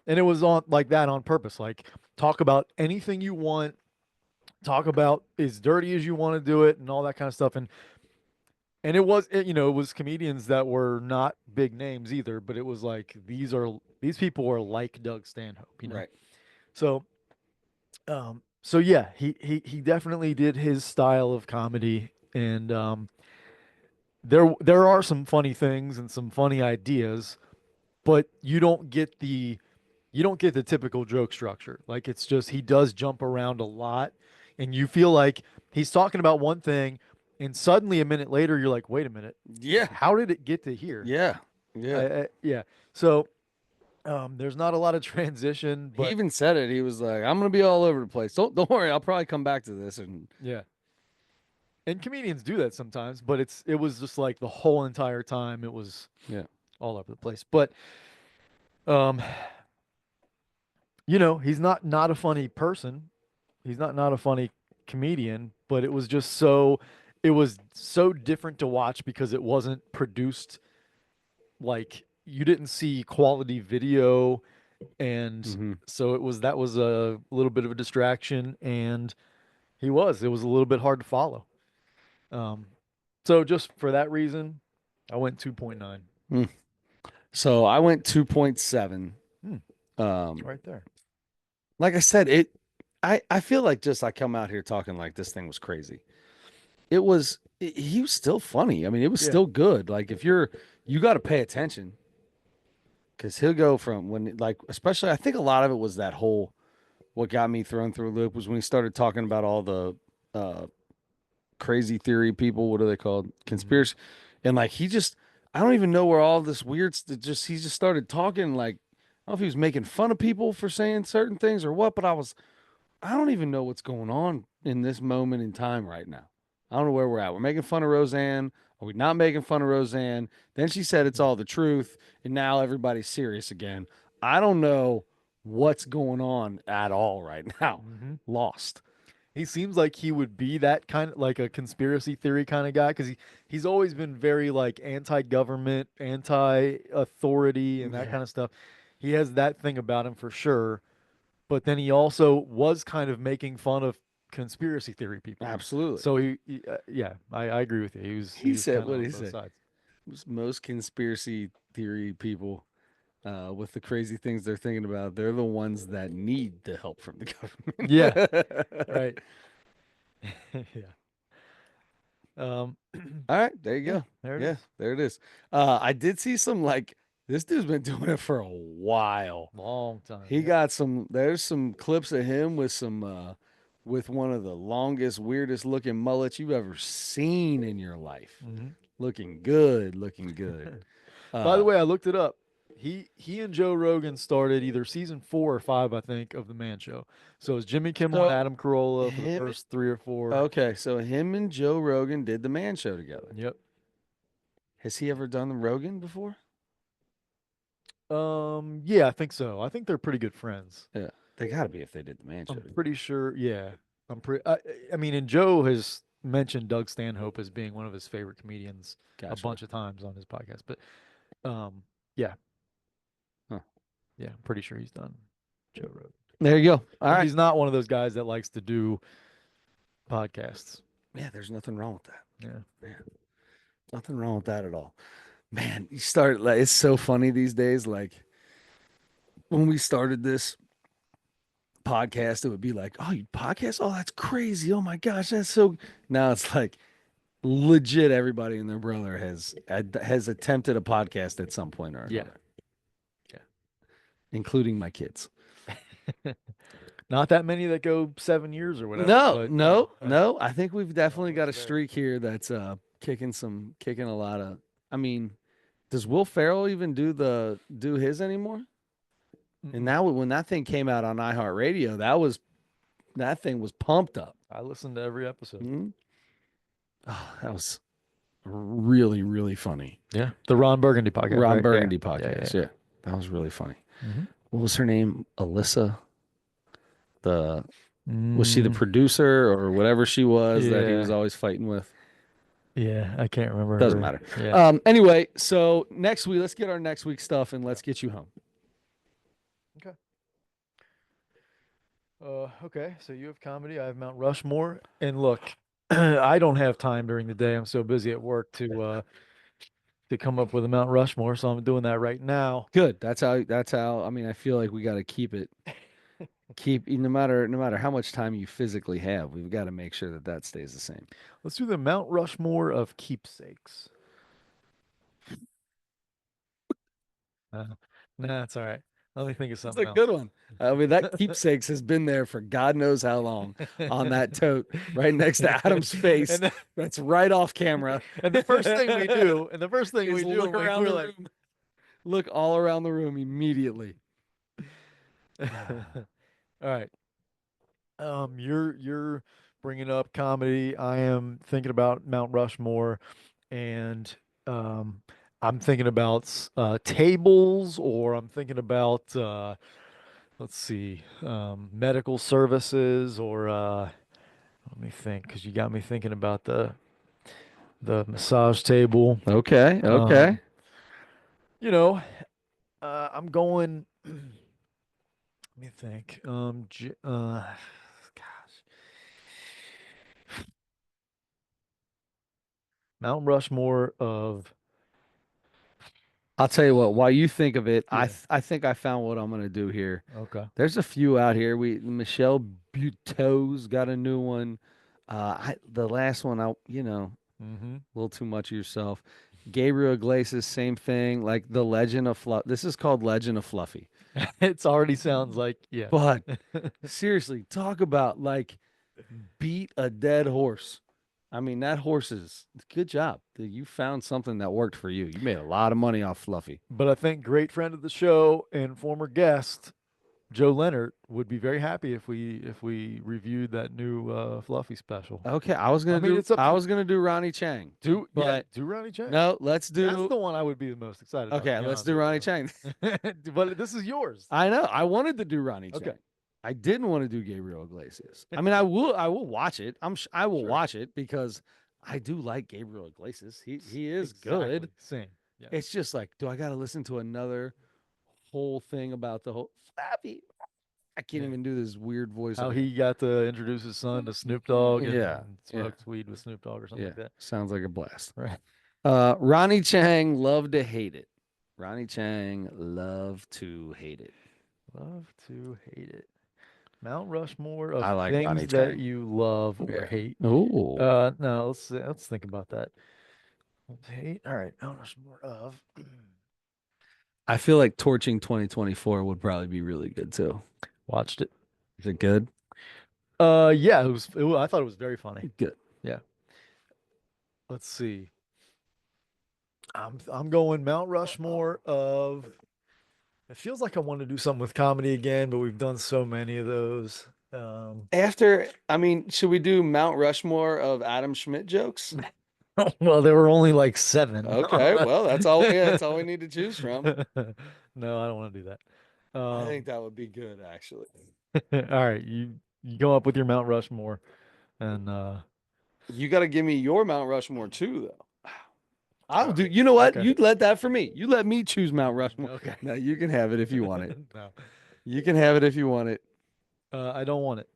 Speaker 2: And it was on like that on purpose. Like talk about anything you want, talk about as dirty as you want to do it and all that kind of stuff. And it was comedians that were not big names either, but it was like these people are like Doug Stanhope.
Speaker 1: Right.
Speaker 2: So so yeah, he definitely did his style of comedy, and there are some funny things and some funny ideas, but you don't get the typical joke structure. Like it's just he does jump around a lot, and you feel like he's talking about one thing, and suddenly a minute later you're like, wait a minute,
Speaker 1: Yeah.
Speaker 2: how did it get to here?
Speaker 1: Yeah. Yeah.
Speaker 2: Yeah. So there's not a lot of transition,
Speaker 1: He
Speaker 2: but
Speaker 1: even said it. He was like, "I'm gonna be all over the place. Don't worry. I'll probably come back to this." And
Speaker 2: yeah. And comedians do that sometimes, but it was just like the whole entire time it was
Speaker 1: yeah.
Speaker 2: all over the place. But um, he's not a funny person. He's not a funny comedian, but it was so different to watch because it wasn't produced, like you didn't see quality video, and
Speaker 1: Hmm.
Speaker 2: so that was a little bit of a distraction, and it was a little bit hard to follow. Um, so just for that reason, I went 2.9.
Speaker 1: So I went 2.7.
Speaker 2: Hmm, it's
Speaker 1: Um,
Speaker 2: right there.
Speaker 1: like I said, I feel like just I come out here talking like this thing was crazy. He was still funny. I mean, it was
Speaker 2: Yeah.
Speaker 1: still good. Like if you got to pay attention because he'll go from when like especially I think a lot of it was that whole what got me thrown through a loop was when he started talking about all the uh crazy theory people. What are they called?
Speaker 2: Hmm.
Speaker 1: Conspiracy. And like I don't even know where all this weird he just started talking like I don't know if he was making fun of people for saying certain things or what, but I don't even know what's going on in this moment in time right now. I don't know where we're at. We're making fun of Roseanne. Are we not making fun of Roseanne? Then she said it's all the truth, and now everybody's serious again. I don't know what's going on at all right now.
Speaker 2: Hmm.
Speaker 1: Lost.
Speaker 2: He seems like he would be that kind of like a conspiracy theory kind of guy because he's always been very like anti-government, anti-authority, and that
Speaker 1: Yeah,
Speaker 2: kind of stuff. He has that thing about him for sure. But then he also was kind of making fun of conspiracy theory people.
Speaker 1: absolutely.
Speaker 2: So yeah, I agree with you. He was he
Speaker 1: He
Speaker 2: was
Speaker 1: said,
Speaker 2: kind of
Speaker 1: what did
Speaker 2: on
Speaker 1: he
Speaker 2: both
Speaker 1: say?
Speaker 2: sides.
Speaker 1: Most conspiracy theory people with the crazy things they're thinking about, they're the ones that need the help from
Speaker 2: Yeah,
Speaker 1: the government.
Speaker 2: right. Yeah. Um,
Speaker 1: All right, there you
Speaker 2: yeah,
Speaker 1: go.
Speaker 2: there it
Speaker 1: Yeah,
Speaker 2: is.
Speaker 1: there it is. I did see some like this dude's been doing it for a while.
Speaker 2: Long time.
Speaker 1: He
Speaker 2: Yep.
Speaker 1: got there's some clips of him with with one of the longest, weirdest looking mullets you've ever seen in your life.
Speaker 2: Hmm.
Speaker 1: Looking good, looking good.
Speaker 2: By the
Speaker 1: Uh
Speaker 2: way, I looked it up. He and Joe Rogan started either season 4 or 5, I think, of the Man Show. So it's Jimmy Kimmel and
Speaker 1: so
Speaker 2: Adam Carolla for the
Speaker 1: him
Speaker 2: first 3 or 4.
Speaker 1: okay, so him and Joe Rogan did the Man Show together.
Speaker 2: Yep.
Speaker 1: Has he ever done the Rogan before?
Speaker 2: Yeah, I think so. I think they're pretty good friends.
Speaker 1: Yeah, they got to be if they did the Man Show
Speaker 2: I'm
Speaker 1: together.
Speaker 2: pretty sure. Yeah, I'm pretty. I mean, and Joe has mentioned Doug Stanhope as being one of his favorite comedians a
Speaker 1: Gotcha.
Speaker 2: bunch of times on his podcast. But yeah,
Speaker 1: Huh.
Speaker 2: yeah, I'm pretty sure he's done Joe Rogan.
Speaker 1: There you go. All
Speaker 2: And
Speaker 1: right.
Speaker 2: he's not one of those guys that likes to do podcasts.
Speaker 1: Yeah, there's nothing wrong with that.
Speaker 2: Yeah.
Speaker 1: Yeah, nothing wrong with that at all. Man, you start like it's so funny these days. Like when we started this podcast, it would be like, "Oh, you podcast? Oh, that's crazy! Oh my gosh, that's so." Now it's like legit everybody and their brother has attempted a podcast at some point or
Speaker 2: Yeah.
Speaker 1: another, including my kids.
Speaker 2: Not that many that go 7 years or whatever,
Speaker 1: No,
Speaker 2: but
Speaker 1: no, no. I think we've
Speaker 2: no,
Speaker 1: definitely got
Speaker 2: that's
Speaker 1: a
Speaker 2: fair.
Speaker 1: streak here that's kicking a lot of. I mean, does Will Ferrell even do his anymore? And
Speaker 2: Mm-mm.
Speaker 1: now when that thing came out on iHeartRadio, that thing was pumped up.
Speaker 2: I listened to every episode.
Speaker 1: Mhm. Oh, that was really, really funny.
Speaker 2: Yeah, the Ron Burgundy podcast,
Speaker 1: Ron
Speaker 2: right? Yeah,
Speaker 1: Burgundy
Speaker 2: yeah, yeah.
Speaker 1: podcast. Yeah, that was really funny.
Speaker 2: Mm-hmm.
Speaker 1: What was her name? Alyssa. The Was she the
Speaker 2: Mm,
Speaker 1: producer or whatever she was that he was
Speaker 2: yeah,
Speaker 1: always fighting with?
Speaker 2: yeah. I can't remember
Speaker 1: Doesn't
Speaker 2: her.
Speaker 1: matter.
Speaker 2: Yeah.
Speaker 1: Anyway, so next week, let's get our next week stuff and
Speaker 2: Yeah.
Speaker 1: let's get you home.
Speaker 2: Okay. Okay. So you have comedy. I have Mount Rushmore. And look, I don't have time during the day. I'm so busy at work to come up with a Mount Rushmore. So I'm doing that right now.
Speaker 1: Good. That's how I mean, I feel like we got to keep no matter how much time you physically have, we've got to make sure that that stays the same.
Speaker 2: Let's do the Mount Rushmore of keepsakes. Uh, nah, it's all right. Let me think of
Speaker 1: It's
Speaker 2: something
Speaker 1: a
Speaker 2: else.
Speaker 1: good one. I mean, that keepsakes has been there for God knows how long on that tote right next to Adam's face.
Speaker 2: and the,
Speaker 1: That's right off camera.
Speaker 2: and the first thing we do,
Speaker 1: Is look
Speaker 2: when
Speaker 1: around
Speaker 2: we're
Speaker 1: the
Speaker 2: like,
Speaker 1: room. Look all around the room immediately.
Speaker 2: all right, you're bringing up comedy. I am thinking about Mount Rushmore, and um, I'm thinking about tables, or I'm thinking about let's see, medical services, or let me think, because you got me thinking about the massage table.
Speaker 1: Okay,
Speaker 2: Um,
Speaker 1: okay.
Speaker 2: you know, I'm going. Let me think. Gosh, Mount Rushmore of
Speaker 1: I'll tell you what, while you think of it,
Speaker 2: yeah.
Speaker 1: I think I found what I'm gonna do here.
Speaker 2: Okay.
Speaker 1: There's a few out here. Michelle Buteau's got a new one. The last one,
Speaker 2: Mm-hmm.
Speaker 1: a little too much of yourself. Gabriel Iglesias, same thing. Like the Legend of Fluff. This is called Legend of Fluffy.
Speaker 2: It's already sounds like yeah.
Speaker 1: But seriously, talk about like beat a dead horse. I mean, that horse is good job. You found something that worked for you. You made a lot of money off Fluffy.
Speaker 2: But I think great friend of the show and former guest Joe Leonard would be very happy if we reviewed that new Fluffy special.
Speaker 1: Okay,
Speaker 2: I mean, it's up
Speaker 1: I
Speaker 2: to
Speaker 1: was gonna do Ronnie Chang, but
Speaker 2: do Ronnie Chang.
Speaker 1: no,
Speaker 2: That's the one I would be the most excited about, to
Speaker 1: okay,
Speaker 2: be
Speaker 1: let's
Speaker 2: honest
Speaker 1: do
Speaker 2: with
Speaker 1: Ronnie Chang.
Speaker 2: you. But this is yours.
Speaker 1: I know. I wanted to do Ronnie
Speaker 2: Okay.
Speaker 1: Chang. I didn't want to do Gabriel Iglesias. I mean, I will watch it. I will
Speaker 2: Sure.
Speaker 1: watch it because I do like Gabriel Iglesias. He is
Speaker 2: Exactly.
Speaker 1: good.
Speaker 2: Same. Yeah.
Speaker 1: It's just like, do I got to listen to another whole thing about the whole Flappy? I can't
Speaker 2: Yeah.
Speaker 1: even do this weird voice.
Speaker 2: How
Speaker 1: of
Speaker 2: he got to introduce his son to Snoop Dogg and
Speaker 1: Yeah, yeah,
Speaker 2: smokes weed with Snoop Dogg or something
Speaker 1: yeah.
Speaker 2: like that.
Speaker 1: Sounds like a blast.
Speaker 2: Right.
Speaker 1: Ronnie Chang, love to hate it. Ronnie Chang, love to hate it.
Speaker 2: Love to hate it. Mount Rushmore
Speaker 1: I
Speaker 2: of
Speaker 1: like
Speaker 2: things
Speaker 1: Ronnie
Speaker 2: that
Speaker 1: Chang.
Speaker 2: you love or
Speaker 1: Yeah.
Speaker 2: hate.
Speaker 1: Oh,
Speaker 2: No, let's think about that. Love to hate. All right, Mount Rushmore of.
Speaker 1: I feel like torching 2024 would probably be really good too.
Speaker 2: Watched it.
Speaker 1: Is it good?
Speaker 2: Yeah, I thought it was very funny.
Speaker 1: Good.
Speaker 2: Yeah. Let's see. I'm going Mount Rushmore of. It feels like I want to do something with comedy again, but we've done so many of those.
Speaker 1: I mean, should we do Mount Rushmore of Adam Schmidt jokes?
Speaker 2: Well, there were only like seven.
Speaker 1: Okay, well, that's all we need to choose from.
Speaker 2: No, I don't want to do that.
Speaker 1: I think that would be good, actually.
Speaker 2: All right, you go up with your Mount Rushmore, and
Speaker 1: You got to give me your Mount Rushmore too, though. I'll
Speaker 2: all
Speaker 1: do.
Speaker 2: right,
Speaker 1: You know what?
Speaker 2: okay.
Speaker 1: You let that for me. You let me choose Mount Rushmore.
Speaker 2: Okay.
Speaker 1: No, you can have it if you want it.
Speaker 2: No,
Speaker 1: You can have it if you want it.
Speaker 2: I don't want it.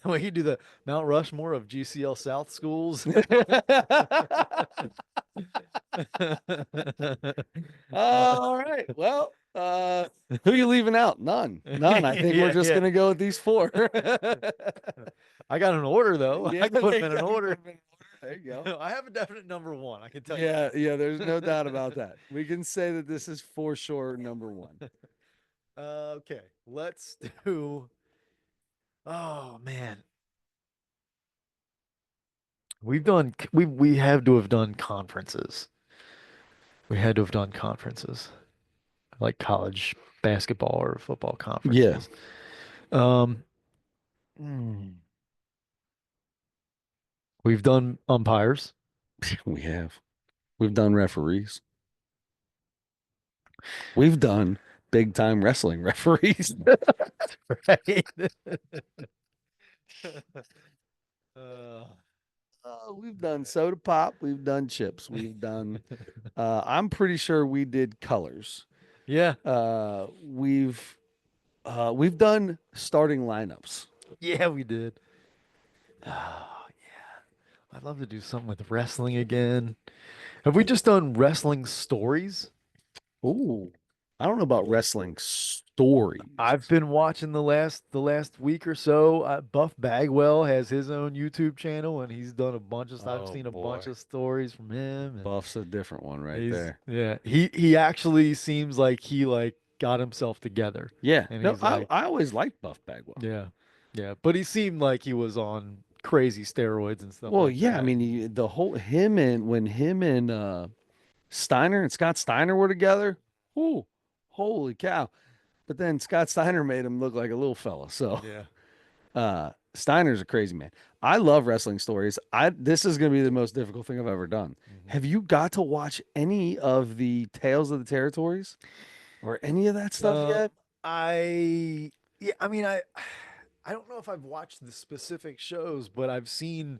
Speaker 2: We can do the Mount Rushmore of GCL South schools.
Speaker 1: All right. Well, who you leaving out? None. None. I think we're just
Speaker 2: Yeah.
Speaker 1: gonna go with these four.
Speaker 2: I got an order though.
Speaker 1: Yeah,
Speaker 2: I can put them in
Speaker 1: they
Speaker 2: an
Speaker 1: got-
Speaker 2: order.
Speaker 1: There you go.
Speaker 2: I have a definite number one. I can tell you
Speaker 1: Yeah,
Speaker 2: that.
Speaker 1: yeah, there's no doubt about that. We can say that this is for sure number one.
Speaker 2: Okay, let's do. Oh man, we have to have done conferences. We had to have done conferences like college basketball or football
Speaker 1: Yeah,
Speaker 2: conferences. Um, hmm, we've done umpires.
Speaker 1: we have. We've done referees. We've done big time wrestling referees.
Speaker 2: Right? Uh,
Speaker 1: We've done soda pop. We've done chips. We've done. I'm pretty sure we did colors.
Speaker 2: yeah,
Speaker 1: We've done starting lineups.
Speaker 2: yeah, we did. Oh, yeah. I'd love to do something with wrestling again. Have we just done wrestling stories?
Speaker 1: Ooh, I don't know about wrestling stories.
Speaker 2: I've been watching the last week or so. Buff Bagwell has his own YouTube channel, and he's done a bunch of. I've
Speaker 1: Oh
Speaker 2: seen a bunch
Speaker 1: boy,
Speaker 2: of stories from him, and
Speaker 1: Buff's a different one right
Speaker 2: he's
Speaker 1: there.
Speaker 2: yeah. He actually seems like he like got himself together,
Speaker 1: Yeah,
Speaker 2: and
Speaker 1: no,
Speaker 2: he's
Speaker 1: I
Speaker 2: like
Speaker 1: I always liked Buff Bagwell.
Speaker 2: yeah, yeah. But he seemed like he was on crazy steroids and stuff
Speaker 1: Well,
Speaker 2: like
Speaker 1: yeah, I
Speaker 2: that.
Speaker 1: mean the whole him and when him and Steiner and Scott Steiner were together. Ooh, holy cow! But then Scott Steiner made him look like a little fella. So
Speaker 2: Yeah.
Speaker 1: Steiner's a crazy man. I love wrestling stories. I This is going to be the most difficult thing I've ever done.
Speaker 2: Mhm.
Speaker 1: Have you got to watch any of the Tales of the Territories or any of that stuff
Speaker 2: Uh,
Speaker 1: yet?
Speaker 2: I yeah, I mean I don't know if I've watched the specific shows, but I've seen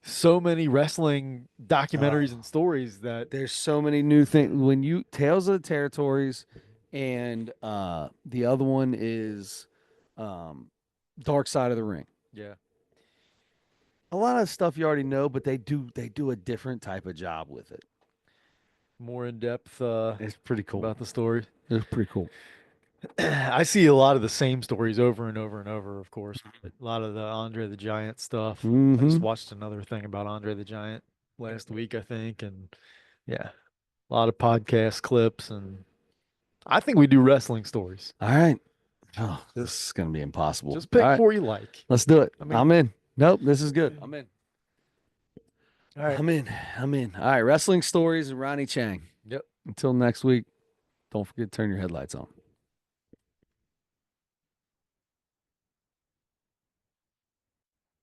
Speaker 2: so many wrestling
Speaker 1: Oh,
Speaker 2: documentaries and stories that
Speaker 1: there's so many new things when you Tales of the Territories and the other one is um Dark Side of the Ring.
Speaker 2: yeah,
Speaker 1: A lot of stuff you already know, but they do a different type of job with it.
Speaker 2: more in depth
Speaker 1: It's pretty cool.
Speaker 2: about the story.
Speaker 1: It's pretty cool.
Speaker 2: I see a lot of the same stories over and over and over, of course. A lot of the Andre the Giant stuff. I just
Speaker 1: Mm-hmm.
Speaker 2: watched another thing about Andre the Giant last week, I think, and yeah, a lot of podcast clips and I think we do wrestling stories.
Speaker 1: All right. Oh, this is gonna be impossible.
Speaker 2: Just
Speaker 1: All
Speaker 2: pick
Speaker 1: right,
Speaker 2: four you like.
Speaker 1: let's do it.
Speaker 2: I mean,
Speaker 1: I'm in. Nope, this is good. I'm in.
Speaker 2: all right.
Speaker 1: I'm in. I'm in. All right, wrestling stories and Ronnie Chang.
Speaker 2: Yep.
Speaker 1: Until next week, don't forget to turn your headlights on.